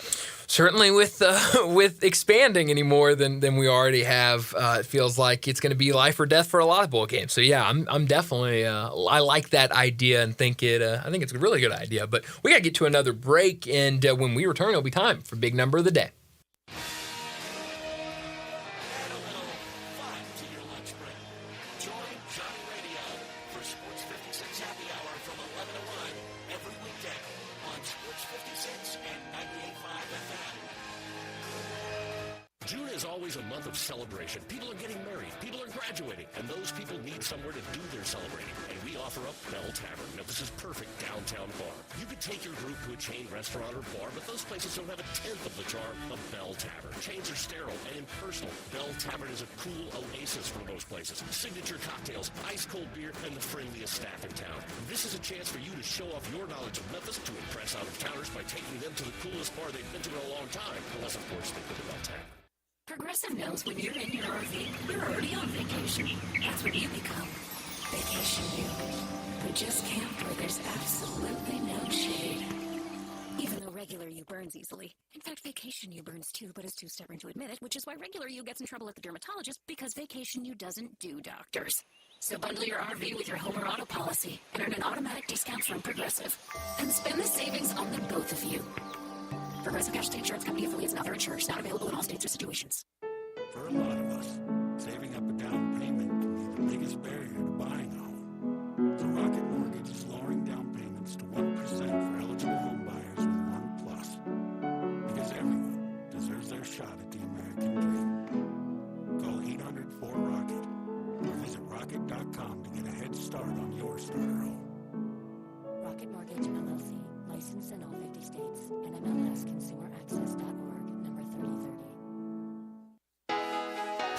Certainly with expanding any more than we already have, it feels like it's going to be life or death for a lot of bowl games. So yeah, I'm definitely I like that idea and think I think it's a really good idea. But we got to get to another break, and when we return, it'll be time for Big Number of the Day. is always a month of celebration. People are getting married. People are graduating. And those people need somewhere to do their celebrating. And we offer up Bell Tavern, Memphis's perfect downtown bar. You could take your group to a chain restaurant or bar, but those places don't have a tenth of the charm of Bell Tavern. Chains are sterile and impersonal. Bell Tavern is a cool oasis for most places. Signature cocktails, ice-cold beer, and the friendliest staff in town. This is a chance for you to show off your knowledge of Memphis, to impress out-of-towners by taking them to the coolest bar they've been to in a long time. Unless, of course, they go to Bell Tavern. Progressive knows when you're in your RV, you're already on vacation. That's when you become Vacation You. Who just camped where there's absolutely no shade. Even though regular you burns easily. In fact, Vacation You burns too, but is too stubborn to admit it, which is why regular you gets in trouble at the dermatologist, because Vacation You doesn't do doctors. So bundle your RV with your home or auto policy and earn an automatic discount from Progressive. And spend the savings on the both of you. Progressive Casualty Insurance Company affiliates and other insurers. Not available in all states or situations. For a lot of us, saving up a down payment can be the biggest barrier to buying a home. So Rocket Mortgage is lowering down payments to 1% for eligible home buyers with ONE+. Because everyone deserves their shot at the American dream. Call 800-4ROCKET or visit rocket.com to get a head start on your starter home. Rocket Mortgage, LLC. Licensed in all 50 states. NMLSconsumeraccess.org. Number 3030.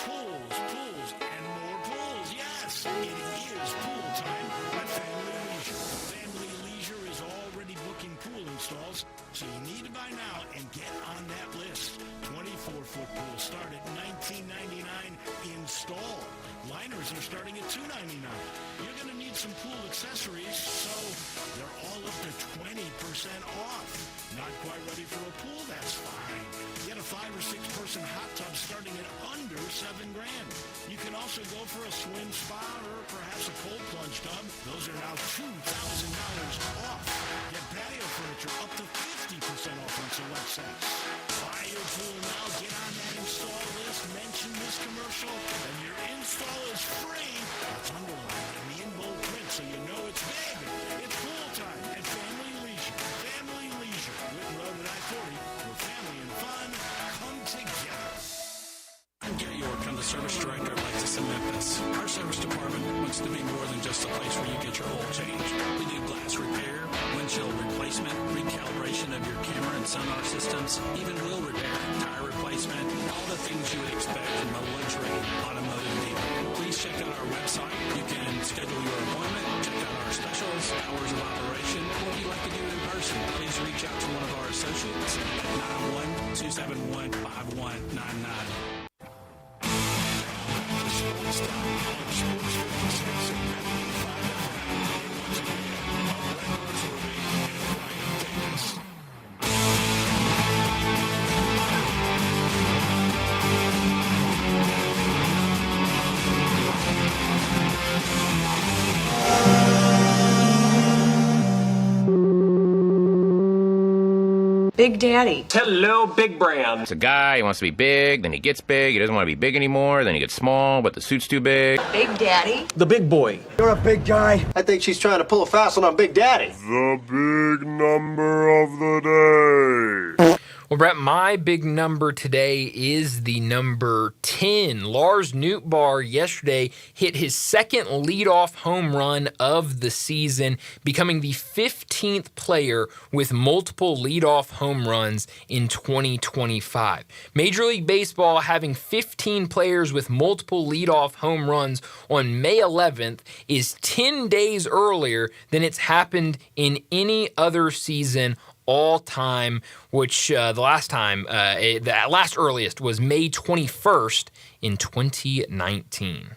Pools, and more pools. Yes, it is pool time at Family Leisure. Family Leisure is already booking pool installs, so you need to buy now and get on that list. 24-foot pools start at $19.99 install. Liners are starting at $2.99. You're going to need some pool accessories, so they're all up to 20% off. Not quite ready for a pool? That's fine. Get a 5 or 6 person hot tub starting at under $7,000. You can also go for a swim spa or perhaps a cold plunge tub. Those are now $2,000 off. Get patio furniture up to 50% off on select sets. Buy your pool now. Get on that install list. Mention this commercial, and your install is free. It's underlined in the in-bold print, so you know it's big. It's pool time at Family Leisure. Family Leisure, Whitten Road at I-40, where family and fun come together. I'm Gary York. I'm the service director of Lexus in Memphis. Our service department wants to be more than just a place where you get your oil changed. We do glass repair, windshield replacement, recalibration of your camera and sonar systems, even wheel repair, tire replacement, all the things you would expect from a luxury automotive dealer. Please check out our website. You can schedule your appointment, check out our specials, hours of operation, or if you'd like to do it in person, please reach out to one of our associates at 91271-5199. Sportstime on Sports 56 and 95 FM. Once again, Brett Norsworthy and Ryan Davis. Big Daddy. Hello, Big Brand. It's a guy, he wants to be big, then he gets big, he doesn't want to be big anymore, then he gets small, but the suit's too big. Big Daddy. The big boy. You're a big guy. I think she's trying to pull a fast one on Big Daddy. The big number of the day. Well, Brett, my big number today is the number 10. Lars Nootbaar yesterday hit his second leadoff home run of the season, becoming the 15th player with multiple leadoff home runs in 2025. Major League Baseball having 15 players with multiple leadoff home runs on May 11th is 10 days earlier than it's happened in any other season all time, which the last earliest was May 21st in 2019.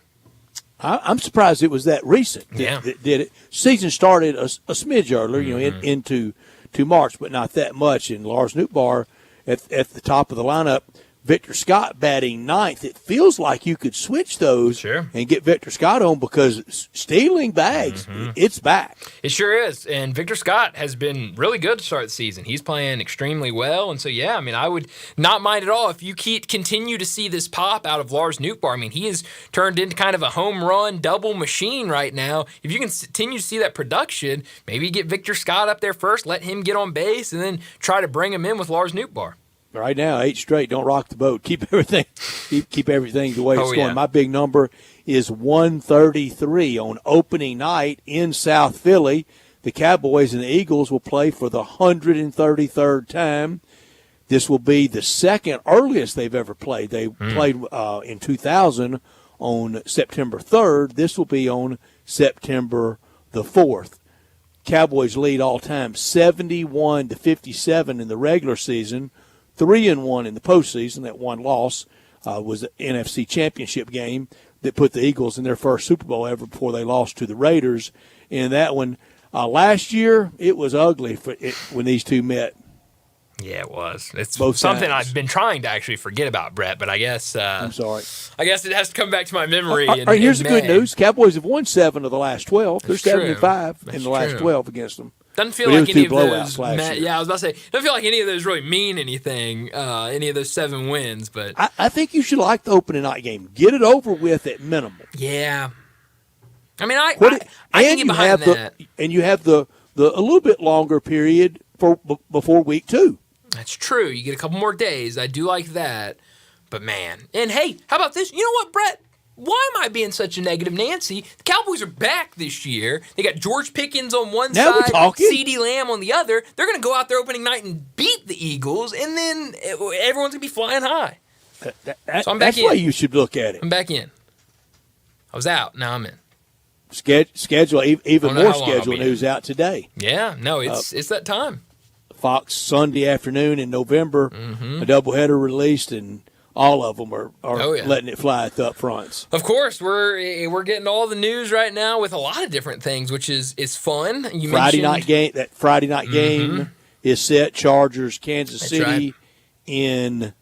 I'm surprised it was that recent. Yeah. Did it? Season started a smidge earlier, into March, but not that much. And Lars Nootbaar at the top of the lineup, Victor Scott batting ninth. It feels like you could switch those and get Victor Scott on because stealing bags, it's back. It sure is. And Victor Scott has been really good to start the season. He's playing extremely well. And so, yeah, I mean, I would not mind at all if you continue to see this pop out of Lars Nootbaar. I mean, he has turned into kind of a home run double machine right now. If you can continue to see that production, maybe get Victor Scott up there first, let him get on base, and then try to bring him in with Lars Nootbaar. right now, 8 straight. Don't rock the boat. Keep everything the way it's going. Yeah. My big number is 133 on opening night in South Philly. The Cowboys and the Eagles will play for the 133rd time. This will be the second earliest they've ever played. They played in 2000 on September 3rd. This will be on September the 4th. Cowboys lead all time 71-57 in the regular season, 3-1 in the postseason. That one loss was the NFC Championship game that put the Eagles in their first Super Bowl ever before they lost to the Raiders. In that one, last year, it was ugly when these two met. Yeah, it was. It's Both something times. I've been trying to actually forget about, Brett, but I guess I'm sorry. I guess it has to come back to my memory. Here's the good news. Cowboys have won 7 of the last 12. They're That's true. 7-5 in the last true. 12 against them. Doesn't feel But it like was any two of blowouts those. last year. Yeah, I was about to say, doesn't feel like any of those really mean anything. Any of those 7 wins, but I think you should like the opening night game. Get it over with at minimum. yeah. I mean, I And can get behind that. And you have the a little bit longer period before week 2. That's true. You get a couple more days. I do like that. But man, and hey, how about this? You know what, Brett? Why am I being such a negative Nancy? The Cowboys are back this year. They got George Pickens on one Now we're side, talking. CeeDee Lamb on the other. They're going to go out there opening night and beat the Eagles, and then everyone's going to be flying high. So I'm back That's in. why you should look at it. I'm back in. I was out. Now I'm in. Schedule even Don't know more how long I'll schedule be in. news out today. Yeah, no, it's that time. Fox Sunday afternoon in November, a doubleheader released, and all of them are Oh, yeah. letting it fly at the up fronts. Of course, we're getting all the news right now with a lot of different things, which is fun. You Friday mentioned- night game. That Friday night game is set. Chargers, Kansas That's City, right. in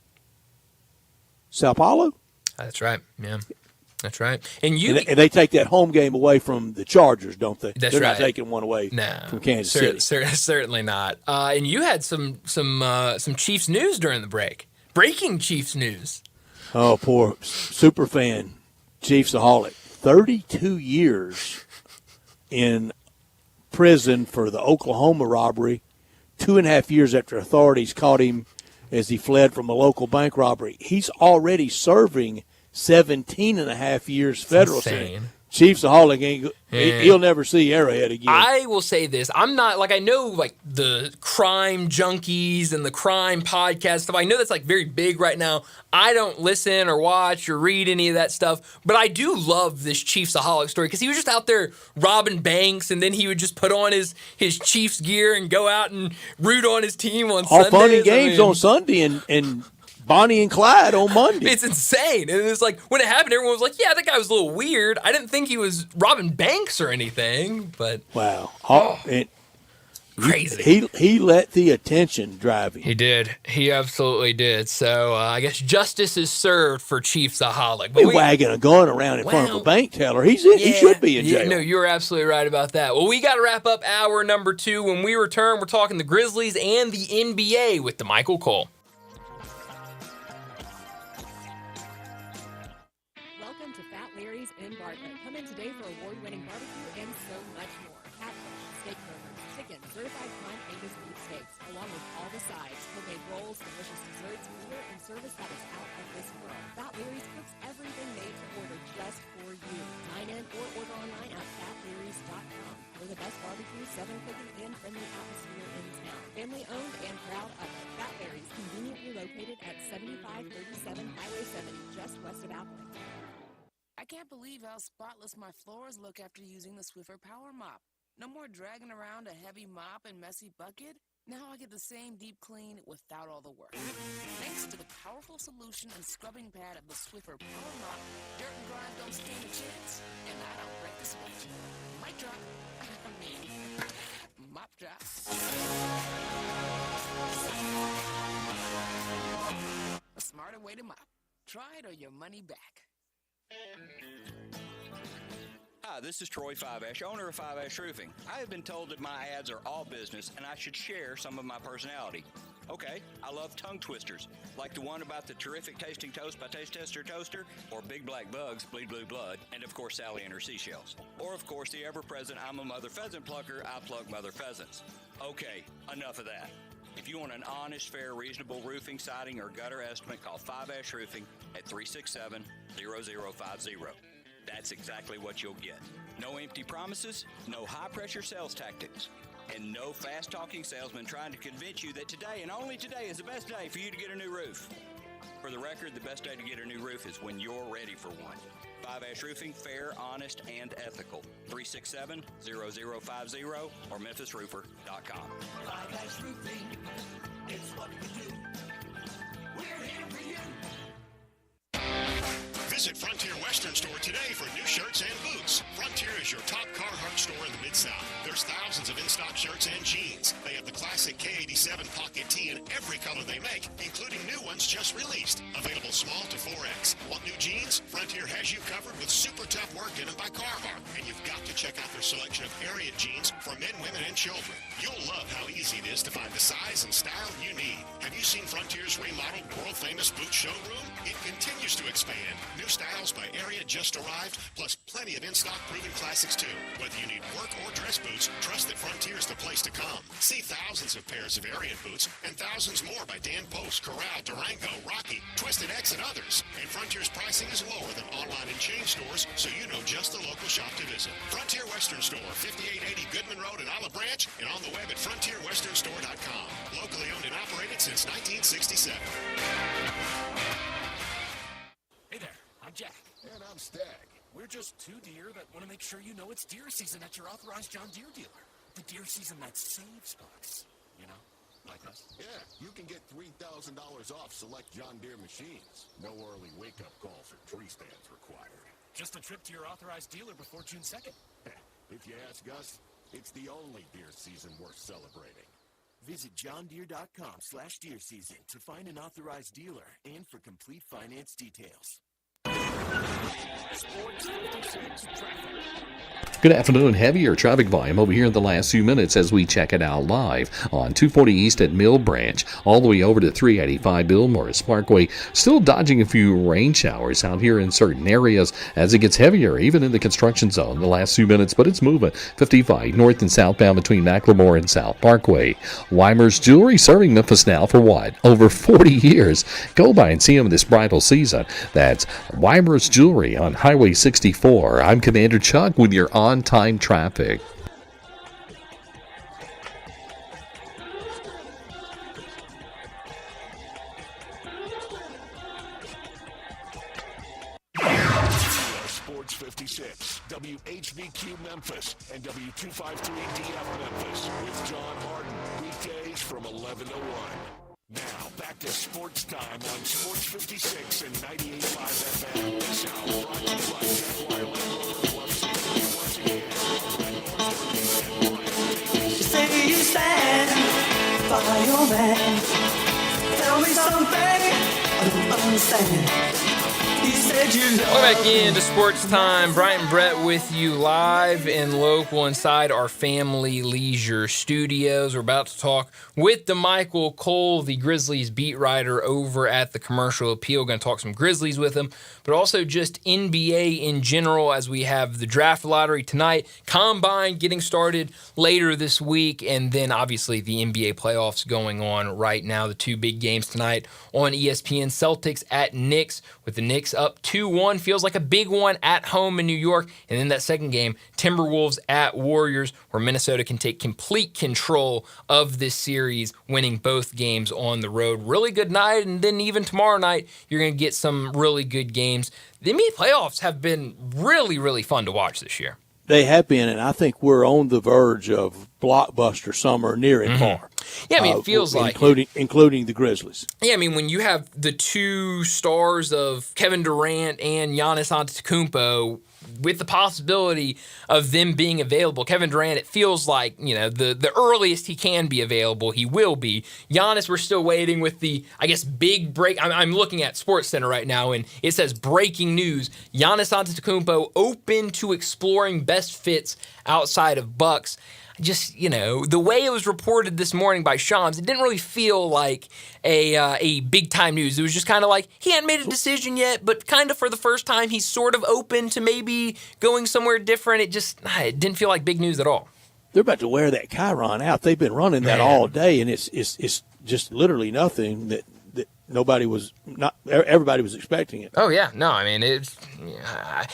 Sao Paulo. That's right. Yeah, that's right. And And they take that home game away from the Chargers, don't they? That's They're right. not taking one away from Kansas City. Certainly not. And you had some Chiefs news during the break. Breaking Chiefs news. Oh, poor super fan, Chiefsaholic. 32 years in prison for the Oklahoma robbery. 2.5 years after authorities caught him as he fled from a local bank robbery. He's already serving 17.5 years federal insane. sentence. Chiefsaholic ain't. He'll never see Arrowhead again. I will say this. I'm not, I know, the crime junkies and the crime podcast stuff. I know that's, very big right now. I don't listen or watch or read any of that stuff, but I do love this Chiefsaholic story because he was just out there robbing banks, and then he would just put on his Chiefs gear and go out and root on his team on All Sundays. fun and games on Sunday and Bonnie and Clyde on Monday. It's insane. And it's when it happened, everyone was like, yeah, that guy was a little weird. I didn't think he was robbing banks or anything, but. Wow. Crazy. He let the attention drive him. He did. He absolutely did. So I guess justice is served for Chiefsaholic. Be wagging a gun around in front of a bank teller. He should be in jail. No, you're absolutely right about that. Well, we got to wrap up hour number 2. When we return, we're talking the Grizzlies and the NBA with DeMichael Cole. Welcome to Fat Larry's in Bartlett. Come in today for award-winning barbecue and so much more. Catfish, steak burgers, chicken, certified prime Angus beef steaks, along with all the sides, homemade rolls, delicious desserts, beer, and service that is out of this world. Fat Larry's cooks everything made to order just for you. Dine in or order online at fatlarrys.com. We're the best barbecue, southern cooking, and friendly atmosphere in town. Family owned and proud of it. Fat Larry's, conveniently located at 7537 Highway 70, just west of Appling. I can't believe how spotless my floors look after using the Swiffer Power Mop. No more dragging around a heavy mop and messy bucket. Now I get the same deep clean without all the work. Thanks to the powerful solution and scrubbing pad of the Swiffer Power Mop, dirt and grime don't stand a chance, and I don't break the sweat. Mic drop. Mop drop. A smarter way to mop. Try it or your money back. Hi, this is Troy Five-Ash, owner of Five-Ash Roofing. I have been told that my ads are all business and I should share some of my personality. Okay, I love tongue twisters, like the one about the terrific tasting toast by Taste Tester Toaster, or Big Black Bugs, Bleed Blue Blood, and of course Sally and her seashells. Or of course the ever-present I'm a mother pheasant plucker, I pluck mother pheasants. Okay, enough of that. If you want an honest, fair, reasonable roofing, siding, or gutter estimate, call 5Ash Roofing at 367-0050. That's exactly what you'll get. No empty promises, no high-pressure sales tactics, and no fast-talking salesman trying to convince you that today and only today is the best day for you to get a new roof. For the record, the best day to get a new roof is when you're ready for one. 5Ash Roofing, fair, honest, and ethical. 367-0050 or memphisroofer.com. 5Ash Roofing, it's what we do. We're here for you. Visit Frontier Western Store today for new shirts and boots. Frontier is your top Carhartt store in the Mid-South. There's thousands of in-stock shirts and jeans. They have the classic K87 pocket tee in every color they make, including new ones just released. Available small to 4X. Want new jeans? Frontier has you covered with super tough work denim by Carhartt. And you've got to check out their selection of Ariat jeans for men, women, and children. You'll love how easy it is to find the size and style you need. Have you seen Frontier's remodeled world-famous boot showroom? It continues to expand. New styles by Ariat just arrived, plus plenty of in-stock proven classics too. Whether you need work or dress boots, trust that Frontier is the place to come. See thousands of pairs of Ariat boots and thousands more by Dan Post, Corral, Durango, Rocky, Twisted X, and others. And Frontier's pricing is lower than online and chain stores, so you know just the local shop to visit. Frontier Western Store, 5880 Goodman Road in Olive Branch, and on the web at frontierwesternstore.com. Locally owned and operated since 1967. Hey there, I'm Jack. And I'm Stag. We're just two deer that want to make sure you know it's deer season at your authorized John Deere dealer. The deer season that saves bucks. You know, like us. Yeah, you can get $3,000 off select John Deere machines. No early wake-up calls or tree stands required. Just a trip to your authorized dealer before June 2nd. If you ask us, it's the only deer season worth celebrating. Visit johndeere.com/deer season to find an authorized dealer and for complete finance details. Sports 56 traffic. Good afternoon. Heavier traffic volume over here in the last few minutes as we check it out live on 240 East at Mill Branch, all the way over to 385 Bill Morris Parkway. Still dodging a few rain showers out here in certain areas as it gets heavier, even in the construction zone the last few minutes, but it's moving. 55 north and southbound between Macklemore and South Parkway. Weimer's Jewelry serving Memphis now for what? Over 40 years. Go by and see them this bridal season. That's Weimer's Jewelry on Highway 64. I'm Commander Chuck with your on-time traffic. Sports 56, WHBQ Memphis, and W253DF Memphis with John Harden. Weekdays from 11 to 1. Now, back to Sports Time on Sports 56 and 98.5 FM. This hour brought to you by Jaguar Land Rover once again. You say you stand by your man. Tell me something I don't understand. You said you Welcome back into Sports Time. Bryant Brett with you live and local inside our Family Leisure Studios. We're about to talk with DeMichael Cole, the Grizzlies beat writer over at the Commercial Appeal. Going to talk some Grizzlies with him, but also just NBA in general as we have the draft lottery tonight, Combine getting started later this week, and then obviously the NBA playoffs going on right now. The two big games tonight on ESPN. Celtics at Knicks, with the Knicks up 2-1. Feels like a big one at home in New York. And then that second game, Timberwolves at Warriors, where Minnesota can take complete control of this series, winning both games on the road. Really good night. And then even tomorrow night, you're going to get some really good games. The NBA playoffs have been really, really fun to watch this year. They have been, and I think we're on the verge of blockbuster summer near and far. Yeah, I mean, it feels like including the Grizzlies. Yeah, I mean, when you have the two stars of Kevin Durant and Giannis Antetokounmpo with the possibility of them being available, Kevin Durant, it feels like, you know, the earliest he can be available, he will be. Giannis, we're still waiting with the, I guess, big break. I'm looking at SportsCenter right now, and it says breaking news: Giannis Antetokounmpo open to exploring best fits outside of Bucks. Just, you know, the way it was reported this morning by Shams, it didn't really feel like a big-time news. It was just kind of like he hadn't made a decision yet, but kind of for the first time, he's sort of open to maybe going somewhere different. It didn't feel like big news at all. they're about to wear that Chiron out. They've been running that all day, and it's just literally nothing that everybody was expecting it. Oh yeah, no, I mean it's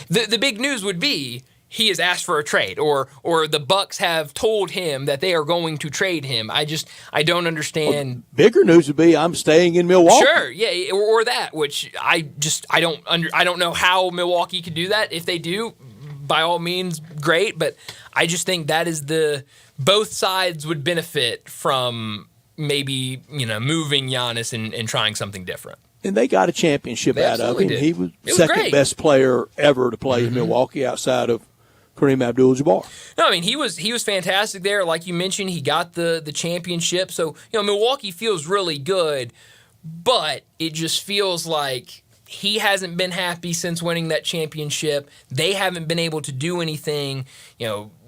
the big news would be he has asked for a trade, or the Bucks have told him that they are going to trade him. I don't understand. Well, bigger news would be I'm staying in Milwaukee. Sure, yeah, or that, which I don't know how Milwaukee could do that. If they do, by all means, great. But I just think that is both sides would benefit from maybe moving Giannis and trying something different. And they got a championship out of him. He was second best player ever to play in Milwaukee outside of Kareem Abdul-Jabbar. No, I mean he was fantastic there. Like you mentioned, he got the championship. So Milwaukee feels really good, but it just feels like he hasn't been happy since winning that championship. They haven't been able to do anything.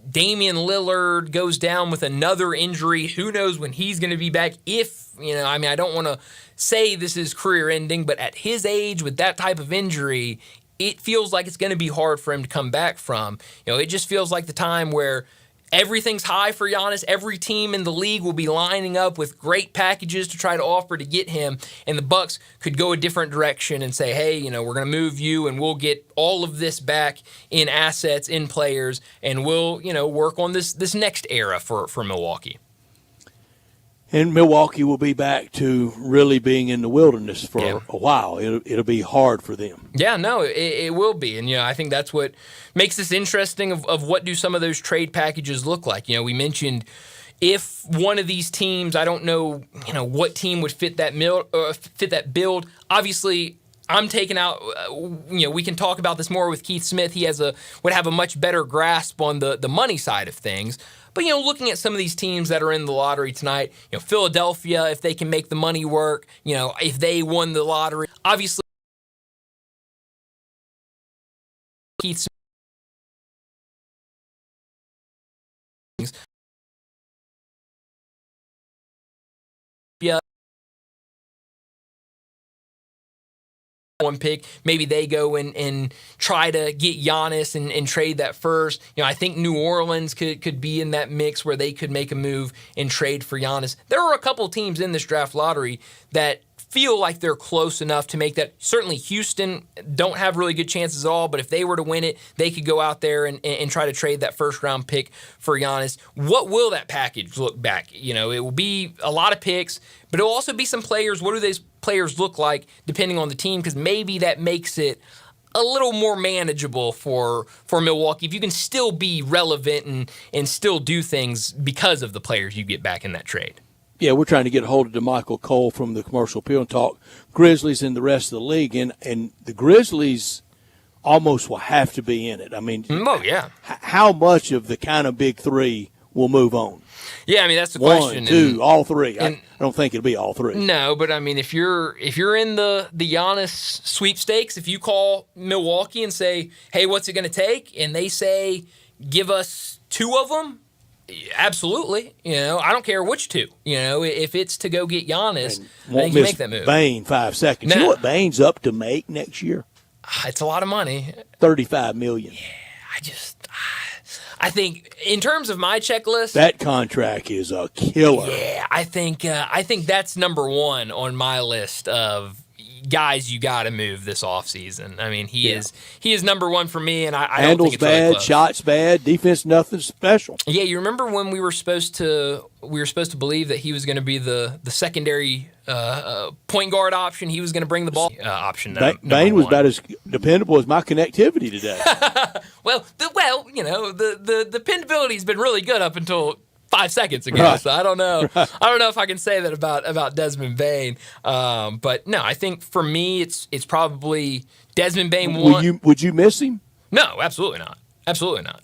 Damian Lillard goes down with another injury. Who knows when he's going to be back? I don't want to say this is career ending, but at his age with that type of injury, it feels like it's going to be hard for him to come back from. It just feels like the time where everything's high for Giannis. Every team in the league will be lining up with great packages to try to offer to get him, and the Bucks could go a different direction and say, hey, we're going to move you and we'll get all of this back in assets, in players, and we'll, work on this next era for Milwaukee. And Milwaukee will be back to really being in the wilderness for a while. It'll be hard for them. Yeah, no, it will be. And, I think that's what makes this interesting of what do some of those trade packages look like. We mentioned if one of these teams, I don't know, what team would fit that build. Obviously, I'm taking out, we can talk about this more with Keith Smith. He would have a much better grasp on the money side of things. But, looking at some of these teams that are in the lottery tonight, Philadelphia, if they can make the money work, if they won the lottery, obviously Keith Smith. Yeah. One pick, maybe they go and try to get Giannis and trade that first. I think New Orleans could be in that mix where they could make a move and trade for Giannis. There are a couple teams in this draft lottery that feel like they're close enough to make that. Certainly Houston don't have really good chances at all, but if they were to win it, they could go out there and try to trade that first-round pick for Giannis. What will that package look back? It will be a lot of picks, but it'll also be some players. What do these players look like depending on the team? Because maybe that makes it a little more manageable for Milwaukee if you can still be relevant and still do things because of the players you get back in that trade. Yeah, we're trying to get a hold of DeMichael Cole from the Commercial Appeal and talk Grizzlies and the rest of the league. And the Grizzlies almost will have to be in it. I mean, how much of the kind of big three will move on? Yeah, I mean, that's the question. 1, 2, all three. I don't think it'll be all three. No, but I mean, if you're in the Giannis sweepstakes, if you call Milwaukee and say, hey, what's it going to take? And they say, give us 2 of them. Absolutely. I don't care which 2. If it's to go get Giannis, I think you make that move. Bane 5 seconds. You know what Bane's up to make next year? It's a lot of money. $35 million. Yeah, I think in terms of my checklist, that contract is a killer. Yeah, I think that's number 1 on my list of guys you got to move this offseason. I mean, he is number 1 for me, and I don't think it's bad, really close. shots bad, defense nothing special. Yeah, you remember when we were supposed to believe that he was going to be the secondary point guard option. He was going to bring the ball option. Bane was about as dependable as my connectivity today. well, the dependability's been really good up until 5 seconds ago, right. So I don't know. Right. I don't know if I can say that about Desmond Bane. But no, I think for me, it's probably Desmond Bane. Would you miss him? No, absolutely not. Absolutely not.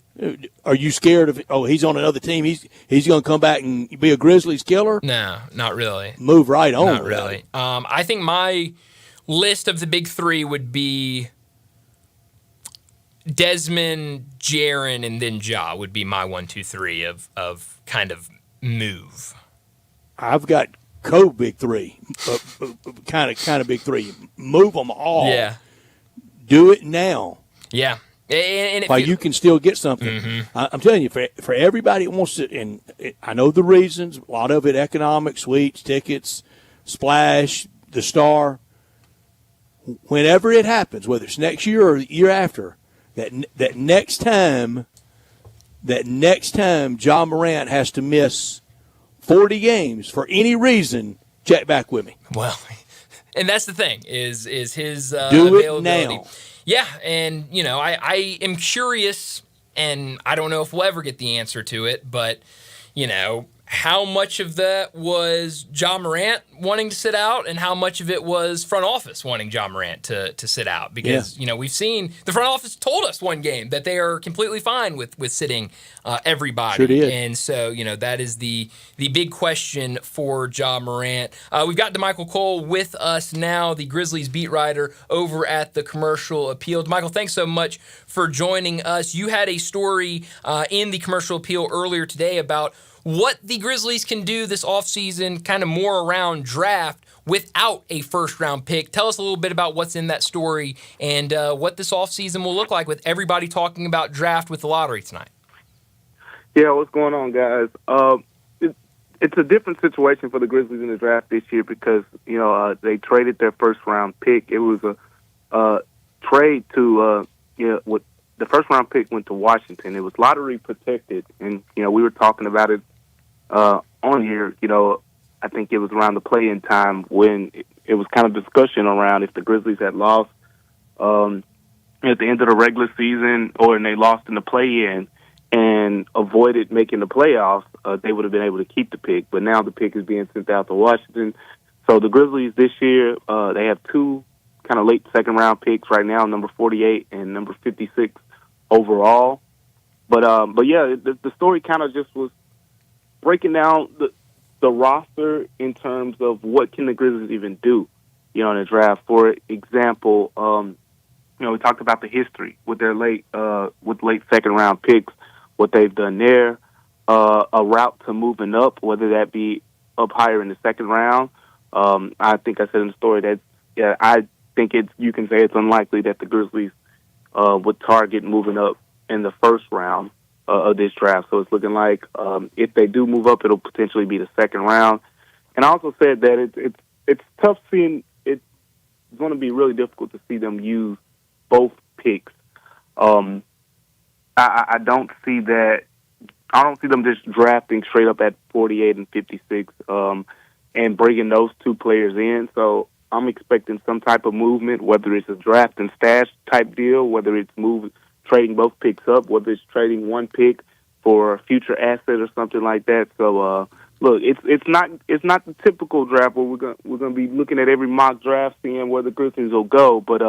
Are you scared of? Oh, he's on another team. He's going to come back and be a Grizzlies killer? No, not really. Move right on. Not really. I think my list of the big 3 would be Desmond, Jaren, and then Ja would be my 1, 2, 3 of kind of move. I've got big 3, kind of big 3. Move them all. Yeah. Do it now. Yeah. And while you can still get something. I'm telling you, for everybody that wants to, and I know the reasons, a lot of it economic, suites, tickets, splash, the star. Whenever it happens, whether it's next year or the year after, that next time John Morant has to miss 40 games for any reason, check back with me. Well, and that's the thing is his Do it availability. now. Yeah, and I am curious, and I don't know if we'll ever get the answer to it, but how much of that was John Morant wanting to sit out and how much of it was front office wanting John Morant to sit out? Because, we've seen the front office told us one game that they are completely fine with sitting everybody. Sure did. And so, that is the big question for John Morant. We've got DeMichael Cole with us now, the Grizzlies beat writer over at the Commercial Appeal. DeMichael, thanks so much for joining us. You had a story in the Commercial Appeal earlier today about what the Grizzlies can do this offseason, kind of more around draft without a first-round pick. Tell us a little bit about what's in that story and what this offseason will look like with everybody talking about draft with the lottery tonight. Yeah, what's going on, guys? It's a different situation for the Grizzlies in the draft this year because, they traded their first-round pick. It was a trade to, with the first-round pick went to Washington. It was lottery protected, and, we were talking about it on here. I think it was around the play-in time when it was kind of discussion around if the Grizzlies had lost at the end of the regular season or they lost in the play-in and avoided making the playoffs, they would have been able to keep the pick. But now the pick is being sent out to Washington. So the Grizzlies this year, they have two kind of late second-round picks right now, number 48 and number 56 overall. But yeah, the story kind of just was breaking down the roster in terms of what can the Grizzlies even do, in the draft. For example, we talked about the history with their late second round picks, what they've done there, a route to moving up, whether that be up higher in the second round. I think I said in the story that I think you can say it's unlikely that the Grizzlies would target moving up in the first round of this draft. So it's looking like if they do move up, it'll potentially be the second round. And I also said that it's tough seeing it's going to be really difficult to see them use both picks. I don't see that. I don't see them just drafting straight up at 48 and 56 and bringing those two players in. So I'm expecting some type of movement, whether it's a draft and stash type deal, whether it's trading both picks up, whether it's trading one pick for a future asset or something like that. So look, it's not the typical draft where we're gonna be looking at every mock draft, seeing where the Grizzlies will go, but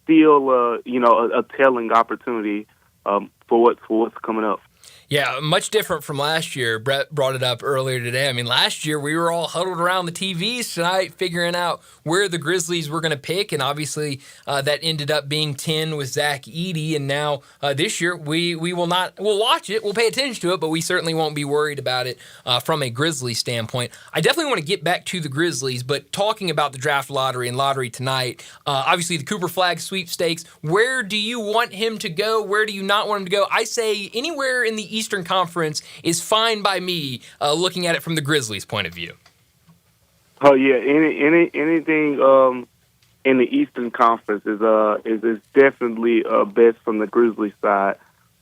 still a telling opportunity for what's coming up. Yeah, much different from last year. Brett brought it up earlier today. I mean, last year we were all huddled around the TVs tonight figuring out where the Grizzlies were going to pick, and obviously that ended up being 10 with Zach Edey. And now this year we will not. We'll watch it. We'll pay attention to it, but we certainly won't be worried about it from a Grizzlies standpoint. I definitely want to get back to the Grizzlies, but talking about the draft lottery and lottery tonight, obviously the Cooper Flag sweepstakes, where do you want him to go? Where do you not want him to go? I say anywhere in the Eastern Conference is fine by me, looking at it from the Grizzlies' point of view. Oh yeah, anything in the Eastern Conference is definitely best from the Grizzlies side.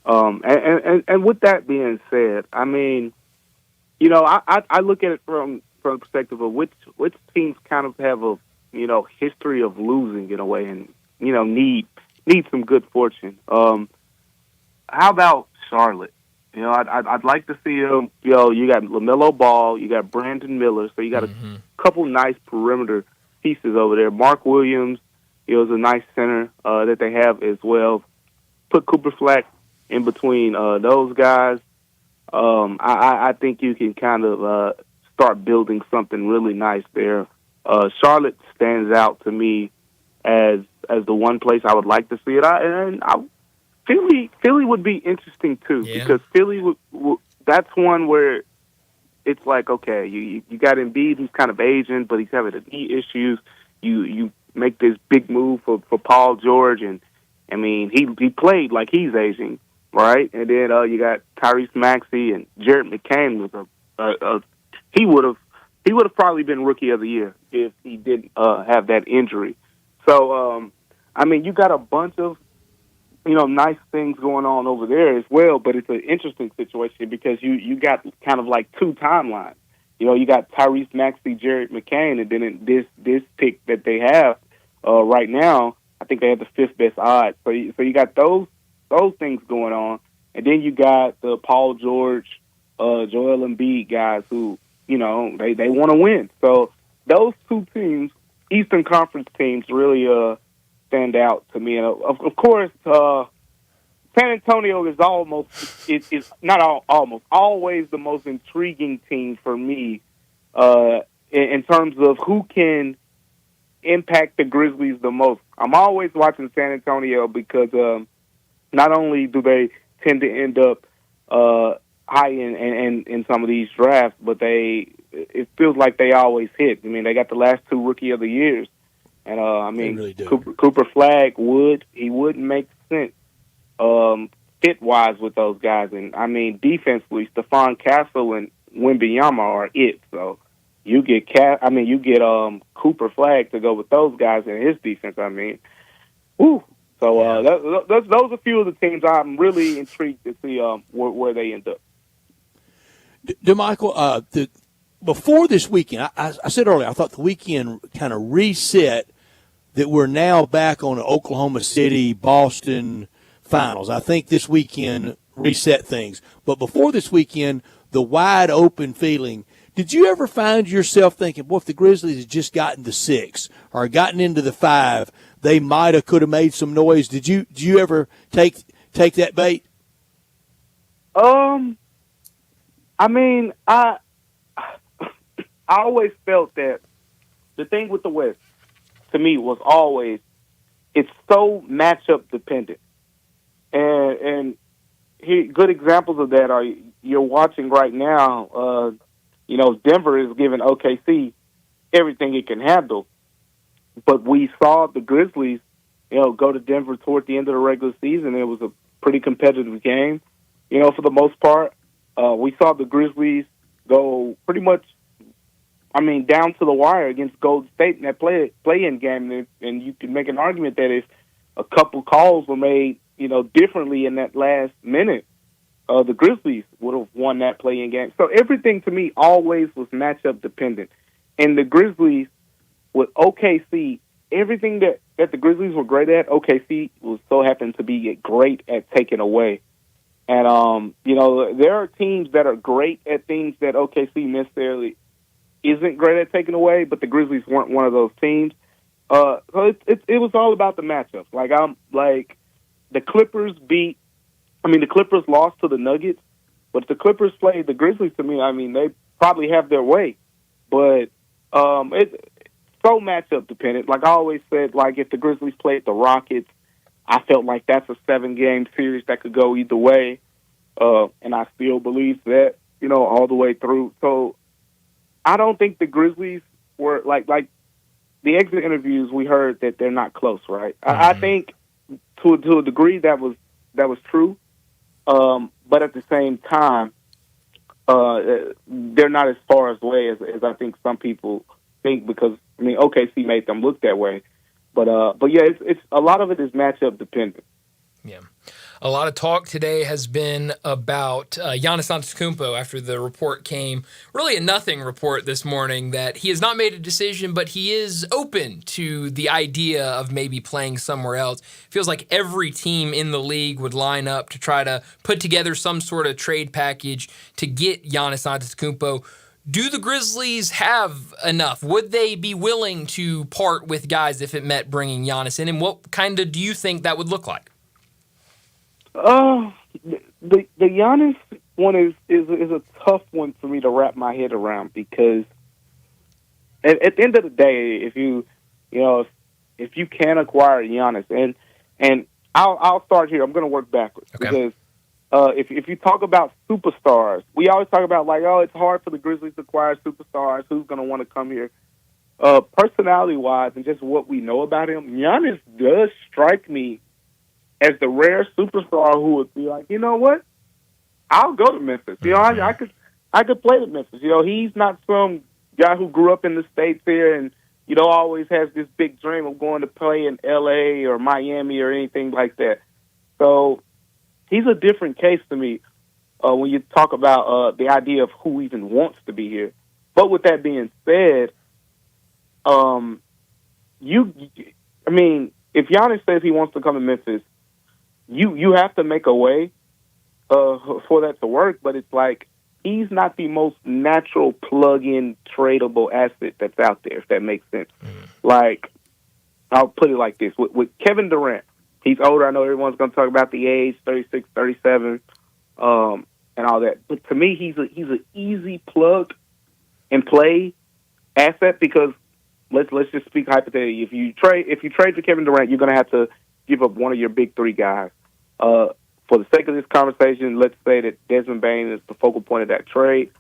And with that being said, I mean, I look at it from the perspective of which teams kind of have a history of losing in a way, and need some good fortune. How about Charlotte? I'd like to see them. You got LaMelo Ball, you got Brandon Miller, so you got a couple nice perimeter pieces over there. Mark Williams, is a nice center that they have as well. Put Cooper Flag in between those guys. I think you can kind of start building something really nice there. Charlotte stands out to me as the one place I would like to see it. Philly would be interesting too, because Philly that's one where it's like, okay, you got Embiid who's kind of aging, but he's having knee issues. You make this big move for Paul George, and I mean, he played like he's aging, right? And then you got Tyrese Maxey and Jared McCain was he would have probably been Rookie of the Year if he didn't have that injury. So I mean, you got a bunch of nice things going on over there as well, but it's an interesting situation because you got kind of like two timelines. You got Tyrese Maxey, Jared McCain, and then in this pick that they have right now, I think they have the fifth best odds. So you got those things going on, and then you got the Paul George, Joel Embiid guys who they want to win. So those two teams, Eastern Conference teams, really stand out to me. And of course, San Antonio is always the most intriguing team for me in terms of who can impact the Grizzlies the most. I'm always watching San Antonio because not only do they tend to end up high in some of these drafts, but it feels like they always hit. I mean, they got the last two Rookie of the Years. And I mean, really do. Cooper Flagg wouldn't make sense fit wise with those guys. And I mean, defensively, Stephon Castle and Wembanyama are it. So you get Cooper Flagg to go with those guys in his defense. I mean, woo. So those are a few of the teams I'm really intrigued to see where they end up. DeMichael, before this weekend, I said earlier, I thought the weekend kind of reset that we're now back on the Oklahoma City, Boston finals. I think this weekend reset things. But before this weekend, the wide open feeling, did you ever find yourself thinking, boy, if the Grizzlies had just gotten to 6 or gotten into the 5, they could have made some noise? Did you ever take that bait? I mean, I always felt that the thing with the West, to me, was always it's so matchup dependent, and good examples of that are you're watching right now. Denver is giving OKC everything it can handle, but we saw the Grizzlies, go to Denver toward the end of the regular season. It was a pretty competitive game, for the most part. We saw the Grizzlies go pretty much, down to the wire against Golden State in that play-in game, and you can make an argument that if a couple calls were made, differently in that last minute, the Grizzlies would have won that play-in game. So everything to me always was matchup dependent, and the Grizzlies with OKC, everything that the Grizzlies were great at, OKC was so happened to be great at taking away. And there are teams that are great at things that OKC necessarily isn't great at taking away, but the Grizzlies weren't one of those teams. So it was all about the matchups. The Clippers the Clippers lost to the Nuggets, but if the Clippers played the Grizzlies, to me, they probably have their way. But it's so matchup dependent. Like I always said, if the Grizzlies played the Rockets, I felt like that's a 7-game series that could go either way. And I still believe that, all the way through. So I don't think the Grizzlies were like the exit interviews. We heard that they're not close, right? Mm-hmm. I think to a degree that was true, but at the same time, they're not as far away as I think some people think because OKC made them look that way, but yeah, it's a lot of it is matchup dependent. Yeah. A lot of talk today has been about Giannis Antetokounmpo after the report came, really a nothing report this morning, that he has not made a decision, but he is open to the idea of maybe playing somewhere else. Feels like every team in the league would line up to try to put together some sort of trade package to get Giannis Antetokounmpo. Do the Grizzlies have enough? Would they be willing to part with guys if it meant bringing Giannis in? And what kind of do you think that would look like? The Giannis one is a tough one for me to wrap my head around because at the end of the day, if you can acquire Giannis, and I'll start here. I'm going to work backwards because if you talk about superstars, we always talk about it's hard for the Grizzlies to acquire superstars. Who's going to want to come here? Personality wise, and just what we know about him, Giannis does strike me as the rare superstar who would be like, you know what, I'll go to Memphis. You know, I could play with Memphis. You know, he's not some guy who grew up in the States here and, you know, always has this big dream of going to play in L.A. or Miami or anything like that. So he's a different case to me when you talk about the idea of who even wants to be here. But with that being said, if Giannis says he wants to come to Memphis, you have to make a way for that to work, but it's like he's not the most natural plug-in tradable asset that's out there, if that makes sense. Like, I'll put it like this. With Kevin Durant, he's older. I know everyone's going to talk about the age, 36, 37, and all that. But to me, he's an easy plug-and-play asset because let's just speak hypothetically. If you trade for Kevin Durant, you're going to have to give up one of your big three guys. For the sake of this conversation, let's say that Desmond Bane is the focal point of that trade.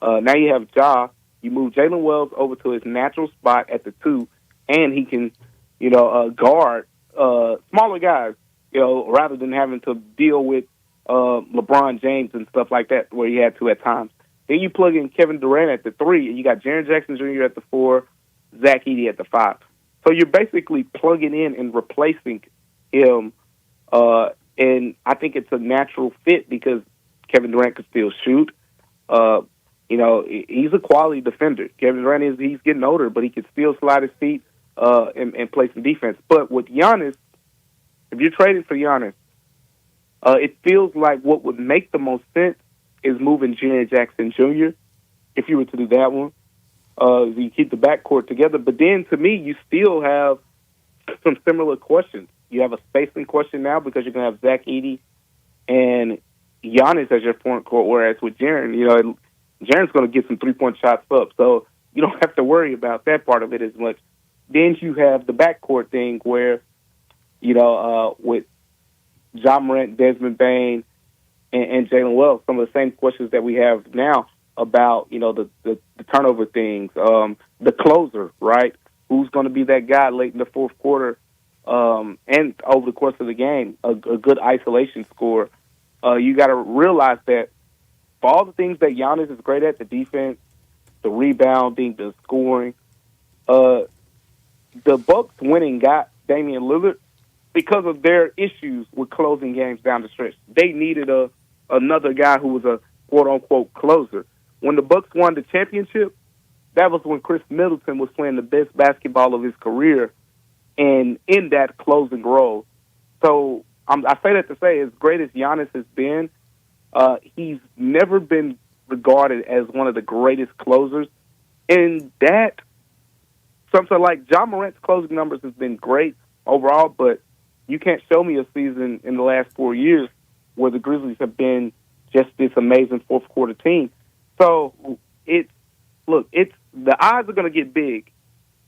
Now you have Ja. You move Jalen Wells over to his natural spot at the 2, and he can, guard smaller guys, rather than having to deal with LeBron James and stuff like that, where he had to at times. Then you plug in Kevin Durant at the 3, and you got Jaren Jackson Jr. at the 4, Zach Edey at the 5. So you're basically plugging in and replacing him. And I think it's a natural fit because Kevin Durant can still shoot. He's a quality defender. Kevin Durant he's getting older, but he can still slide his feet and play some defense. But with Giannis, if you're trading for Giannis, it feels like what would make the most sense is moving Jaren Jackson Jr. if you were to do that one. You keep the backcourt together. But then, to me, you still have some similar questions. You have a spacing question now because you're going to have Zach Edey and Giannis as your front court, whereas with Jaren, Jaren's going to get some three-point shots up. So you don't have to worry about that part of it as much. Then you have the backcourt thing where, with Ja Morant, Desmond Bane, and Jalen Wells, some of the same questions that we have now about, the turnover things, the closer, right? Who's going to be that guy late in the fourth quarter and over the course of the game, a good isolation score. You got to realize that for all the things that Giannis is great at, the defense, the rebounding, the scoring, the Bucks winning got Damian Lillard because of their issues with closing games down the stretch. They needed another guy who was a quote-unquote closer. When the Bucks won the championship, that was when Chris Middleton was playing the best basketball of his career and in that closing role. So I say that to say, as great as Giannis has been, he's never been regarded as one of the greatest closers. And that, something like Ja Morant's closing numbers has been great overall, but you can't show me a season in the last 4 years where the Grizzlies have been just this amazing fourth quarter team. So the odds are going to get big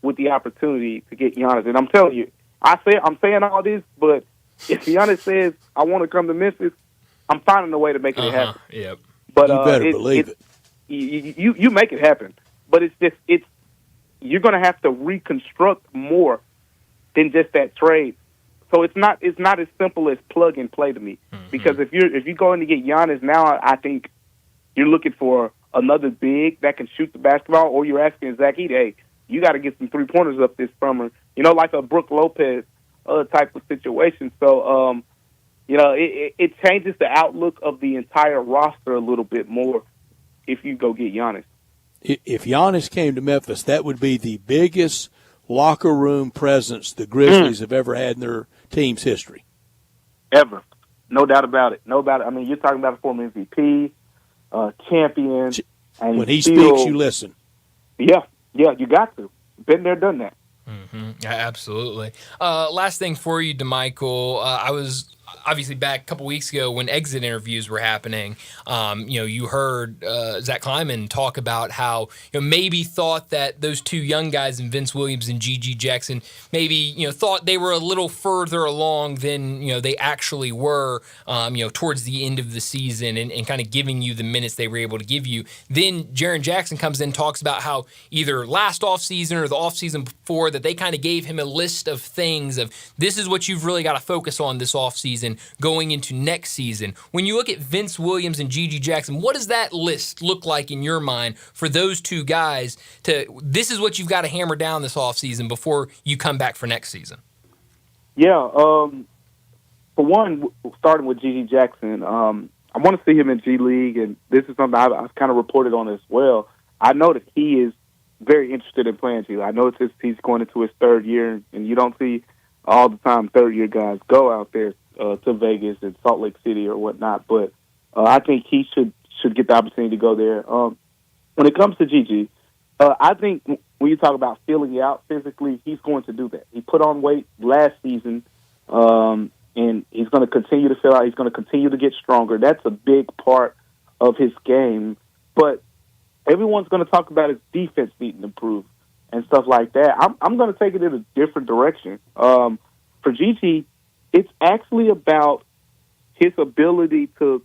with the opportunity to get Giannis. And I'm telling you, I'm saying all this, but if Giannis says, I want to come to Memphis, I'm finding a way to make it happen. Yep. But you better believe it. You make it happen. But you're going to have to reconstruct more than just that trade. So it's not as simple as plug and play to me. Because if you're going to get Giannis now, I think you're looking for another big that can shoot the basketball, or you're asking Zach Edey, hey, you got to get some three-pointers up this summer, like a Brook Lopez type of situation. So, it changes the outlook of the entire roster a little bit more if you go get Giannis. If Giannis came to Memphis, that would be the biggest locker room presence the Grizzlies have ever had in their team's history. Ever. No doubt about it. I mean, you're talking about a former MVP, champion. And when he speaks, you listen. Yeah, you got to. Been there, done that. Mm-hmm. Yeah, absolutely. Last thing for you, DeMichael. I was obviously back a couple weeks ago when exit interviews were happening. You heard Zach Kleiman talk about how maybe thought that those two young guys in Vince Williams and G.G. Jackson maybe thought they were a little further along than they actually were. Towards the end of the season and kind of giving you the minutes they were able to give you. Then Jaren Jackson comes in and talks about how either last offseason or the offseason before that they kind of gave him a list of things of this is what you've really got to focus on this offseason. season going into next season. When you look at Vince Williams and Gigi Jackson, what does that list look like in your mind for those two guys this is what you've got to hammer down this offseason before you come back for next season? Yeah, for one, starting with Gigi Jackson, I want to see him in G League, and this is something I've kind of reported on as well. I know that he is very interested in playing G League. I know he's going into his third year, and you don't see all the time third-year guys go out there to Vegas and Salt Lake City or whatnot, but I think he should get the opportunity to go there. When it comes to Gigi, I think when you talk about filling out physically, he's going to do that. He put on weight last season, and he's going to continue to fill out. He's going to continue to get stronger. That's a big part of his game. But everyone's going to talk about his defense needing to improve and stuff like that. I'm going to take it in a different direction. For Gigi, it's actually about his ability to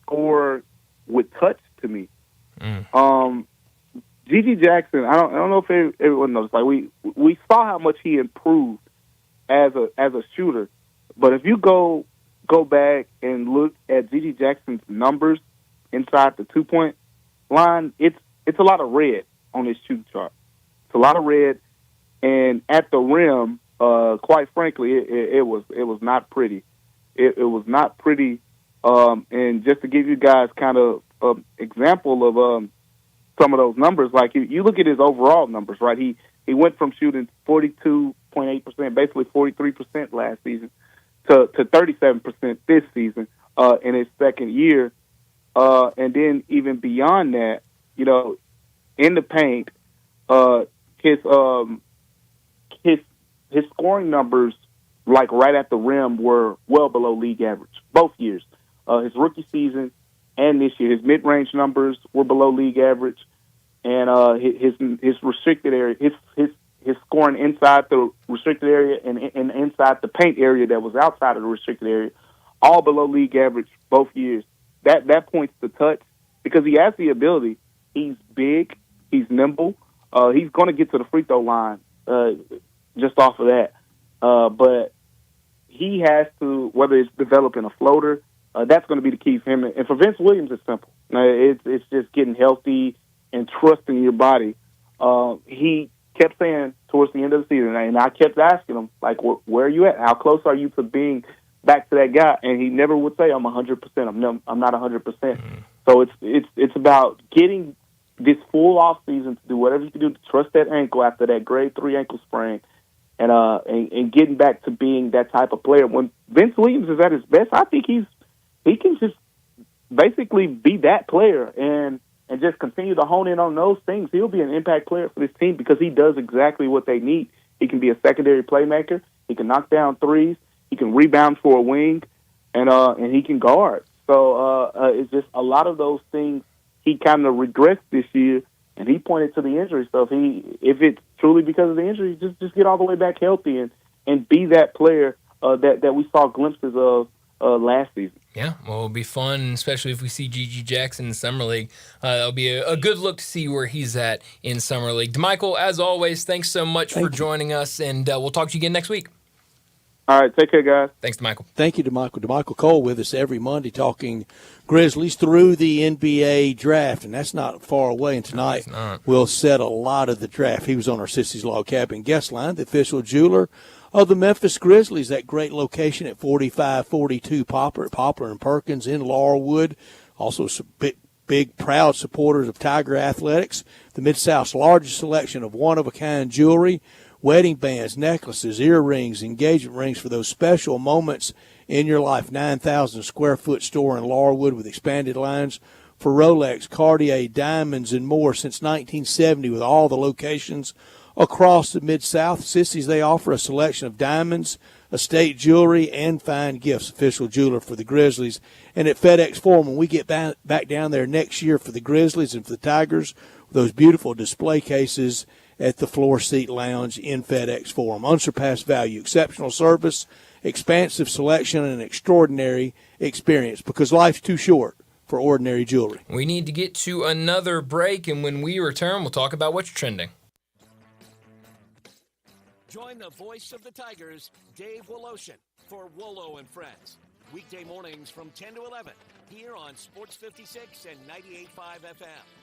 score with touch to me. Gigi Jackson, I don't know if everyone knows. Like we saw how much he improved as a shooter, but if you go back and look at Gigi Jackson's numbers inside the 2-point line, it's a lot of red on his shooting chart. It's a lot of red, and at the rim, quite frankly, it was not pretty. It was not pretty. And just to give you guys kind of an example of some of those numbers, like you look at his overall numbers, right? He went from shooting 42.8%, basically 43% last season, to 37% this season in his second year. And then even beyond that, in the paint, his scoring numbers, like right at the rim, were well below league average both years. His rookie season and this year, his mid-range numbers were below league average, and his restricted area, his scoring inside the restricted area and inside the paint area that was outside of the restricted area, all below league average both years. That points to touch because he has the ability. He's big, he's nimble, he's going to get to the free throw line just off of that. But he has to, whether it's developing a floater, that's going to be the key for him. And for Vince Williams, it's simple. It's just getting healthy and trusting your body. He kept saying towards the end of the season, and I kept asking him, like, where are you at? How close are you to being back to that guy? And he never would say, I'm 100%. I'm not 100%. So it's about getting this full off season to do whatever you can do to trust that ankle after that grade 3 ankle sprain, and getting back to being that type of player. When Vince Williams is at his best, I think he can just basically be that player and just continue to hone in on those things. He'll be an impact player for this team because he does exactly what they need. He can be a secondary playmaker. He can knock down threes. He can rebound for a wing, and he can guard. So it's just a lot of those things he kind of regressed this year, and he pointed to the injury stuff. If it's truly because of the injury, just get all the way back healthy and be that player that we saw glimpses of last season. Yeah, well, it'll be fun, especially if we see Gigi Jackson in Summer League. That'll be a good look to see where he's at in Summer League. DeMichael, as always, thanks so much for joining us, and we'll talk to you again next week. All right, take care, guys. Thanks, DeMichael. Thank you, DeMichael. DeMichael Cole with us every Monday talking Grizzlies through the NBA draft, and that's not far away. And tonight we'll set a lot of the draft. He was on our Sissy's Log Cabin guest line, the official jeweler of the Memphis Grizzlies, that great location at 4542 Poplar and Perkins in Laurelwood. Also some big, proud supporters of Tiger Athletics. The Mid-South's largest selection of one-of-a-kind jewelry, wedding bands, necklaces, earrings, engagement rings for those special moments in your life. 9,000 square foot store in Laurelwood with expanded lines for Rolex, Cartier, diamonds, and more since 1970 with all the locations across the Mid-South. Sissy's, they offer a selection of diamonds, estate jewelry, and fine gifts. Official jeweler for the Grizzlies. And at FedEx Forum, when we get back down there next year for the Grizzlies and for the Tigers, those beautiful display cases at the Floor Seat Lounge in FedEx Forum. Unsurpassed value, exceptional service, expansive selection, and an extraordinary experience because life's too short for ordinary jewelry. We need to get to another break, and when we return, we'll talk about what's trending. Join the voice of the Tigers, Dave Woloshin, for Wolo and Friends. Weekday mornings from 10 to 11 here on Sports 56 and 98.5 FM.